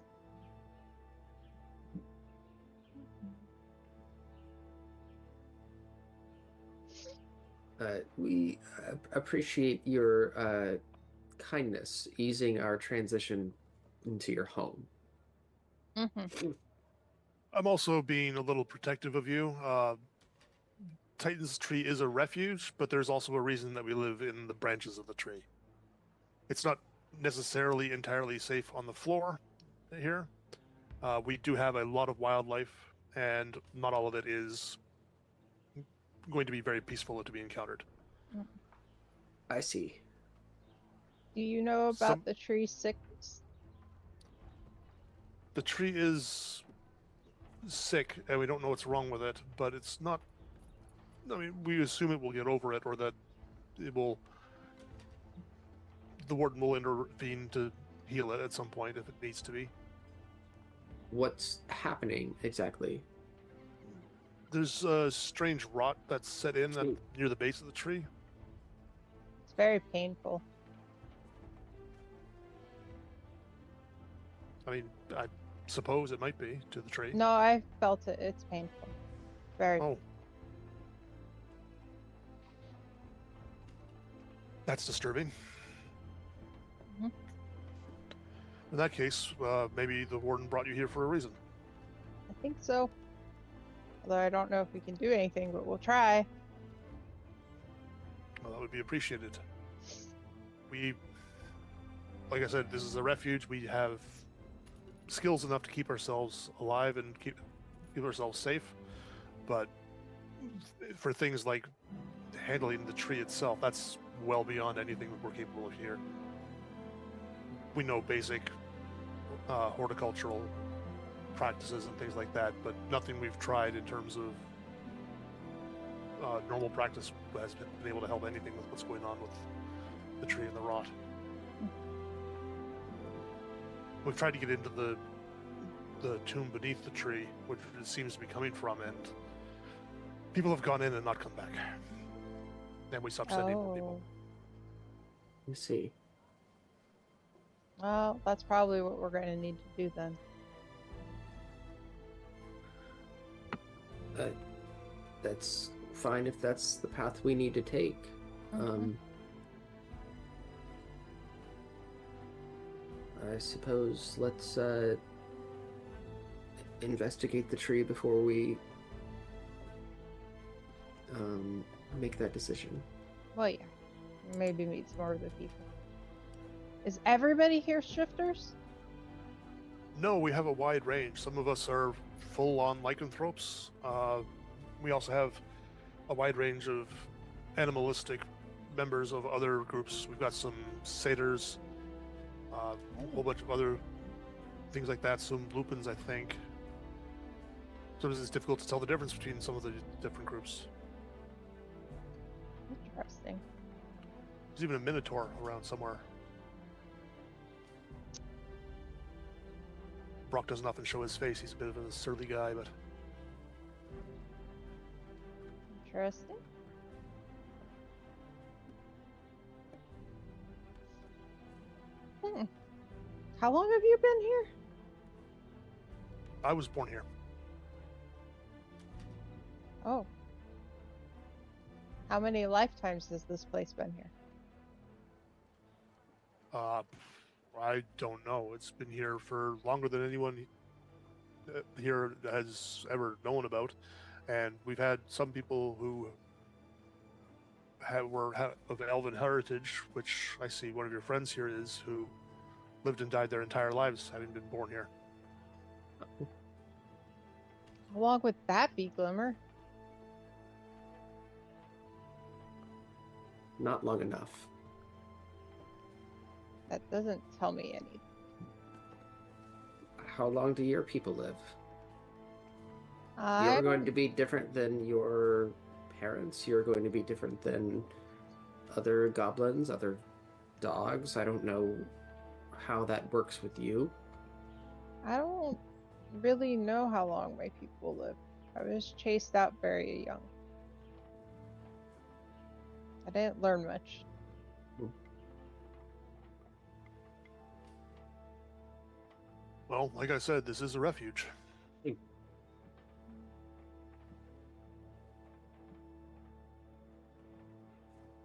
We appreciate your kindness easing our transition into your home. Mm-hmm. I'm also being a little protective of you. Titan's tree is a refuge, but there's also a reason that we live in the branches of the tree. It's not necessarily entirely safe on the floor here. We do have a lot of wildlife, and not all of it is going to be very peaceful to be encountered. I see. Do you know about the tree sickness? The tree is sick, and we don't know what's wrong with it, but it's not. I mean, we assume it will get over it, or that it will. The warden will intervene to heal it at some point if it needs to be. What's happening exactly? There's a strange rot that's set in near the base of the tree. It's very painful. I mean, I suppose it might be to the tree. No, I felt it. It's painful. Very. Oh. That's disturbing. Mm-hmm. In that case, maybe the warden brought you here for a reason. I think so. Although I don't know if we can do anything, but we'll try. Well, that would be appreciated. We, like I said, this is a refuge. We have skills enough to keep ourselves alive and keep ourselves safe. But for things like handling the tree itself, that's well beyond anything that we're capable of here. We know basic horticultural practices and things like that, but nothing we've tried in terms of normal practice has been able to help anything with what's going on with the tree and the rot. We've tried to get into the tomb beneath the tree, which it seems to be coming from, and people have gone in and not come back. And we stopped sending people. You see. Well, that's probably what we're going to need to do then. That's fine if that's the path we need to take. Mm-hmm. I suppose let's investigate the tree before we make that decision. Well, yeah. Maybe meet some more of the people. Is everybody here shifters? No, we have a wide range. Some of us are full-on lycanthropes. We also have a wide range of animalistic members of other groups. We've got some satyrs, a whole bunch of other things like that. Some lupins, I think. Sometimes it's difficult to tell the difference between some of the different groups. Interesting. There's even a minotaur around somewhere. Brock doesn't often show his face. He's a bit of a surly guy, but... Interesting. How long have you been here? I was born here. Oh. How many lifetimes has this place been here? I don't know. It's been here for longer than anyone here has ever known about, and we've had some people who were of elven heritage, which I see one of your friends here is, who lived and died their entire lives having been born here. How long would that be, Glimmer? Not long enough. That doesn't tell me anything. How long do your people live? I You're going to be different than your parents. You're going to be different than other goblins, other dogs. I don't know how that works with you. I don't really know how long my people live. I was chased out very young. I didn't learn much. Well, like I said, this is a refuge.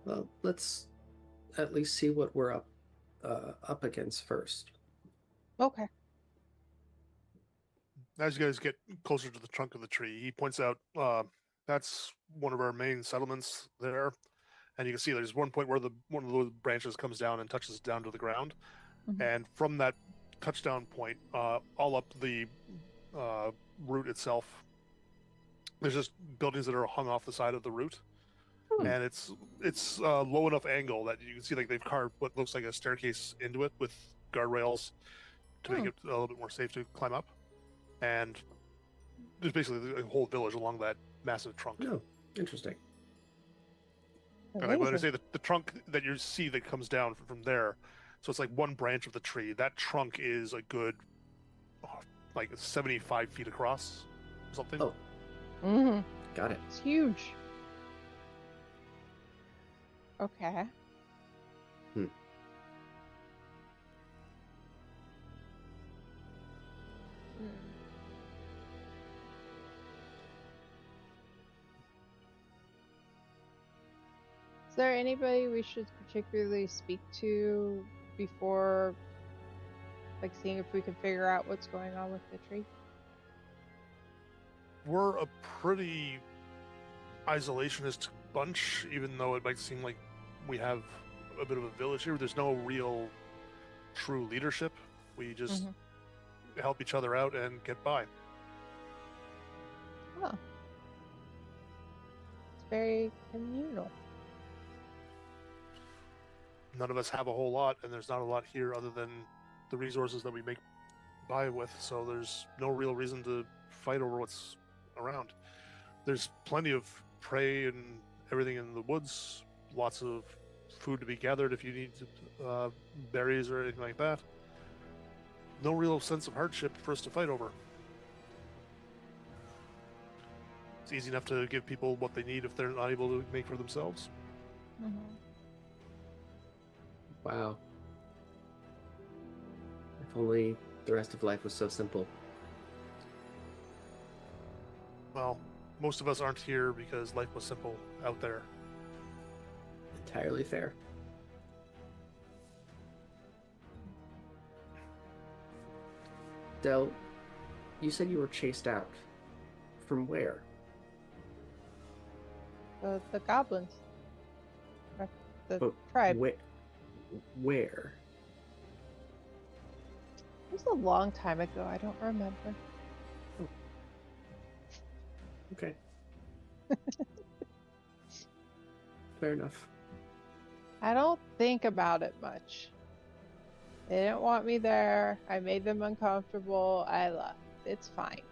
Well, let's at least see what we're up against first. Okay. As you guys get closer to the trunk of the tree, he points out that's one of our main settlements there, and you can see there's one point where one of those branches comes down and touches down to the ground, and from that touchdown point, all up the route itself, there's just buildings that are hung off the side of the route, and it's low enough angle that you can see like they've carved what looks like a staircase into it with guardrails to make it a little bit more safe to climb up. And there's basically a whole village along that massive trunk. Oh, interesting. And I'm going to say that the trunk that you see that comes down from there, so it's like one branch of the tree. That trunk is a good, like 75 feet across, or something. Oh, got it. It's huge. Okay. Is there anybody we should particularly speak to before, like, seeing if we can figure out what's going on with the tree? We're a pretty isolationist bunch, even though it might seem like we have a bit of a village here. There's no real true leadership. We just help each other out and get by. Huh. It's very communal. None of us have a whole lot, and there's not a lot here other than the resources that we make by with, so there's no real reason to fight over what's around. There's plenty of prey and everything in the woods, lots of food to be gathered if you need berries or anything like that. No real sense of hardship for us to fight over. It's easy enough to give people what they need if they're not able to make for themselves. Wow. If only the rest of life was so simple. Well, most of us aren't here because life was simple out there. Entirely fair. Del, you said you were chased out. From where? The goblins. The But tribe. Where? It was a long time ago. I don't remember. Okay. Fair enough. I don't think about it much. They didn't want me there. I made them uncomfortable. I left. It's fine.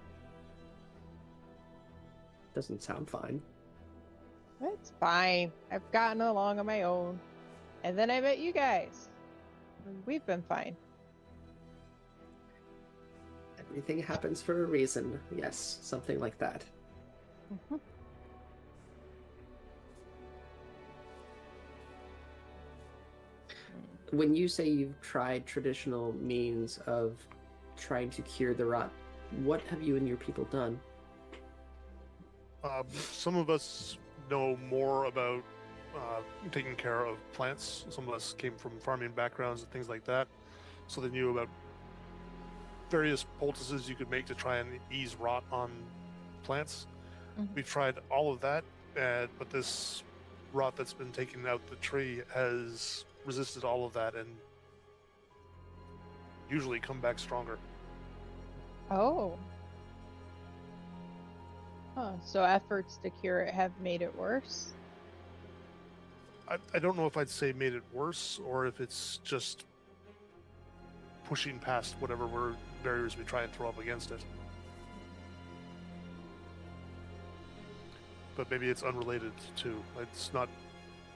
Doesn't sound fine. It's fine. I've gotten along on my own. And then I met you guys. And we've been fine. Everything happens for a reason. Yes, something like that. When you say you've tried traditional means of trying to cure the rot, what have you and your people done? Some of us know more about taking care of plants. Some of us came from farming backgrounds and things like that, so they knew about various poultices you could make to try and ease rot on plants. We've tried all of that, but this rot that's been taken out the tree has resisted all of that and usually come back stronger. Oh. Huh. So efforts to cure it have made it worse? I don't know if I'd say made it worse or if it's just pushing past whatever barriers we try and throw up against it. But maybe it's unrelated to. It's not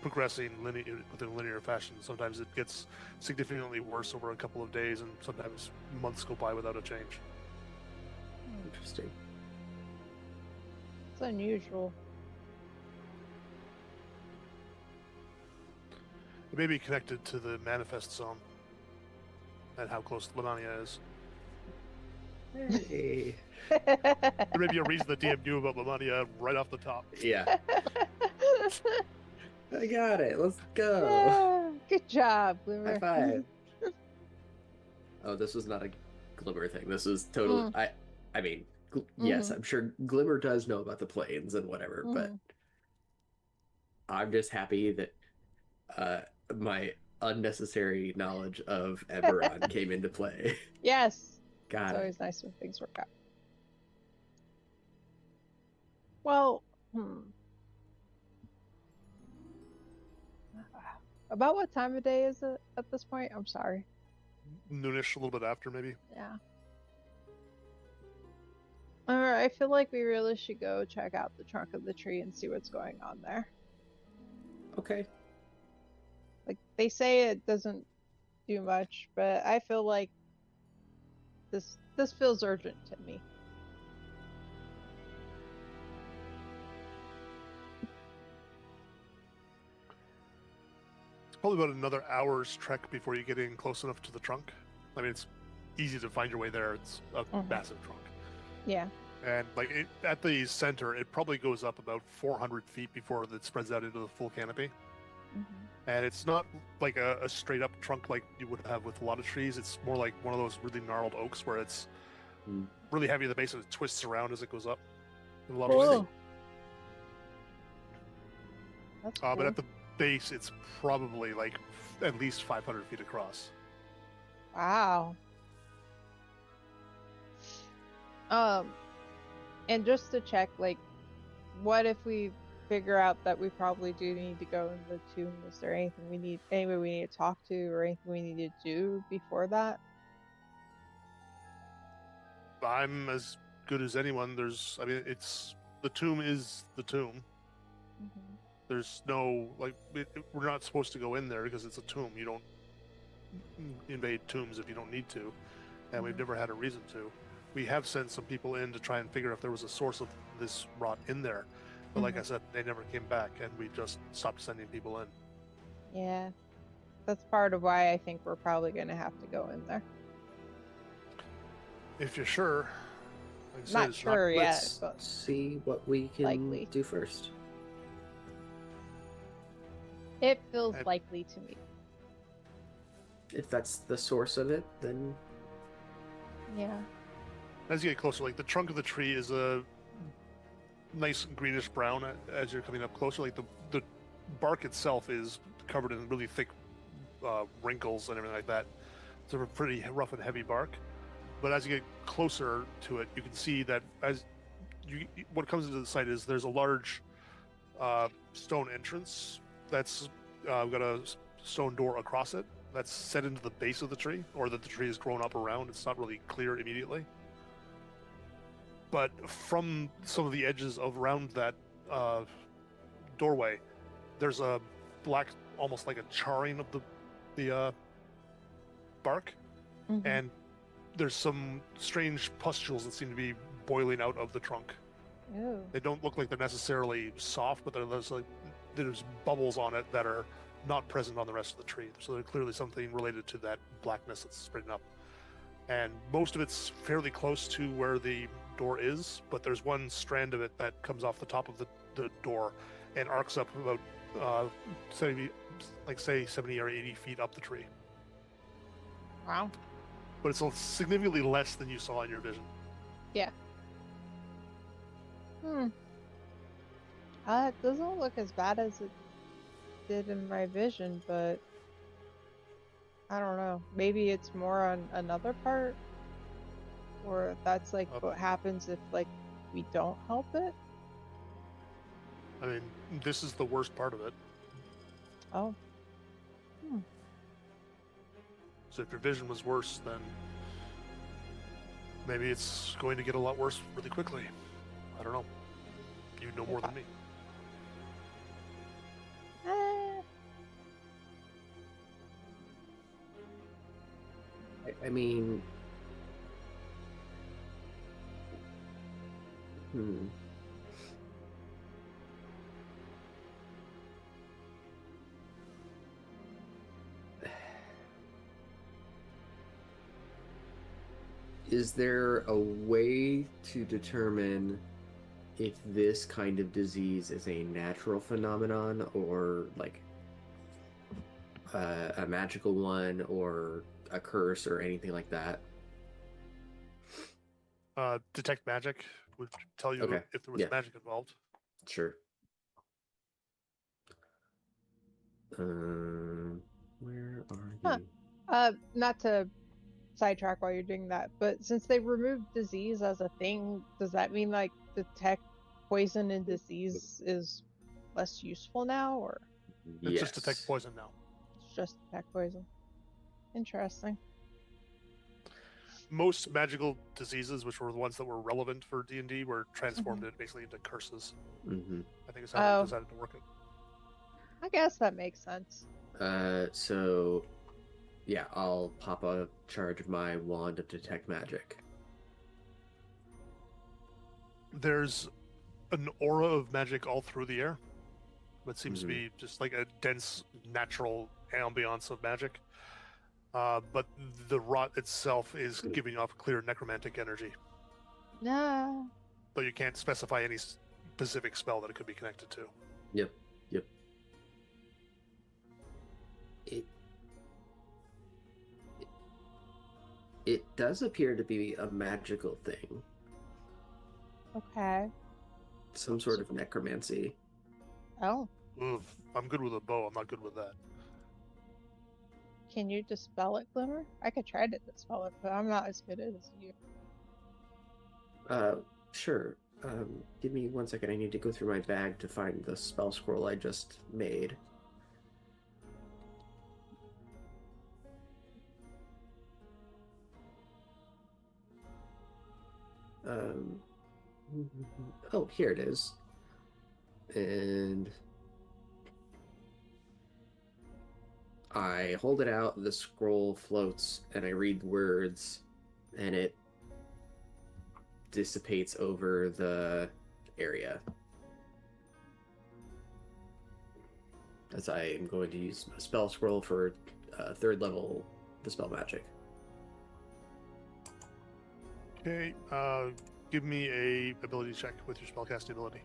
progressing within a linear fashion. Sometimes it gets significantly worse over a couple of days, and sometimes months go by without a change. Interesting. It's unusual. It may be connected to the manifest zone and how close Lamania is. Hey. There may be a reason the DM knew about Lamania right off the top. Yeah. I got it. Let's go. Yeah, good job, High Glimmer. five. Oh, this was not a Glimmer thing. This was totally. I mean, yes, I'm sure Glimmer does know about the planes and whatever, but I'm just happy that my unnecessary knowledge of Eberron came into play. Yes. Got It's it. always nice when things work out. Well, about what time of day is it at this point? I'm sorry. Noonish, a little bit after, maybe. Yeah. Alright, I feel like we really should go check out the trunk of the tree and see what's going on there. Okay. Like, they say it doesn't do much, but I feel like this feels urgent to me. It's probably about another hour's trek before you get in close enough to the trunk. I mean, it's easy to find your way there. It's a massive trunk. Yeah. And like at the center, it probably goes up about 400 feet before it spreads out into the full canopy. And it's not like a straight up trunk like you would have with a lot of trees. It's more like one of those really gnarled oaks where it's really heavy at the base and it twists around as it goes up. In a lot of ways. That's cool. But at the base, it's probably like at least 500 feet across. Wow. And just to check, like, what if we figure out that we probably do need to go in the tomb? Is there anyone we need to talk to, or anything we need to do before that? I'm as good as anyone. The tomb is the tomb. There's no, we're not supposed to go in there because it's a tomb. You don't invade tombs if you don't need to, and we've never had a reason to. We have sent some people in to try and figure if there was a source of this rot in there. But like I said, they never came back, and we just stopped sending people in. Yeah. That's part of why I think we're probably going to have to go in there. If you're sure. Like I said, Not it's sure yet, Let's but see what we can likely. do first. It feels likely to me. If that's the source of it, then Yeah. As you get closer, like the trunk of the tree is a nice greenish brown as you're coming up closer. Like the bark itself is covered in really thick wrinkles and everything like that. It's a pretty rough and heavy bark. But as you get closer to it, you can see that what comes into the sight is there's a large stone entrance that's got a stone door across it that's set into the base of the tree, or that the tree has grown up around. It's not really clear immediately. But from some of the edges around that doorway, there's a black, almost like a charring of the bark, and there's some strange pustules that seem to be boiling out of the trunk. Ew. They don't look like they're necessarily soft, but there's bubbles on it that are not present on the rest of the tree. So they're clearly something related to that blackness that's spreading up. And most of it's fairly close to where the door is, but there's one strand of it that comes off the top of the door and arcs up about 70 or 80 feet up the tree. Wow. But it's significantly less than you saw in your vision. Yeah. It doesn't look as bad as it did in my vision, but I don't know. Maybe it's more on another part, or that's like what happens if like we don't help it. I mean, this is the worst part of it. Oh. So if your vision was worse, then maybe it's going to get a lot worse really quickly. I don't know. You know more than me. I mean, Is there a way to determine if this kind of disease is a natural phenomenon or like a magical one or a curse or anything like that? Detect magic would tell you Okay. if there was Yeah. magic involved. Sure. Where are Huh. you? Not to sidetrack while you're doing that, but since they removed disease as a thing, does that mean like detect poison and disease is less useful now, or It's just detect poison now. it's just detect poison? Interesting. Most magical diseases, which were the ones that were relevant for D&D, were transformed basically into curses. Mm-hmm. I think is how they decided to work it. I guess that makes sense. So yeah, I'll pop a charge of my wand of detect magic. There's an aura of magic all through the air. It seems to be just like a dense, natural ambiance of magic. But the rot itself is giving off clear necromantic energy. No. Though you can't specify any specific spell that it could be connected to. Yep. It does appear to be a magical thing. Okay. Some sort of necromancy. Oh. Oof, I'm good with a bow. I'm not good with that. Can you dispel it, Glimmer? I could try to dispel it, but I'm not as good as you. Sure. Give me 1 second. I need to go through my bag to find the spell scroll I just made. Oh, here it is. And I hold it out, the scroll floats, and I read words, and it dissipates over the area. As I am going to use a spell scroll for 3rd level Dispel Magic. Okay, give me a ability check with your spellcasting ability.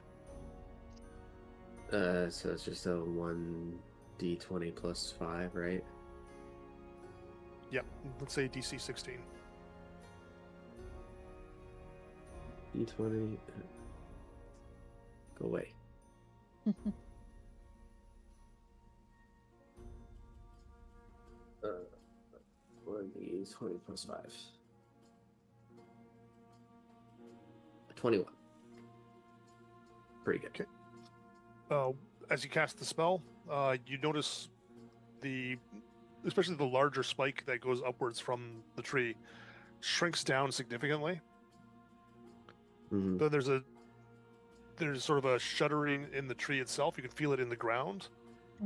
So it's just a 1d20 plus 5, right? Yep, let's say DC 16. d20. Go away. 1d20 plus 5. 21. Pretty good. Okay. As you cast the spell, you notice especially the larger spike that goes upwards from the tree, shrinks down significantly. Mm-hmm. Then there's sort of a shuddering in the tree itself. You can feel it in the ground,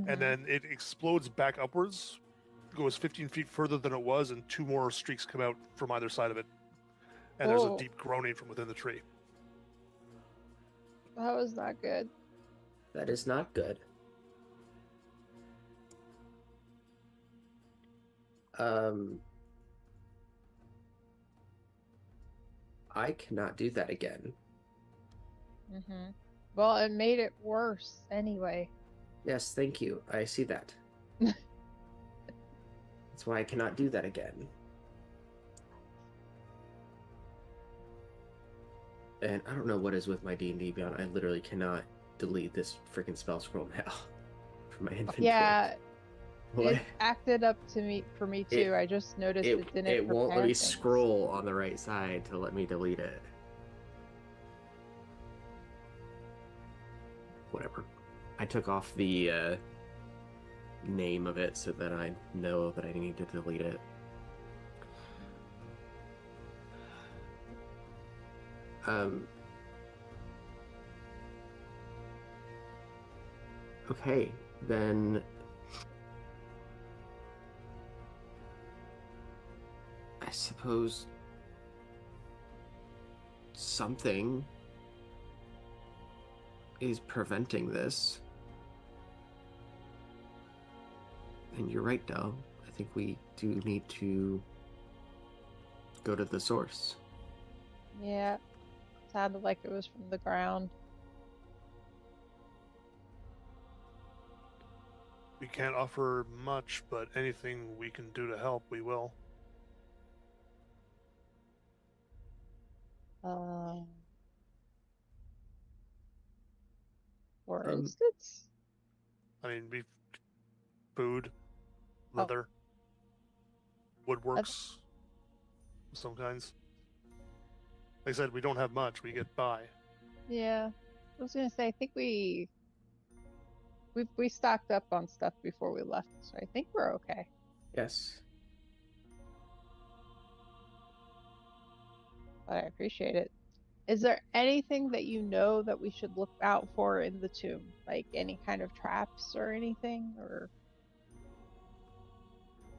and then it explodes back upwards, goes 15 feet further than it was, and 2 more streaks come out from either side of it. And there's a deep groaning from within the tree. That was not good. That is not good. I cannot do that again. Well, it made it worse anyway. Yes, thank you. I see that. That's why I cannot do that again. And I don't know what is with my D&D Beyond. I literally cannot delete this freaking spell scroll now from my inventory. Yeah, What? it acted up for me too. I just noticed it didn't. It won't let me things. scroll on the right side to let me delete it. Whatever. I took off the name of it so that I know that I need to delete it. Okay, then I suppose something is preventing this. And you're right, Del. I think we do need to go to the source. Yeah. Sounded like it was from the ground. We can't offer much, but anything we can do to help, we will. For instance? I mean, we food, Oh. leather, woodworks, of some kinds. Like I said, we don't have much. We get by. Yeah. I was gonna say, I think we stocked up on stuff before we left, so I think we're okay. Yes. But I appreciate it. Is there anything that you know that we should look out for in the tomb? Like any kind of traps or anything? Or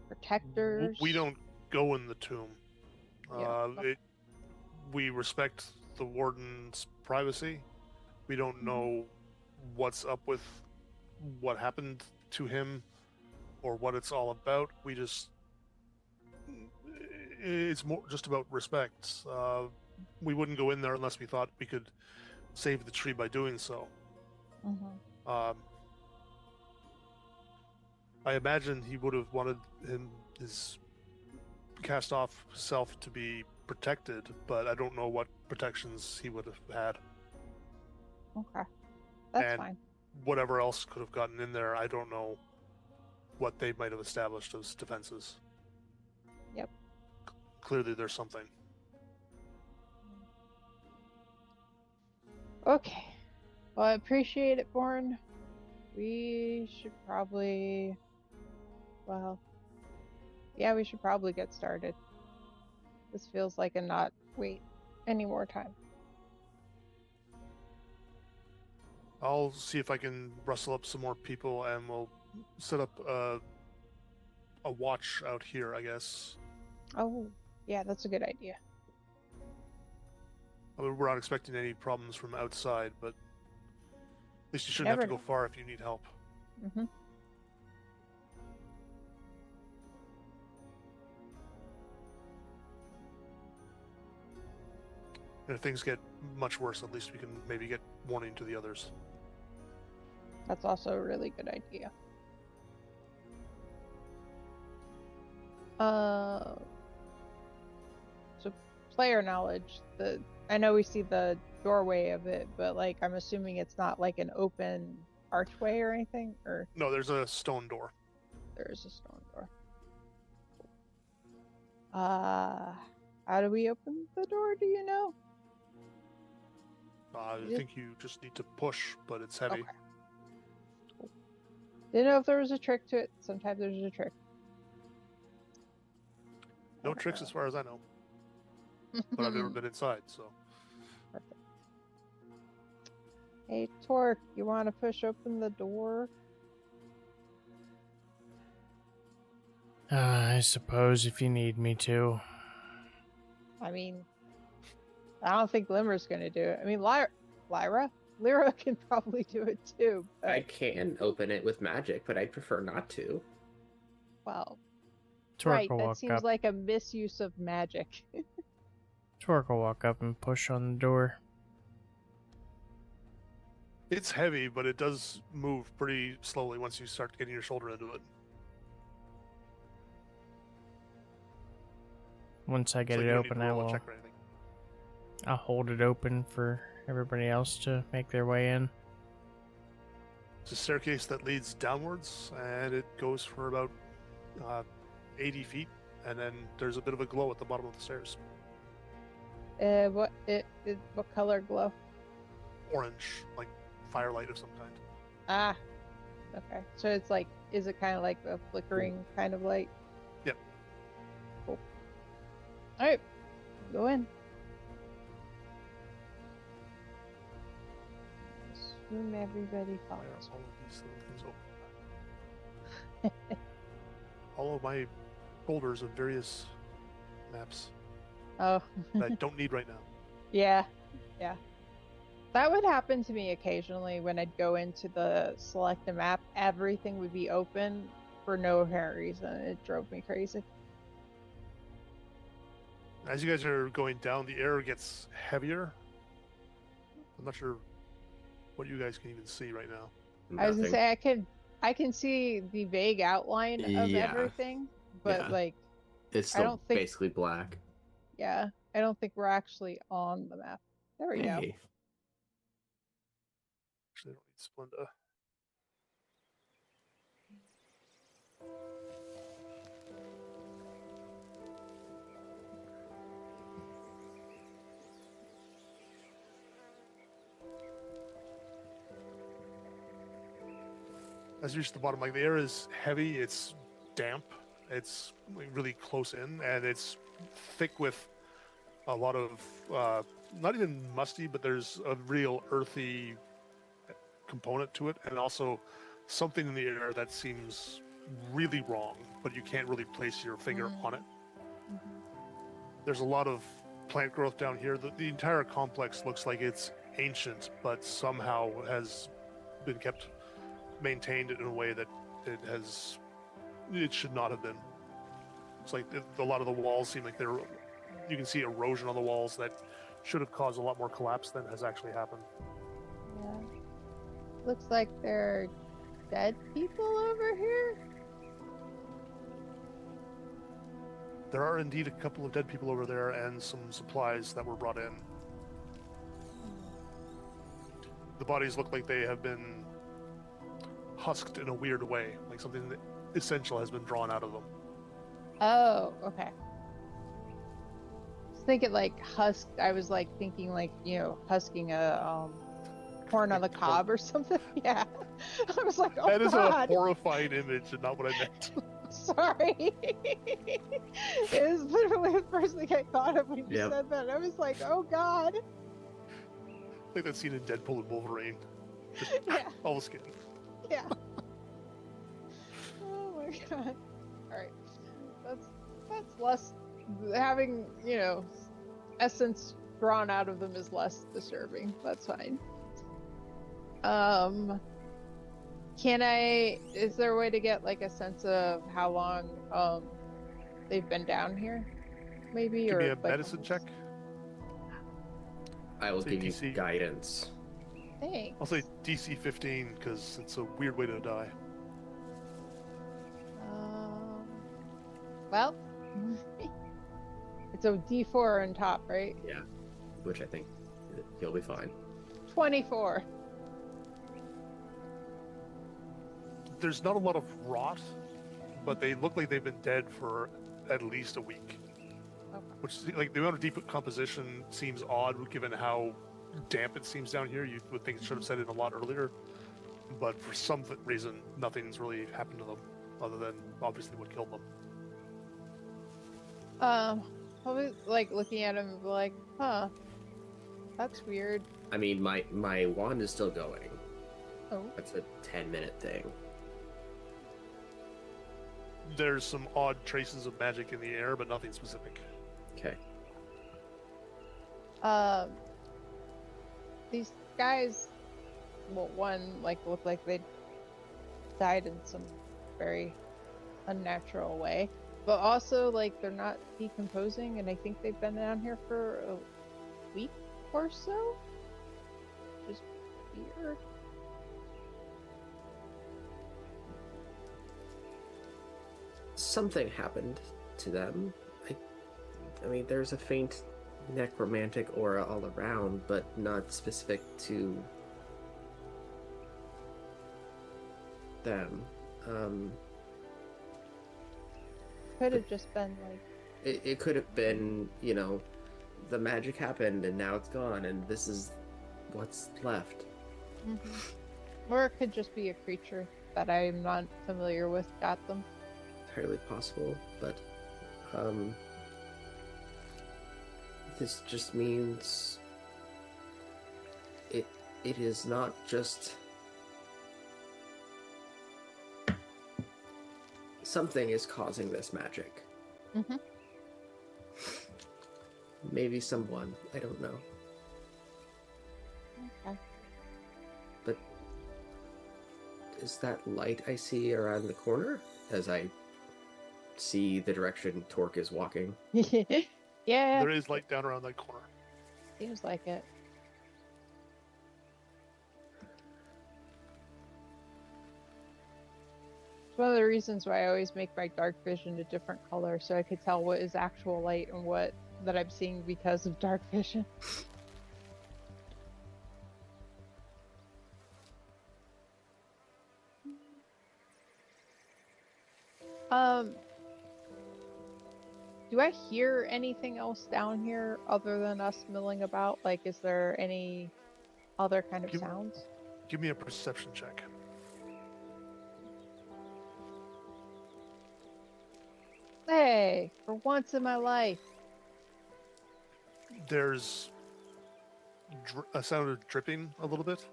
protectors? We don't go in the tomb. Yeah. We respect the warden's privacy. We don't know what's up with what happened to him or what it's all about. It's more just about respect. We wouldn't go in there unless we thought we could save the tree by doing so. Mm-hmm. I imagine he would have wanted his cast off self to be protected, but I don't know what protections he would have had. Okay. That's And fine. whatever else could have gotten in there, I don't know what they might have established as defenses. Yep. Clearly there's something. Okay. Well, I appreciate it, Born. We should probably... Well... Yeah, we should probably get started. This feels like a not wait any more time. I'll see if I can rustle up some more people, and we'll set up a watch out here, I guess. Oh, yeah, that's a good idea. I mean, we're not expecting any problems from outside, but at least you shouldn't Never have to go know. far if you need help. Mm-hmm. And if things get much worse, at least we can maybe get warning to the others. That's also a really good idea. So player knowledge, I know we see the doorway of it, but like I'm assuming it's not like an open archway or anything, or No, there's a stone door. there is a stone door. How do we open the door? Do you know? I Yeah. think you just need to push, but it's heavy. Okay. Cool. Didn't know if there was a trick to it. Sometimes there's a trick. No tricks as far as I know, but I've never been inside, so. Perfect. Hey, Torque, you want to push open the door? I suppose if you need me to. I mean, I don't think Limmer's going to do it. I mean, Lyra can probably do it too. But, I can open it with magic, but I'd prefer not to. well, Torque right, will that walk seems up. like a misuse of magic. Torque will walk up and push on the door. It's heavy, but it does move pretty slowly once you start getting your shoulder into it. Once I get So it you don't need open, to I roll a will. check or anything. I'll hold it open for everybody else to make their way in. It's a staircase that leads downwards, and it goes for about 80 feet, and then there's a bit of a glow at the bottom of the stairs. What color glow? Orange, like firelight of some kind. Ah, okay. So it's like, is it kind of like a flickering kind of light? Yep. Cool. All right, go in. Assume everybody Why are follows. all of these little things open? All of my folders of various maps Oh, that I don't need right now. yeah. That would happen to me occasionally when I'd go into the select a map. Everything would be open for no apparent reason. It drove me crazy. As you guys are going down, the air gets heavier. I'm not sure what you guys can even see right now. I was gonna Nothing. say I can see the vague outline of Yeah. everything, but Yeah. like It's I still don't think basically black. yeah, I don't think we're actually on the map. There we go. Hey. Actually, I don't need Splenda. As you reach the bottom, like the air is heavy, it's damp, it's like, really close in, and it's thick with a lot of not even musty, but there's a real earthy component to it, and also something in the air that seems really wrong, but you can't really place your finger on it. There's a lot of plant growth down here. The entire complex looks like it's ancient, but somehow has been kept maintained in a way that it should not have been. It's like a lot of the walls seem like you can see erosion on the walls that should have caused a lot more collapse than has actually happened. Yeah. Looks like there are dead people over here. There are indeed a couple of dead people over there and some supplies that were brought in. The bodies look like they have been husked in a weird way, like something essential has been drawn out of them. Oh, okay. I was thinking like husked. I was like thinking like, you know, husking a corn on the cob or something. Yeah. I was like, oh That is a God. horrifying image and not what I meant. Sorry. It was literally the first thing I thought of when you Yep. said that. I was like, oh God. Like that scene in Deadpool and Wolverine. Just Yeah. all the skin. Yeah. Oh my God. All right. That's less having, you know, essence drawn out of them is less disturbing. That's fine. Is there a way to get like a sense of how long they've been down here? Maybe Give or me a like, medicine check. I will Say give you DC. guidance. Thanks. I'll say DC 15 because it's a weird way to die. Well, it's a D4 on top, right? Yeah. Which I think you'll be fine. 24. There's not a lot of rot, but they look like they've been dead for at least a week. Okay. Which, like, the amount of decomposition seems odd given how damp it seems down here. You would think it should have set in a lot earlier, but for some reason, nothing's really happened to them other than obviously what killed them. Probably like looking at him and be like, huh, that's weird. I mean, my wand is still going. Oh. That's a 10-minute thing. There's some odd traces of magic in the air, but nothing specific. Okay. These guys, well, one like look like they died in some very unnatural way, but also like they're not decomposing, and I think they've been down here for a week or so. Just weird. Something happened to them. I mean, there's a faint necromantic aura all around, but not specific to them. Could have just been like, It could have been, you know, the magic happened and now it's gone, and this is what's left. or it could just be a creature that I'm not familiar with got them. Entirely possible, but this just means it is not just something is causing this magic. Maybe someone, I don't know. Okay. But is that light I see around the corner as I see the direction Torque is walking? Yeah, There is light down around that corner. seems like it. It's one of the reasons why I always make my dark vision a different color, so I could tell what is actual light and what that I'm seeing because of dark vision. Do I hear anything else down here other than us milling about? Like, is there any other kind of sounds? Give me a perception check. Hey, for once in my life. There's a sound of dripping a little bit,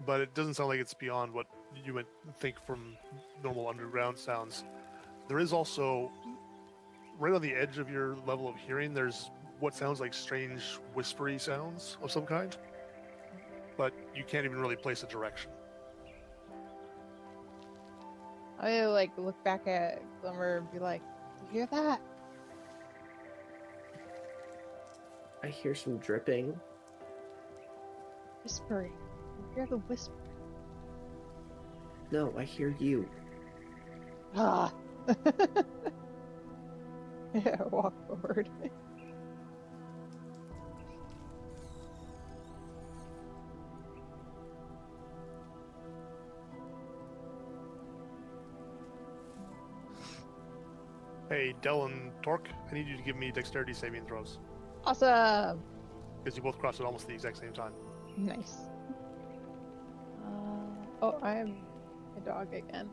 but it doesn't sound like it's beyond what you would think from normal underground sounds. There is also, right on the edge of your level of hearing, there's what sounds like strange whispery sounds of some kind, but you can't even really place a direction. I like look back at Glimmer and be like, "Do you hear that?" I hear some dripping. Whispering. You hear the whisper. No, I hear you. Ah. Yeah, walk forward. Hey, Del and Torque, I need you to give me dexterity saving throws, Awesome. because you both crossed at almost the exact same time. Nice. Oh, I am a dog again.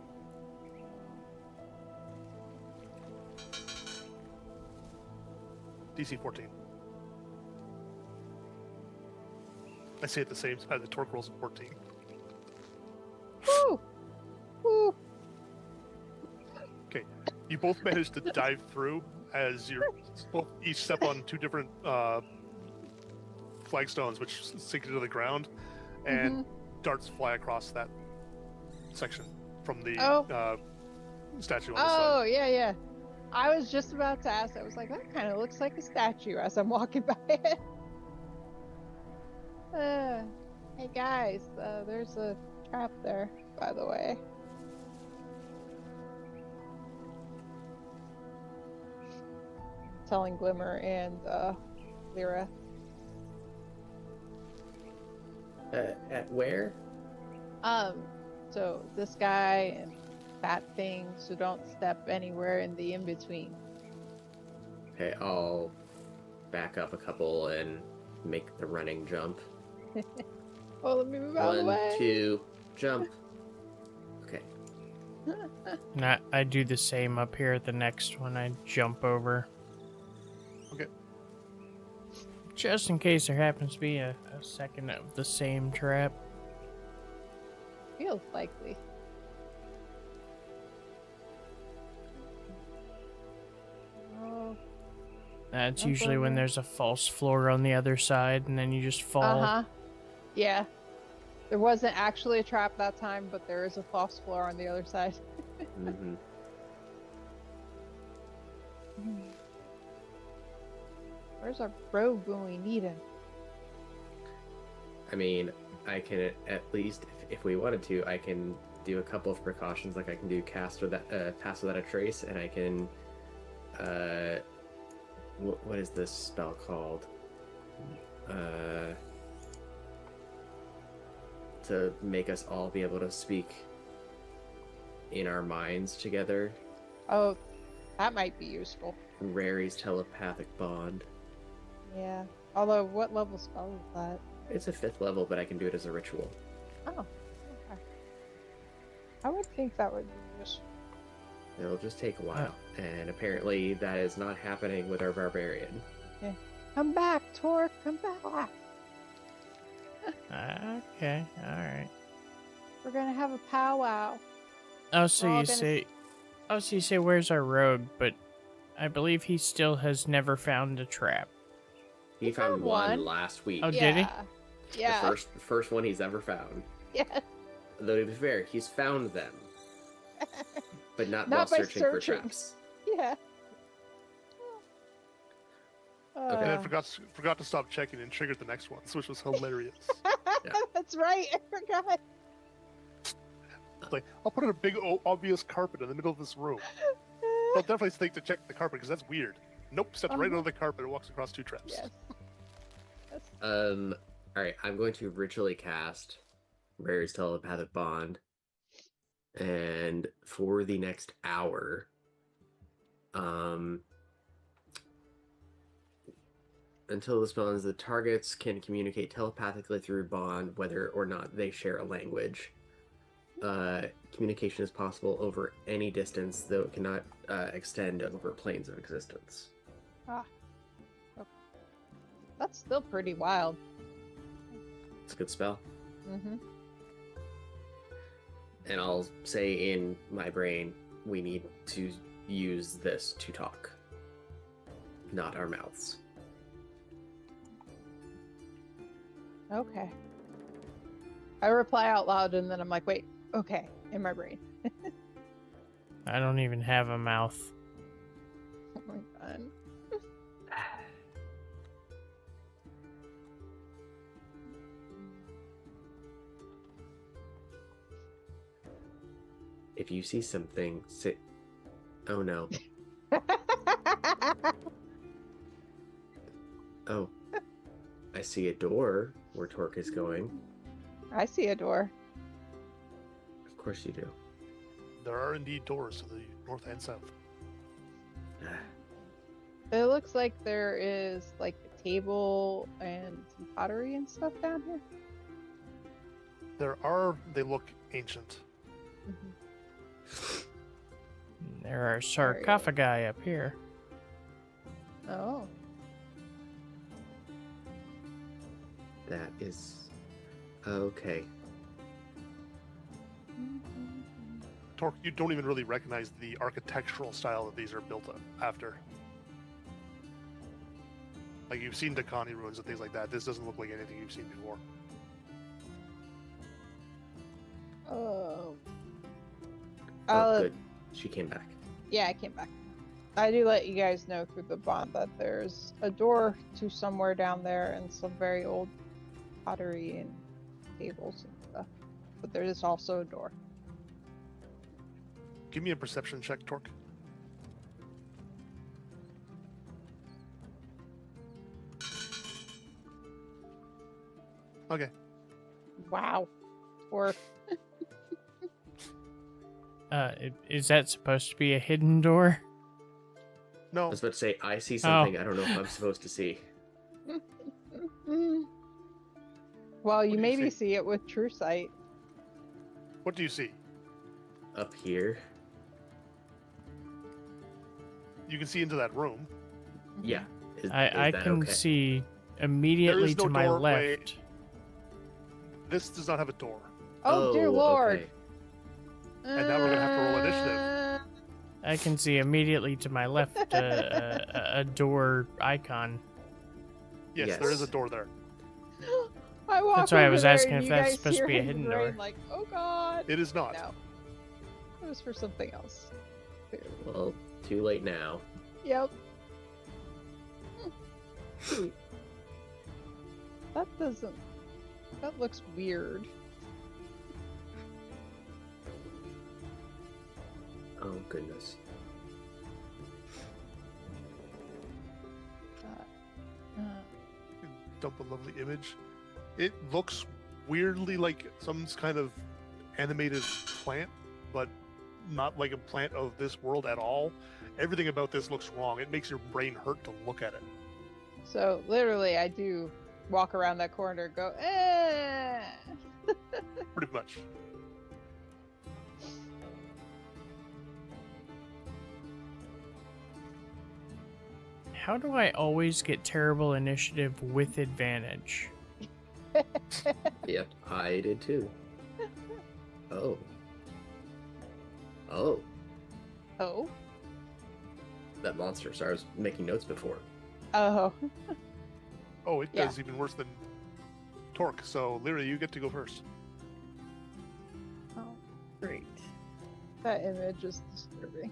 DC 14. I say it the same time. The Torque rolls a 14. Woo! Woo! Okay, you both managed to dive through as you're both each step on two different flagstones, which sink into the ground, and darts fly across that section from the statue on the side. Oh, yeah, yeah. I was just about to ask. I was like, that kind of looks like a statue as I'm walking by it. Hey guys, there's a trap there, by the way. Telling Glimmer and Lyra. At where? So this guy and that thing, so don't step anywhere in the in-between. Okay, I'll back up a couple and make the running jump. Oh, let me move out of the way. 1, 2, jump. Okay. And I do the same up here at the next one. I jump over. Okay. Just in case there happens to be a second of the same trap. Feels likely. Oh. That's Jump usually when over. there's a false floor on the other side, and then you just fall. Uh-huh. Yeah. There wasn't actually a trap that time, but there is a false floor on the other side. Mm-hmm. Where's our rogue when we need him? I mean, I can at least, if we wanted to, I can do a couple of precautions. Like I can do pass without a trace, and I can, what is this spell called? To make us all be able to speak in our minds together. Oh, that might be useful. Rary's telepathic bond. Yeah. Although, what level spell is that? It's a 5th level, but I can do it as a ritual. Oh, okay. I would think that would be useful. It'll just take a while, and apparently that is not happening with our barbarian. Yeah. Come back, Torque. Come back. Okay, alright. We're gonna have a powwow. Oh, so We're all you gonna say... Oh, so you say, where's our rogue? But I believe he still has never found a trap. He found one. one last week. Oh, did he? Yeah. The first one he's ever found. Yeah. Though to be fair, he's found them, but not Not while by searching for searching. traps. Yeah. And then Uh, forgot to stop checking and triggered the next one, which was hilarious. That's right. I forgot. Like, I'll put in a big obvious carpet in the middle of this room. I'll definitely think to check the carpet because that's weird. Nope, steps right Uh-huh. under the carpet and walks across 2 traps. Yes. Yes. Alright, I'm going to ritually cast Rare's Telepathic Bond. And for the next hour, until the spell ends, the targets can communicate telepathically through bond, whether or not they share a language. Communication is possible over any distance, though it cannot extend over planes of existence. Ah. Okay. That's still pretty wild. It's a good spell. Mm-hmm. And I'll say in my brain, we need to use this to talk, not our mouths. Okay. I reply out loud and then I'm like, wait, okay, in my brain. I don't even have a mouth. Oh my god. If you see something, sit. Oh no. Oh. I see a door where Torque is going. I see a door. Of course you do. There are indeed doors to the north and south. It looks like there is like a table and some pottery and stuff down here. They look ancient. Mm-hmm. There are sarcophagi up here. Oh. That is okay. Torque, you don't even really recognize the architectural style that these are built after. Like, you've seen Dakani ruins and things like that. This doesn't look like anything you've seen before. Oh. Oh, good. She came back. Yeah, I came back. I do let you guys know through the bond that there's a door to somewhere down there and some very old pottery and tables and stuff. But there is also a door. Give me a perception check, Torque. Okay. Wow. Or Is that supposed to be a hidden door? I No, was about to say, I see something I don't know if I'm supposed to see. well, you do you maybe see? see it with true sight. what do you see? Up here? You can see into that room. Yeah. Is I that can okay? see immediately no to my doorway. left. This does not have a door. Oh, dear lord. okay. And now we're gonna have to roll initiative. I can see immediately to my left a door icon. Yes, there is a door there. I walk That's why I over was there asking and if you that's guys supposed to hear be a in hidden your brain door. Like, oh god. It is not. No. It was for something else. Clearly. Well, too late now. Yep. That doesn't. That looks weird. Oh, goodness. Dump a lovely image. It looks weirdly like some kind of animated plant, but not like a plant of this world at all. Everything about this looks wrong. It makes your brain hurt to look at it. So literally, I do walk around that corner and go, eh. Pretty much. How do I always get terrible initiative with advantage? Yep, I did too. Oh. Oh. Oh. That monster. Sorry, I was making notes before. Oh. Oh, it Yeah. does even worse than Torque. So, Lyra, you get to go first. Oh. Great. That image is disturbing.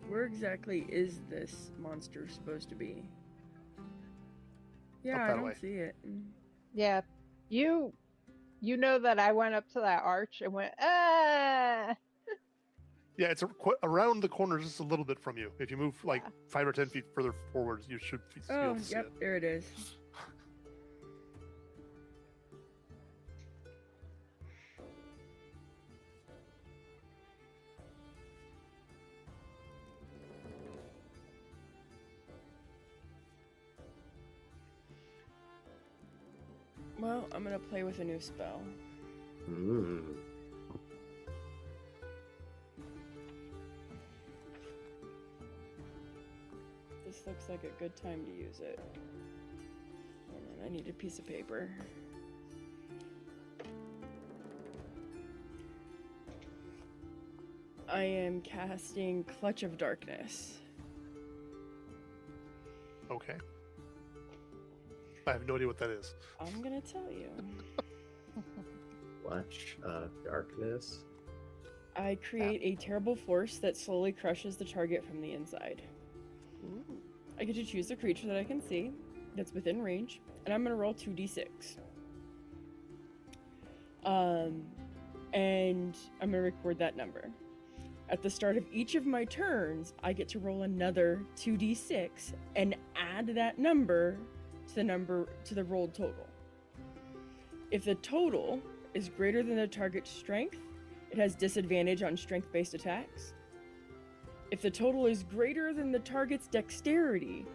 Where exactly is this monster supposed to be? Yeah, I that don't way. see it. Yeah. You know that I went up to that arch and went, ah! Yeah, it's around the corner just a little bit from you. If you move like Yeah. 5 or 10 feet further forward, you should be Oh, able to see yep, it. there it is. Well, I'm gonna play with a new spell. This looks like a good time to use it. And then I need a piece of paper. I am casting Clutch of Darkness. Okay. I have no idea what that is. I'm gonna tell you. Clutch of Darkness. I create a terrible force that slowly crushes the target from the inside. I get to choose a creature that I can see that's within range, and I'm gonna roll 2d6. And I'm gonna record that number. At the start of each of my turns, I get to roll another 2d6 and add that number to the rolled total. If the total is greater than the target's strength, it has disadvantage on strength-based attacks. If the total is greater than the target's dexterity,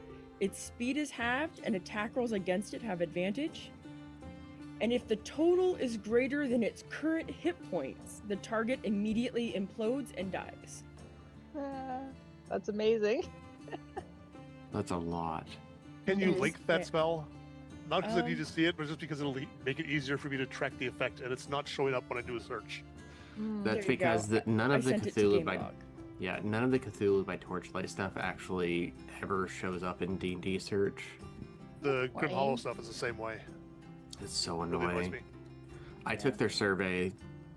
its speed is halved and attack rolls against it have advantage. And if the total is greater than its current hit points, the target immediately implodes and dies. That's amazing. That's a lot. Can you Yes. link that Yeah. spell? Not because I need to see it, but just because it'll make it easier for me to track the effect, and it's not showing up when I do a search. Mm. That's There you because go. none I of the sent it to Cthulhu by Gamelog. none of the Cthulhu by Torchlight stuff actually ever shows up in D&D search. The Grim Hollow Lame. stuff is the same way. It's so Really annoys annoying. me. I took their survey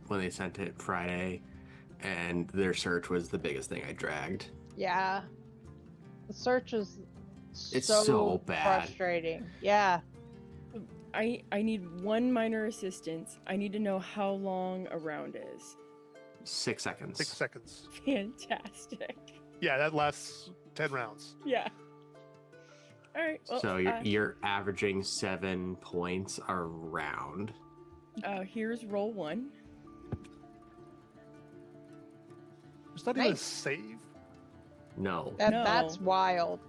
when they sent it Friday, and their search was the biggest thing I dragged. Yeah. The search is It's so, so bad. frustrating. Yeah. I need one minor assistance. I need to know how long a round is. 6 seconds. 6 seconds. Fantastic. Yeah, that lasts 10 rounds. Yeah. All right. Well, So you're averaging 7 points a round. here's roll 1. It's not even a Nice. save. No. That's No. wild.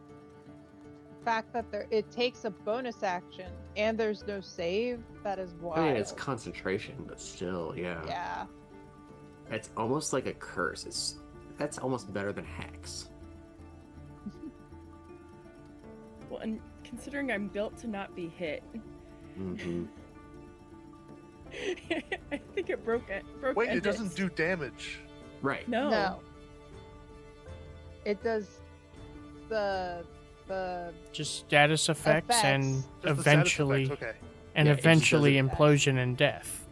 The fact that it takes a bonus action and there's no save, that is wild. I mean, it's concentration, but still, yeah. Yeah. It's almost like a curse. That's almost better than hex. Well, and considering I'm built to not be hit, Mm-hmm. I think it broke it. Wait, it doesn't do damage. Right. No. No. It does the Just status effects, and Effects. Just the status eventually effect, okay. and Yeah, it just eventually doesn't- implosion and death.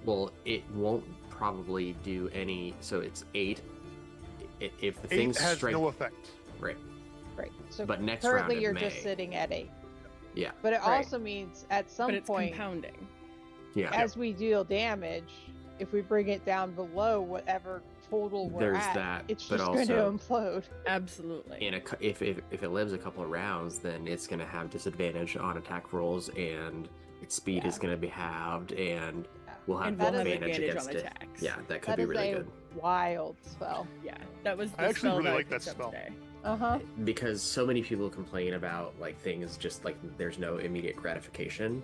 Well, it won't probably do any. So it's 8. If the 8 thing's has strength, no effect. right? right. So But next currently round it you're may. just sitting at 8. Yeah. But it Right. also means at some But it's point compounding. Yeah. as we deal damage, if we bring it down below whatever total we're There's at, that, it's but just going to also implode. Absolutely. if it lives a couple of rounds, then it's going to have disadvantage on attack rolls, and its speed is Yeah. going to be halved, and we'll have And we'll have advantage advantage against on it. attacks. Yeah, that could That be is really a good. wild spell. Yeah, that was the I actually spell really that I like that picked up spell. today. Uh-huh. Because so many people complain about like things just like there's no immediate gratification.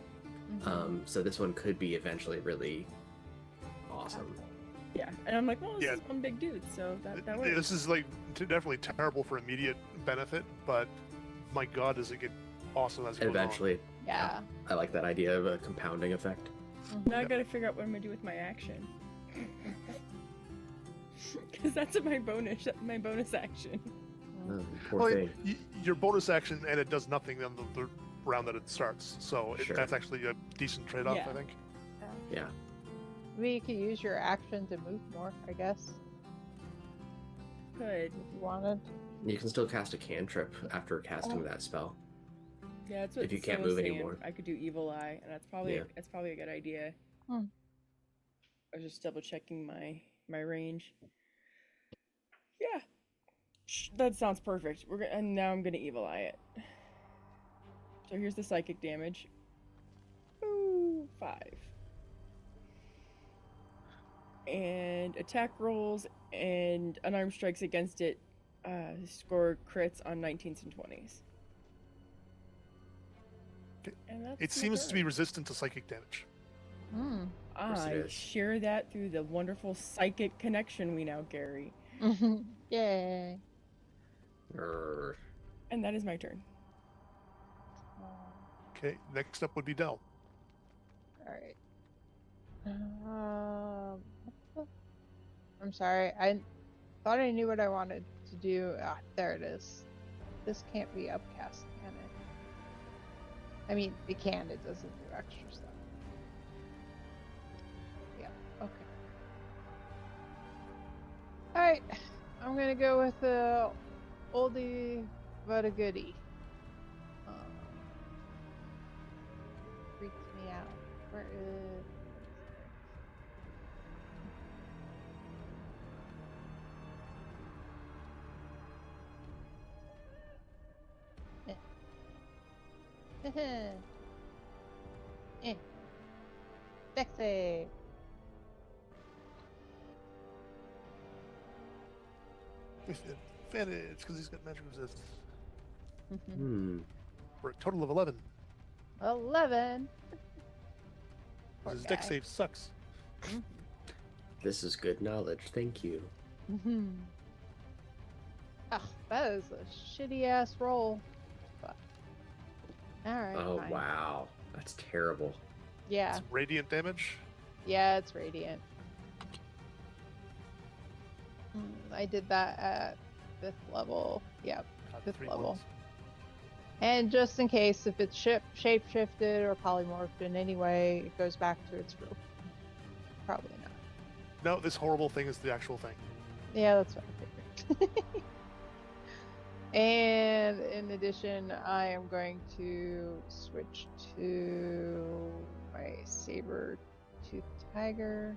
So this one could be eventually really awesome. Yeah, and I'm like, well, this Yeah. is one big dude, so that Yeah, works. this is like definitely terrible for immediate benefit, but my god, does it get awesome as it goes on. Eventually, Yeah. I like that idea of a compounding effect. Now I gotta figure out what I'm gonna do with my action. Because that's my bonus action. Oh, poor Well, thing. your bonus action and it does nothing on the round that it starts, so Sure. that's actually a decent trade-off, Yeah. I think. Yeah. Maybe you could use your action to move more, I guess. could. if you wanted. You can still cast a cantrip after casting Oh. that spell. Yeah, that's what If you can't Sam was move saying. anymore. I could do Evil Eye, and that's probably Yeah. a good idea. Hmm. I was just double checking my range. Yeah, that sounds perfect. And now I'm gonna Evil Eye it. So here's the psychic damage. Ooh, 5. And attack rolls and unarmed strikes against it score crits on 19s and 20s. Okay. And that's It my seems to be turn. resistant to psychic damage. Hmm. course it I is. share that through the wonderful psychic connection we now carry. Yay. Grr. And that is my turn. Okay, next up would be Dell. All right. I'm sorry. I thought I knew what I wanted to do. Ah, there it is. This can't be upcast, can it? I mean, it can. It doesn't do extra stuff. Yeah. Okay. All right. I'm gonna go with the oldie but a goodie. Freaks me out. Where is? Eh. Sexy. Advantage, because he's got magic resist. For a total of 11. 11. Poor His deck guy. save sucks. This is good knowledge. Thank you. Oh, that is a shitty ass roll. But... Alright. Oh, fine. wow. That's terrible. Yeah. It's radiant damage. Yeah, it's radiant. I did that at 5th level. Yep, 5th 3 level. points. And just in case, if it's shape-shifted or polymorphed in any way, it goes back to its root. Probably not. No, this horrible thing is the actual thing. Yeah, that's what I figured. And in addition, I am going to switch to my saber-toothed tiger.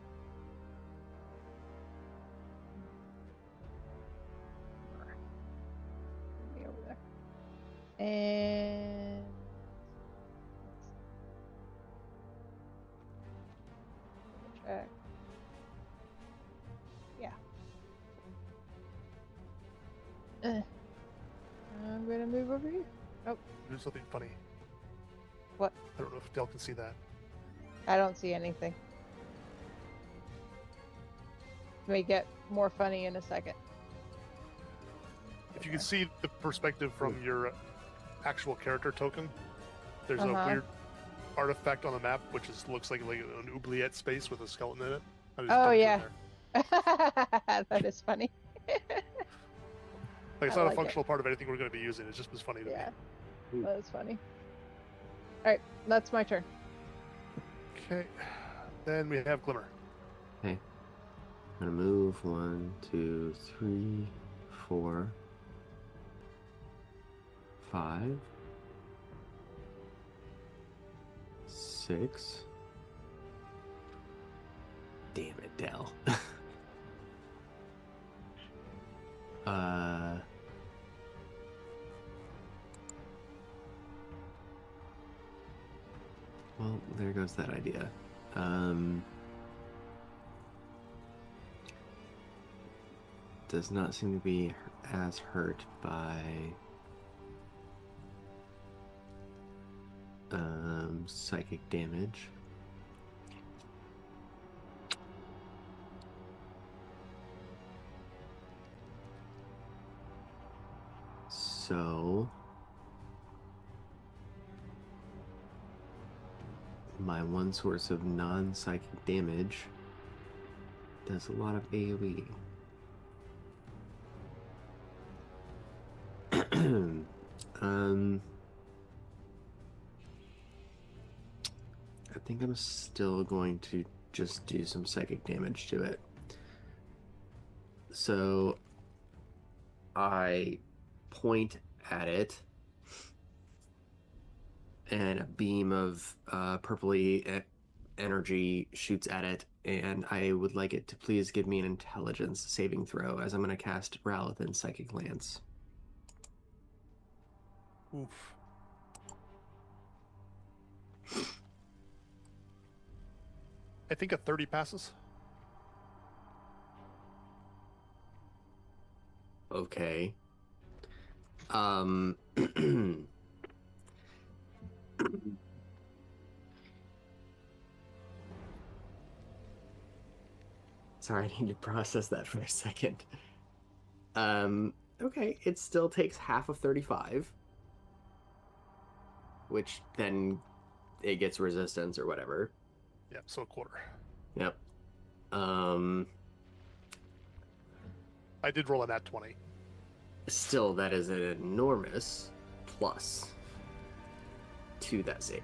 Be over there. And check. Yeah. I'm gonna move over here. Oh, Do something funny. what? I don't know if Dell can see that. I don't see anything. May get more funny in a second. If you can see the perspective from your actual character token, there's a Uh-huh. weird artifact on the map, which looks like an oubliette space with a skeleton in it. I just Oh, dumped it in yeah. there. That is funny. Like, it's I not like a it. functional part of anything we're going to be using. It just was funny to Yeah, me. that is funny. Alright, that's my turn. Okay. Then we have Glimmer. Okay. I'm gonna move 1, 2, 3, 4, 5, 6. Damn it, Dell. Well, there goes that idea. Does not seem to be as hurt by psychic damage. So my one source of non-psychic damage does a lot of AoE. I think I'm still going to just do some psychic damage to it. So I point at it, and a beam of purpley energy shoots at it, and I would like it to please give me an intelligence saving throw as I'm going to cast Ralithan's Psychic Lance. Oof. I think a 30 passes. Okay. Sorry, I need to process that for a second. Okay, it still takes half of 35, which then it gets resistance or whatever. Yeah, so a quarter. Yep. I did roll a nat 20. Still, that is an enormous plus to that save.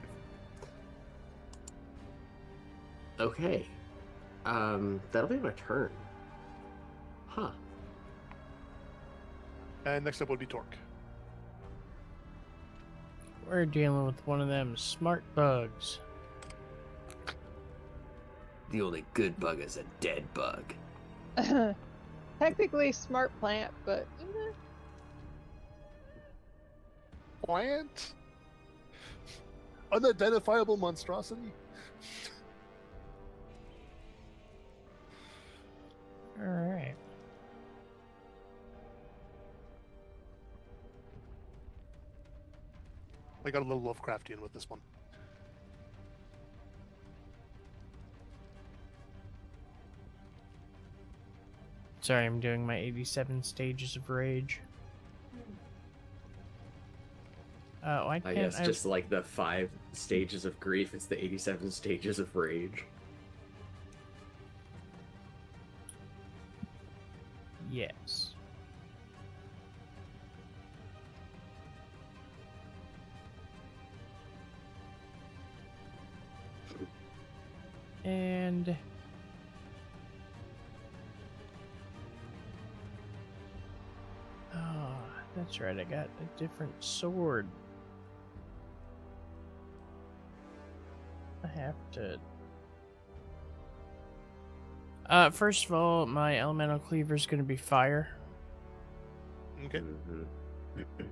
Okay. That'll be my turn. Huh. And next up would be Torque. We're dealing with one of them smart bugs. The only good bug is a dead bug. Technically smart plant, but Plant? Unidentifiable monstrosity? Alright. I got a little Lovecraftian with this one. Sorry, I'm doing my 87 stages of rage. Why I can't guess I... just like the 5 stages of grief, it's the 87 stages of rage. Yes. And... oh, that's right, I got a different sword. I have to... first of all, my elemental cleaver is going to be fire. Okay. Mm-hmm.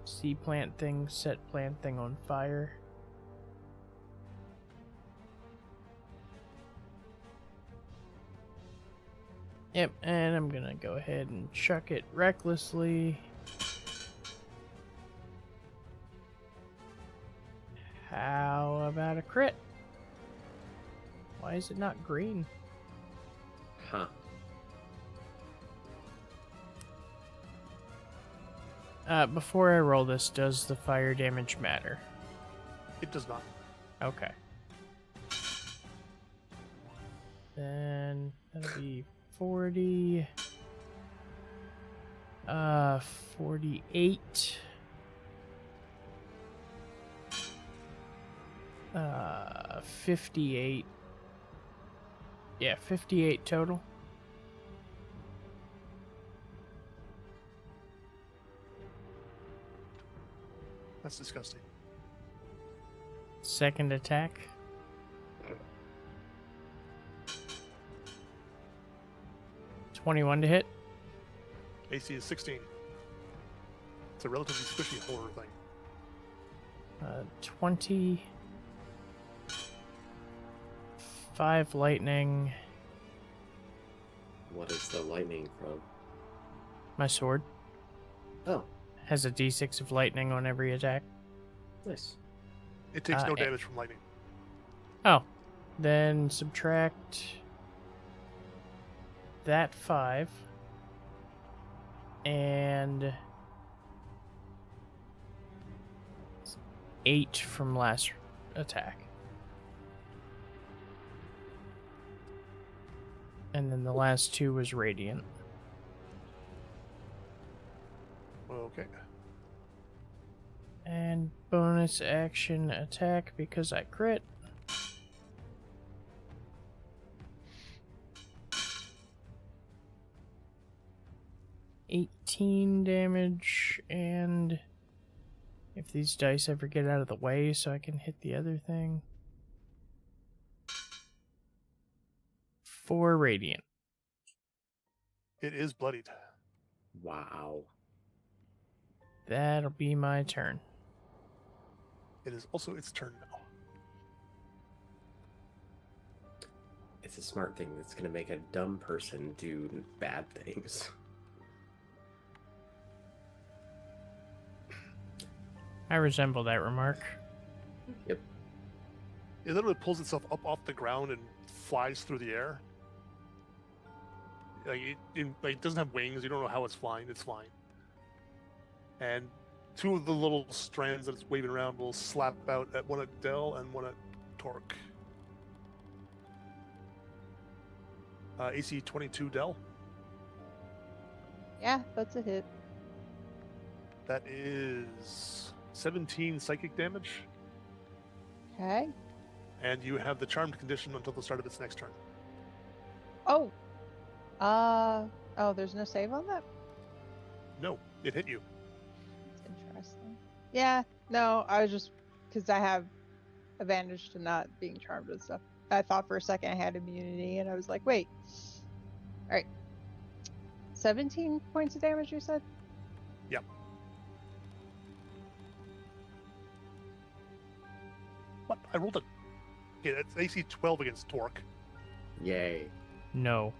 Sea plant thing, set plant thing on fire. Yep, and I'm gonna go ahead and chuck it recklessly. How about a crit? Why is it not green? Huh. Before I roll this, does the fire damage matter? It does not. Okay. Then that'll be 40. 48. 58. Yeah, 58 total. That's disgusting. Second attack. $21 to hit. AC is 16. It's a relatively squishy horror thing. 20. 5 lightning. What is the lightning from? My sword Oh, has a d6 of lightning on every attack. nice. It takes no and- damage from lightning. Oh, then subtract that 5 and 8 from last attack. And then the last 2 was radiant. Okay. And bonus action attack because I crit. 18 damage, and if these dice ever get out of the way so I can hit the other thing. 4 radiant. It is bloodied. Wow. That'll be my turn. It is also its turn now. It's a smart thing that's going to make a dumb person do bad things. I resemble that remark. Yep. It literally pulls itself up off the ground and flies through the air. Like it doesn't have wings. You don't know how it's flying. It's flying. And 2 of the little strands that it's waving around will slap out at one at Dell and one at Torque. AC 22 Dell. Yeah, that's a hit. That is 17 psychic damage. Okay. And you have the charmed condition until the start of its next turn. Oh. Oh, there's no save on that? No, it hit you. That's interesting. Yeah, no, I was just, because I have advantage to not being charmed and stuff. I thought for a second I had immunity, and I was like, wait. Alright. 17 points of damage, you said? Yep. What? I rolled a... Okay, that's AC 12 against Torque. Yay. No.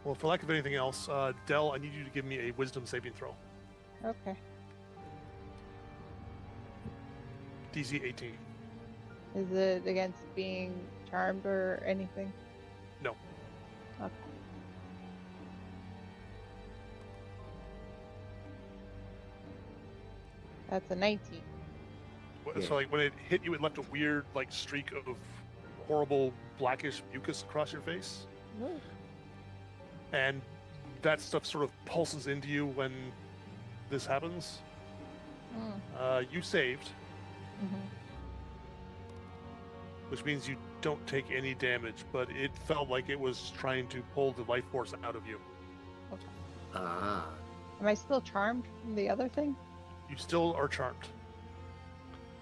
Well, for lack of anything else, Dell, I need you to give me a wisdom saving throw. Okay. DC 18. Is it against being charmed or anything? No. Okay. That's a 19. Yeah. So, like, when it hit you, it left a weird, like, streak of horrible blackish mucus across your face. Ooh. And that stuff sort of pulses into you when this happens. You saved, Mm-hmm. which means you don't take any damage, but it felt like it was trying to pull the life force out of you. Ah. Am I still charmed from the other thing? You still are charmed.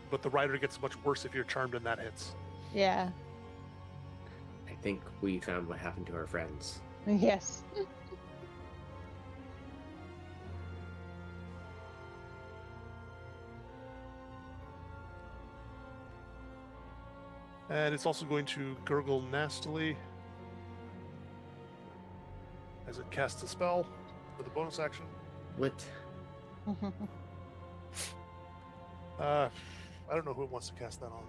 But the rider gets much worse if you're charmed and that hits. Yeah. I think we found what happened to our friends. Yes. And it's also going to gurgle nastily as it casts a spell with a bonus action. What? I don't know who it wants to cast that on.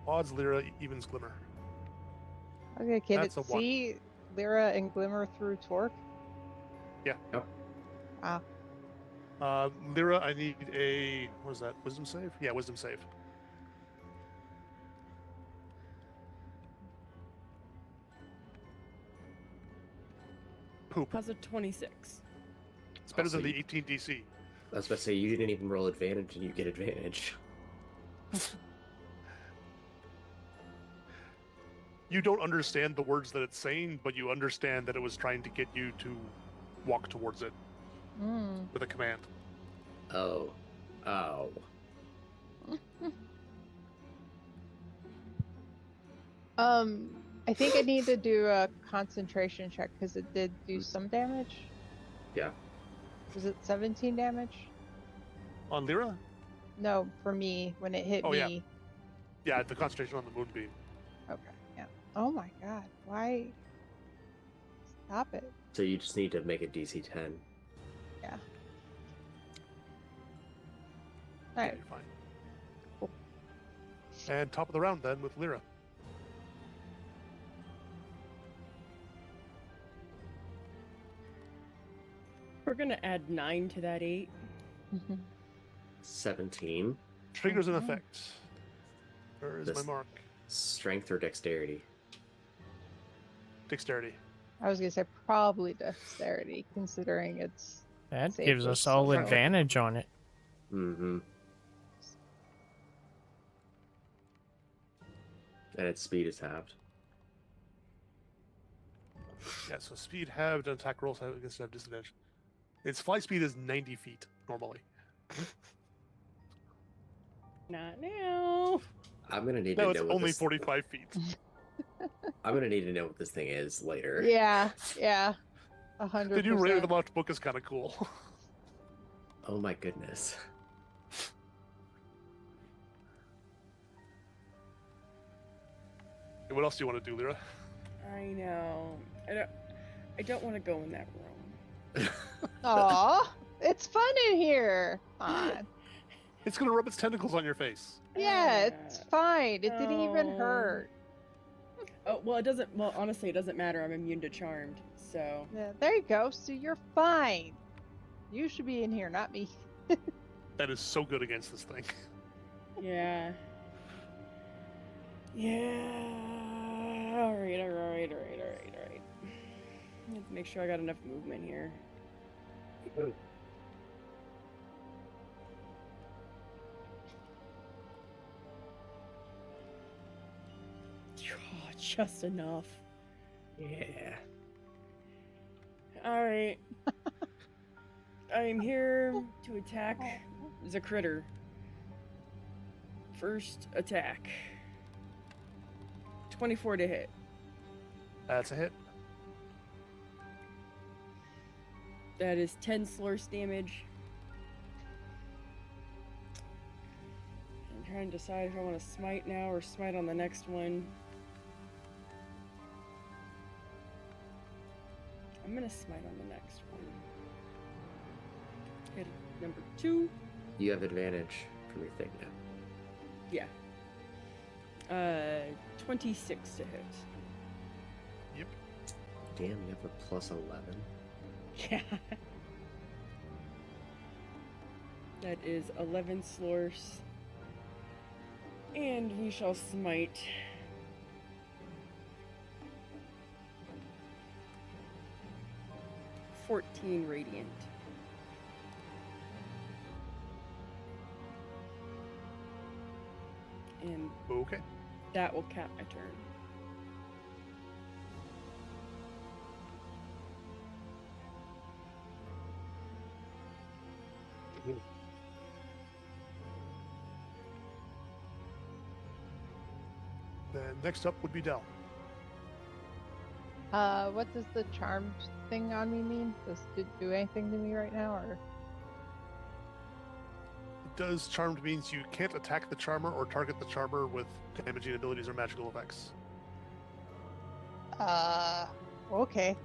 Odds, Lyra, evens, Glimmer. Okay, can That's it a one. see Lyra and Glimmer through Torque? Yeah. Yep. Wow. Lyra, I need a, what is that, wisdom save? Yeah, wisdom save. Poop. How's a 26? It's better Also, than the you- 18 DC. I was about to say, you didn't even roll advantage and you get advantage. You don't understand the words that it's saying, but you understand that it was trying to get you to walk towards it Mm. with a command. Oh. Oh. I think I need to do a concentration check because it did do some damage. Yeah. Was it 17 damage? On Lyra? No, for me when it hit Oh, me. yeah. Yeah, the concentration on the moonbeam. Okay. Yeah. Oh my god. Why? Stop it. So you just need to make a DC 10. Yeah. Yeah, Alright. you're fine. Cool. And top of the round then with Lyra. We're gonna add 9 to that 8. 17. Triggers an Okay. effect. Where is This- my mark? Strength or dexterity? Dexterity. I was gonna say probably dexterity, considering it's That Save gives this us all somehow. advantage on it. Mm-hmm. And its speed is halved. Yeah, so speed halved and attack rolls have against have disadvantage. Its fly speed is 90 feet normally. Not now. I'm gonna need No, to it's know what only this. 45 feet. I'm gonna need to know what this thing is later. Yeah, 100%. The new Raven Locked book is kind of cool. Oh my goodness. What else do you want to do, Lyra? I know. I don't want to go in that room. Aw, it's fun in here. Come on. It's gonna rub its tentacles on your face. Yeah, it's fine. It didn't even Oh. hurt. Oh, well, it doesn't. Well, honestly, it doesn't matter. I'm immune to charmed, so. Yeah, there you go. So you're fine. You should be in here, not me. That is so good against this thing. Yeah. Yeah. Alright. Let's make sure I got enough movement here. Oh, just enough. Yeah. Alright. I'm here to attack the critter. First attack. 24 to hit. That's a hit. That is 10 slurse damage. I'm trying to decide if I want to smite now or smite on the next one. I'm gonna smite on the next one. Hit number 2. You have advantage from your thing now. Yeah. 26 to hit. Yep. Damn, you have a plus 11. Yeah. That is 11 slurs. And we shall smite. $14 radiant. And Okay. that will cap my turn. Then next up would be Dell. What does the charmed thing on me mean? Does it do anything to me right now, or? It does charmed means you can't attack the charmer or target the charmer with damaging abilities or magical effects. Okay.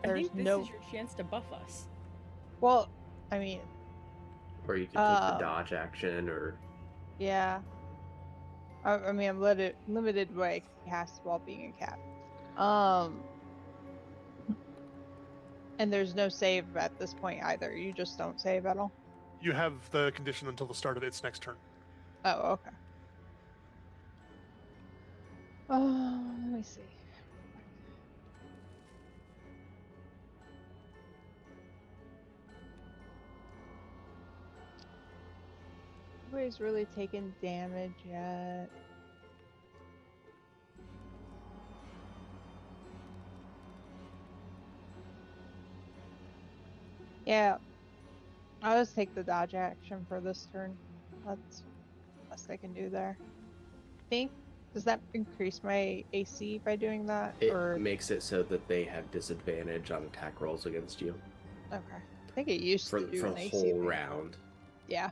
I There's think this no- is your chance to buff us. Well, I mean, Or you could take the dodge action, or yeah. I mean, I'm limited what I can cast while being a cat. And there's no save at this point either. You just don't save at all. You have the condition until the start of its next turn. Oh, okay. Let me see. Nobody's really taken damage yet. Yeah, I'll just take the dodge action for this turn. That's the best I can do there. Does that increase my AC by doing that? it or makes it so that they have disadvantage on attack rolls against you okay. I think it used for to do the an AC whole thing. round. Yeah.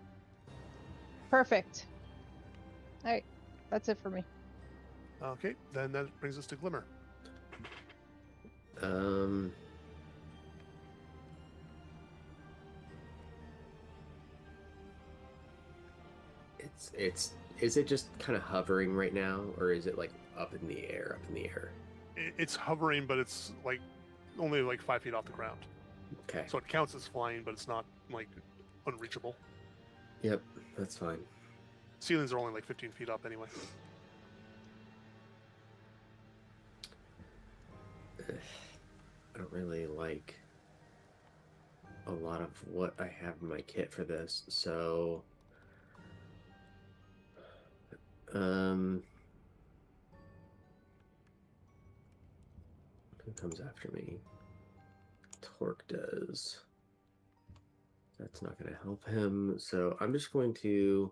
Perfect. Alright, that's it for me. Okay, then that brings us to Glimmer. Is it just kind of hovering right now, or is it like up in the air? It's hovering, but it's like only like 5 feet off the ground. Okay. So it counts as flying, but it's not like unreachable. Yep, that's fine. Ceilings are only like 15 feet up anyway. I don't really like a lot of what I have in my kit for this, so Who comes after me? Torque does. That's not going to help him. So I'm just going to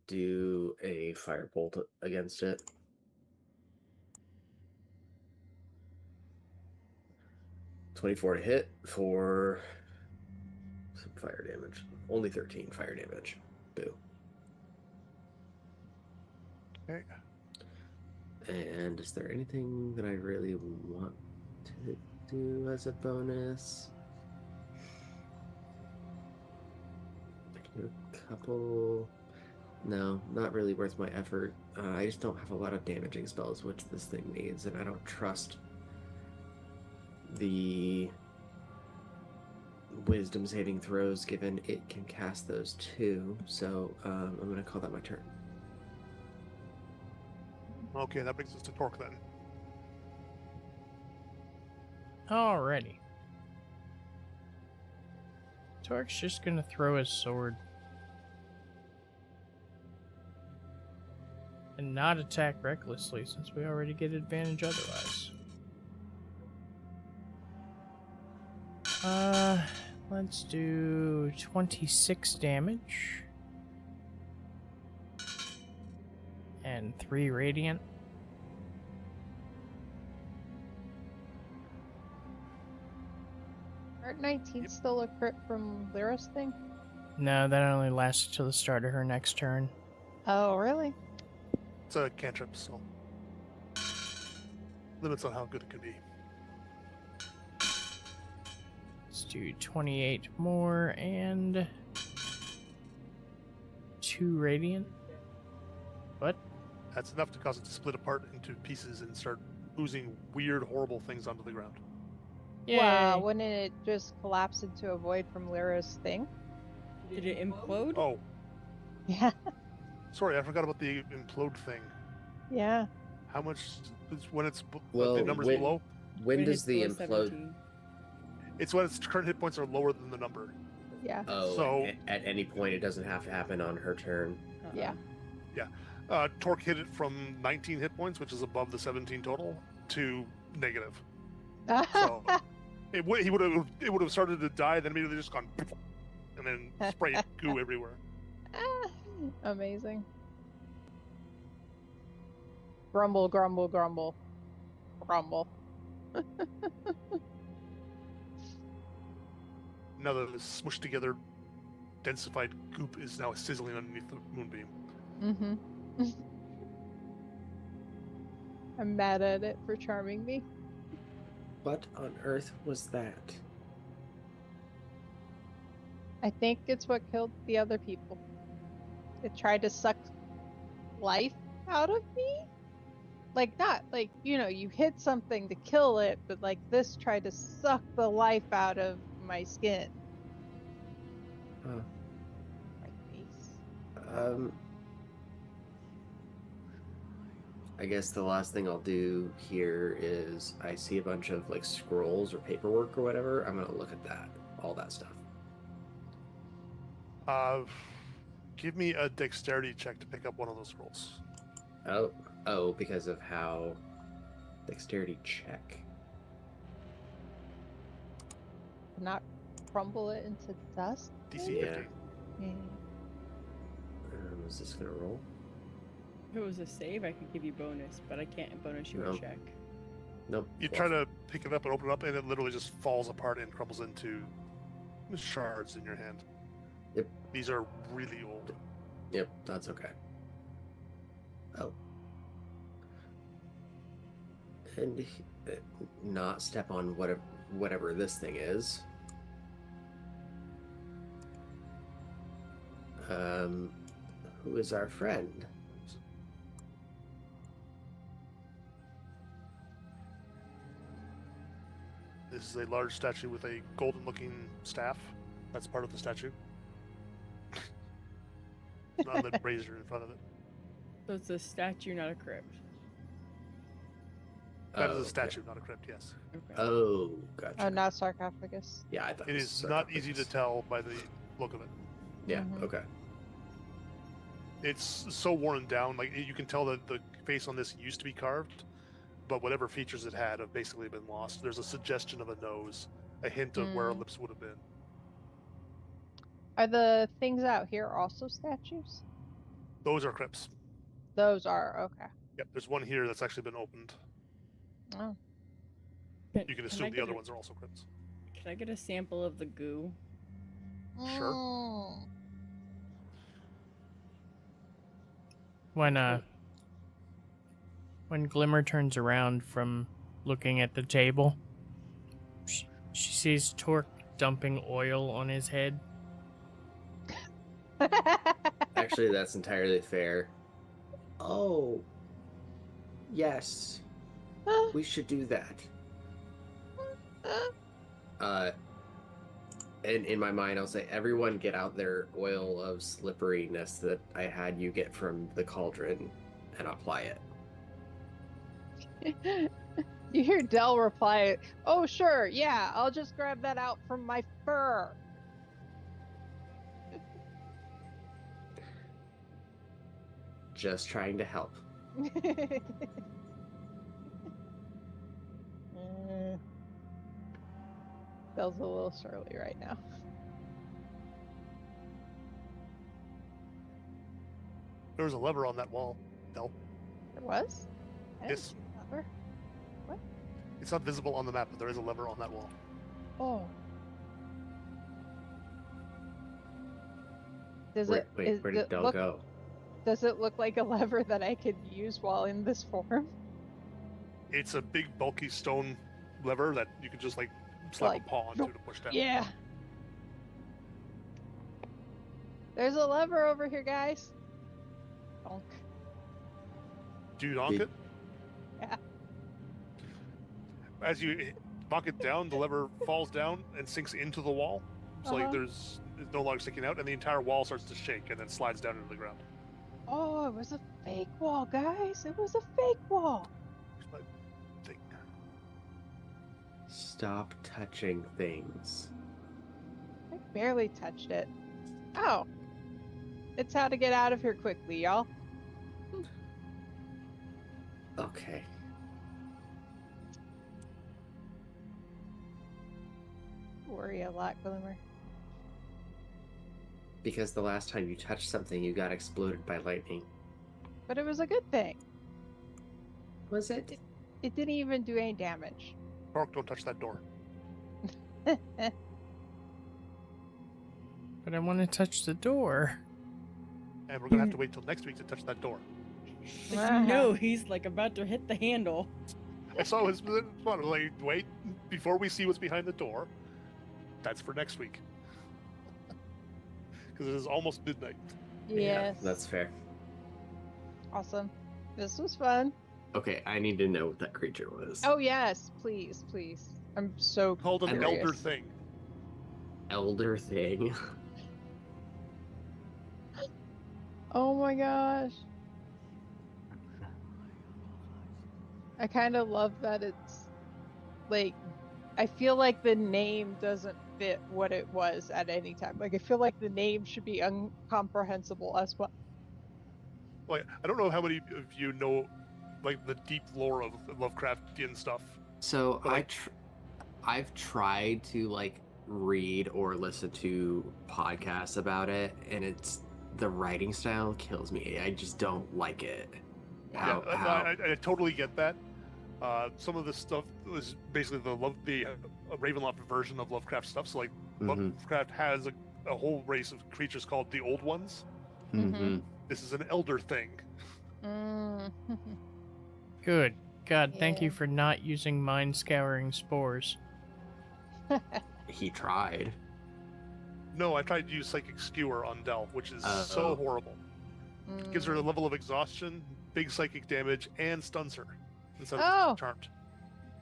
do a firebolt against it. .24 to hit for some fire damage. Only 13 fire damage. Boo. Okay. And is there anything that I really want to do as a bonus? I can do a couple. No, not really worth my effort. I just don't have a lot of damaging spells, which this thing needs, and I don't trust the wisdom saving throws, given it can cast those too. So I'm going to call that my turn. Okay, that brings us to Torque then. Alrighty. Torque's just gonna throw his sword. And not attack recklessly, since we already get advantage otherwise. Let's do 26 damage. And 3 radiant. Aren't 19 still a crit from Lyra's thing? No, that only lasts till the start of her next turn. Oh, really? It's a cantrip, so limits on how good it can be. Let's do 28 more and 2 radiant. What? That's enough to cause it to split apart into pieces and start oozing weird, horrible things onto the ground. Yay. Wow, wouldn't it just collapse into a void from Lyra's thing? Did it implode? Oh, Yeah. sorry, I forgot about the implode thing. Yeah. How much is when it's Well, the numbers when- below? When It does hits the below implode? 17. It's when its current hit points are lower than the number. Yeah. Oh, So- at any point, it doesn't have to happen on her turn. Yeah. Torque hit it from 19 hit points, which is above the 17 total, to negative. So it would have started to die, then immediately just gone, and then sprayed goo everywhere. Amazing. Grumble, grumble, grumble. Grumble. Now that this smushed together, densified goop is now sizzling underneath the moonbeam. Mm-hmm. I'm mad at it for charming me. What on earth was that? I think it's what killed the other people. It tried to suck life out of me. Like, not like, you hit something to kill it, but like this tried to suck the life out of my skin. Oh. My face. I guess the last thing I'll do here is I see a bunch of like scrolls or paperwork or whatever. I'm gonna look at that, all that stuff. Give me a dexterity check to pick up one of those scrolls. Oh, because of how dexterity check. Not crumble it into dust. DC Yeah. 15. Yeah. Is this gonna roll? If it was a save, I could give you bonus, but I can't bonus you No. a check. Nope. You try to pick it up and open it up, and it literally just falls apart and crumbles into shards in your hand. Yep. These are really old. Yep, that's okay. Oh. And not step on whatever this thing is. Who is our friend? This is a large statue with a golden-looking staff. That's part of the statue. Not the brazier in front of it. So it's a statue, not a crypt. That is a okay. statue, not a crypt. Yes. Okay. Oh, gotcha. Oh, not sarcophagus. Yeah, I thought It was is not easy to sarcophagus. tell by the look of it. Yeah, Mhm. okay. It's so worn down. Like you can tell that the face on this used to be carved, but whatever features it had have basically been lost. There's a suggestion of a nose, a hint of where lips would have been. Are the things out here also statues? Those are crypts. Those are, okay. Yep, there's one here that's actually been opened. Oh. You can assume the other ones are also crypts. Can I get a sample of the goo? Sure. Mm. When Glimmer turns around from looking at the table, she sees Torque dumping oil on his head. Actually, that's entirely fair. Oh, yes. We should do that. And in my mind, I'll say, everyone get out their oil of slipperiness that I had you get from the cauldron and apply it. You hear Del reply, "Oh, sure, yeah, I'll just grab that out from my fur." Just trying to help. Del's a little surly right now. There was a lever on that wall, Del. There was? I didn't Yes. see a lever. What? It's not visible on the map, but there is a lever on that wall. Oh. Does Where it did Del go? Does it look like a lever that I could use while in this form? It's a big, bulky stone lever that you can just like slap a paw onto to push down. Yeah. There's a lever over here, guys. Donk. Do you donk it? Yeah. As you knock it down, the lever falls down and sinks into the wall. So like it's no longer sticking out, and the entire wall starts to shake and then slides down into the ground. Oh, it was a fake wall, guys. It was a fake wall. Here's my thing. Stop touching things. I barely touched it. Oh. It's how to get out of here quickly, y'all. Okay. Worry a lot, Glimmer. Because the last time you touched something, you got exploded by lightning. But it was a good thing. Was it? It didn't even do any damage. Torque, don't touch that door. But I want to touch the door. And we're gonna have to wait till next week to touch that door. No, he's like about to hit the handle. I saw his like, wait, before we see what's behind the door. That's for next week. Because it is almost midnight. Yes. Yeah, that's fair. Awesome. This was fun. Okay, I need to know what that creature was. Oh, yes. Please, please. I'm so Called an curious. elder thing. Elder thing. Oh my gosh. I kind of love that it's like, I feel like the name doesn't fit what it was at any time. Like, I feel like the name should be incomprehensible as well. Like, I don't know how many of you know, like, the deep lore of Lovecraftian stuff. So But, I've tried to like read or listen to podcasts about it, and it's the writing style kills me. I just don't like it. Yeah, I totally get that. Some of this stuff is basically the Ravenloft version of Lovecraft stuff. So, like, Lovecraft has a whole race of creatures called the Old Ones. Mm-hmm. This is an elder thing. Good. God, thank you Yeah. for not using mind scouring spores. He tried. No, I tried to use Psychic Skewer on Del, which is so horrible. It gives her a level of exhaustion, big psychic damage, and stuns her instead of charmed.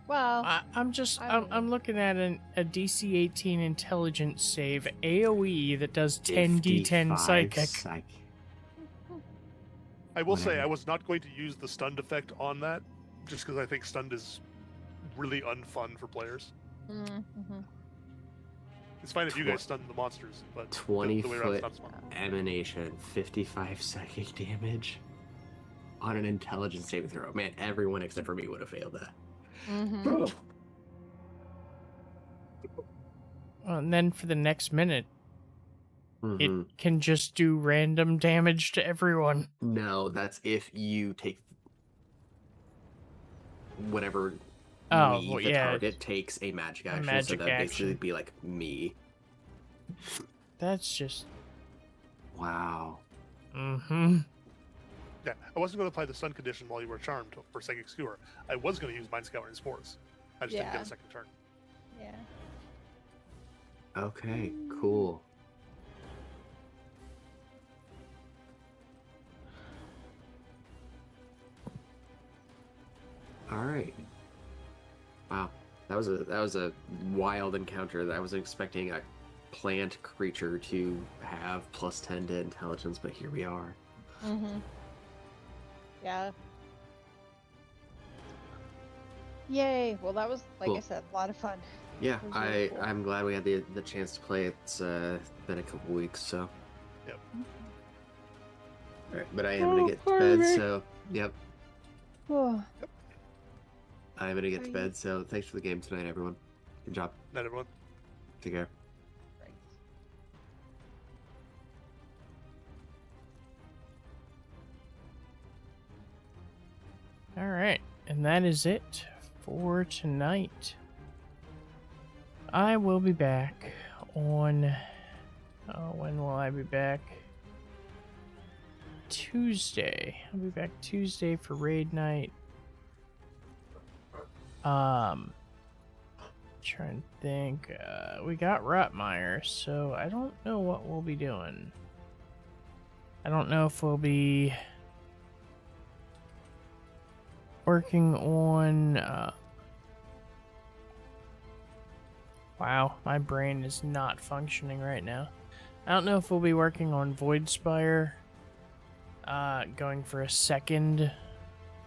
Well, I'm looking at a DC 18 intelligence save AoE that does 10d10 psychic. I will say I was not going to use the stunned effect on that, just because I think stunned is really unfun for players. It's fine if you guys stun the monsters, but 20 the way around is foot not smart. emanation, 55 psychic damage on an intelligence saving throw. Man, everyone except for me would have failed that. Mm-hmm. And then for the next minute, Mhm. it can just do random damage to everyone. No, that's if you take whenever Oh, we, well, the yeah, target, takes a magic action. So magic that would basically action. be like me. That's just. Wow. Mm-hmm. Yeah, I wasn't going to apply the stun condition while you were charmed for Psychic Skewer. I was going to use Mind Scour and Spores. I just didn't get Yeah. a second turn. Yeah. Okay, cool. All right. Wow, that was a wild encounter. That I wasn't expecting a plant creature to have +10 to intelligence, but here we are. Mm-hmm. Yeah. Yay! Well, that was, like I Cool. said, a lot of fun. Yeah, It was really cool. I'm glad we had the chance to play. It's been a couple weeks, so. Yep. All right, but I am gonna get to bed, so yep, Oh, I'm gonna get to Are you- bed. So thanks for the game tonight, everyone. Good job. Night, everyone. Take care. great. All right, and that is it for tonight. I will be back on. When will I be back? Tuesday. I'll be back Tuesday for raid night. Trying to think. We got Rotmeyer, so I don't know what we'll be doing. I don't know if we'll be working on. Wow, my brain is not functioning right now. I don't know if we'll be working on Voidspire. Going for a second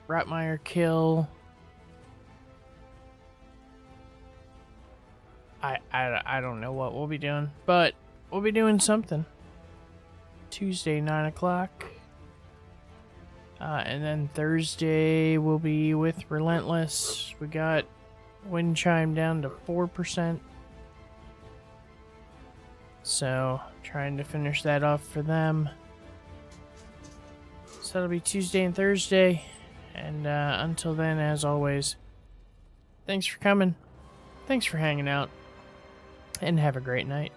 Rotmeyer kill. I don't know what we'll be doing, but we'll be doing something. Tuesday, 9 o'clock. And then Thursday we'll be with Relentless. We got wind chime down to 4%. So, trying to finish that off for them. So that'll be Tuesday and Thursday. And until then, as always, thanks for coming. Thanks for hanging out. And have a great night.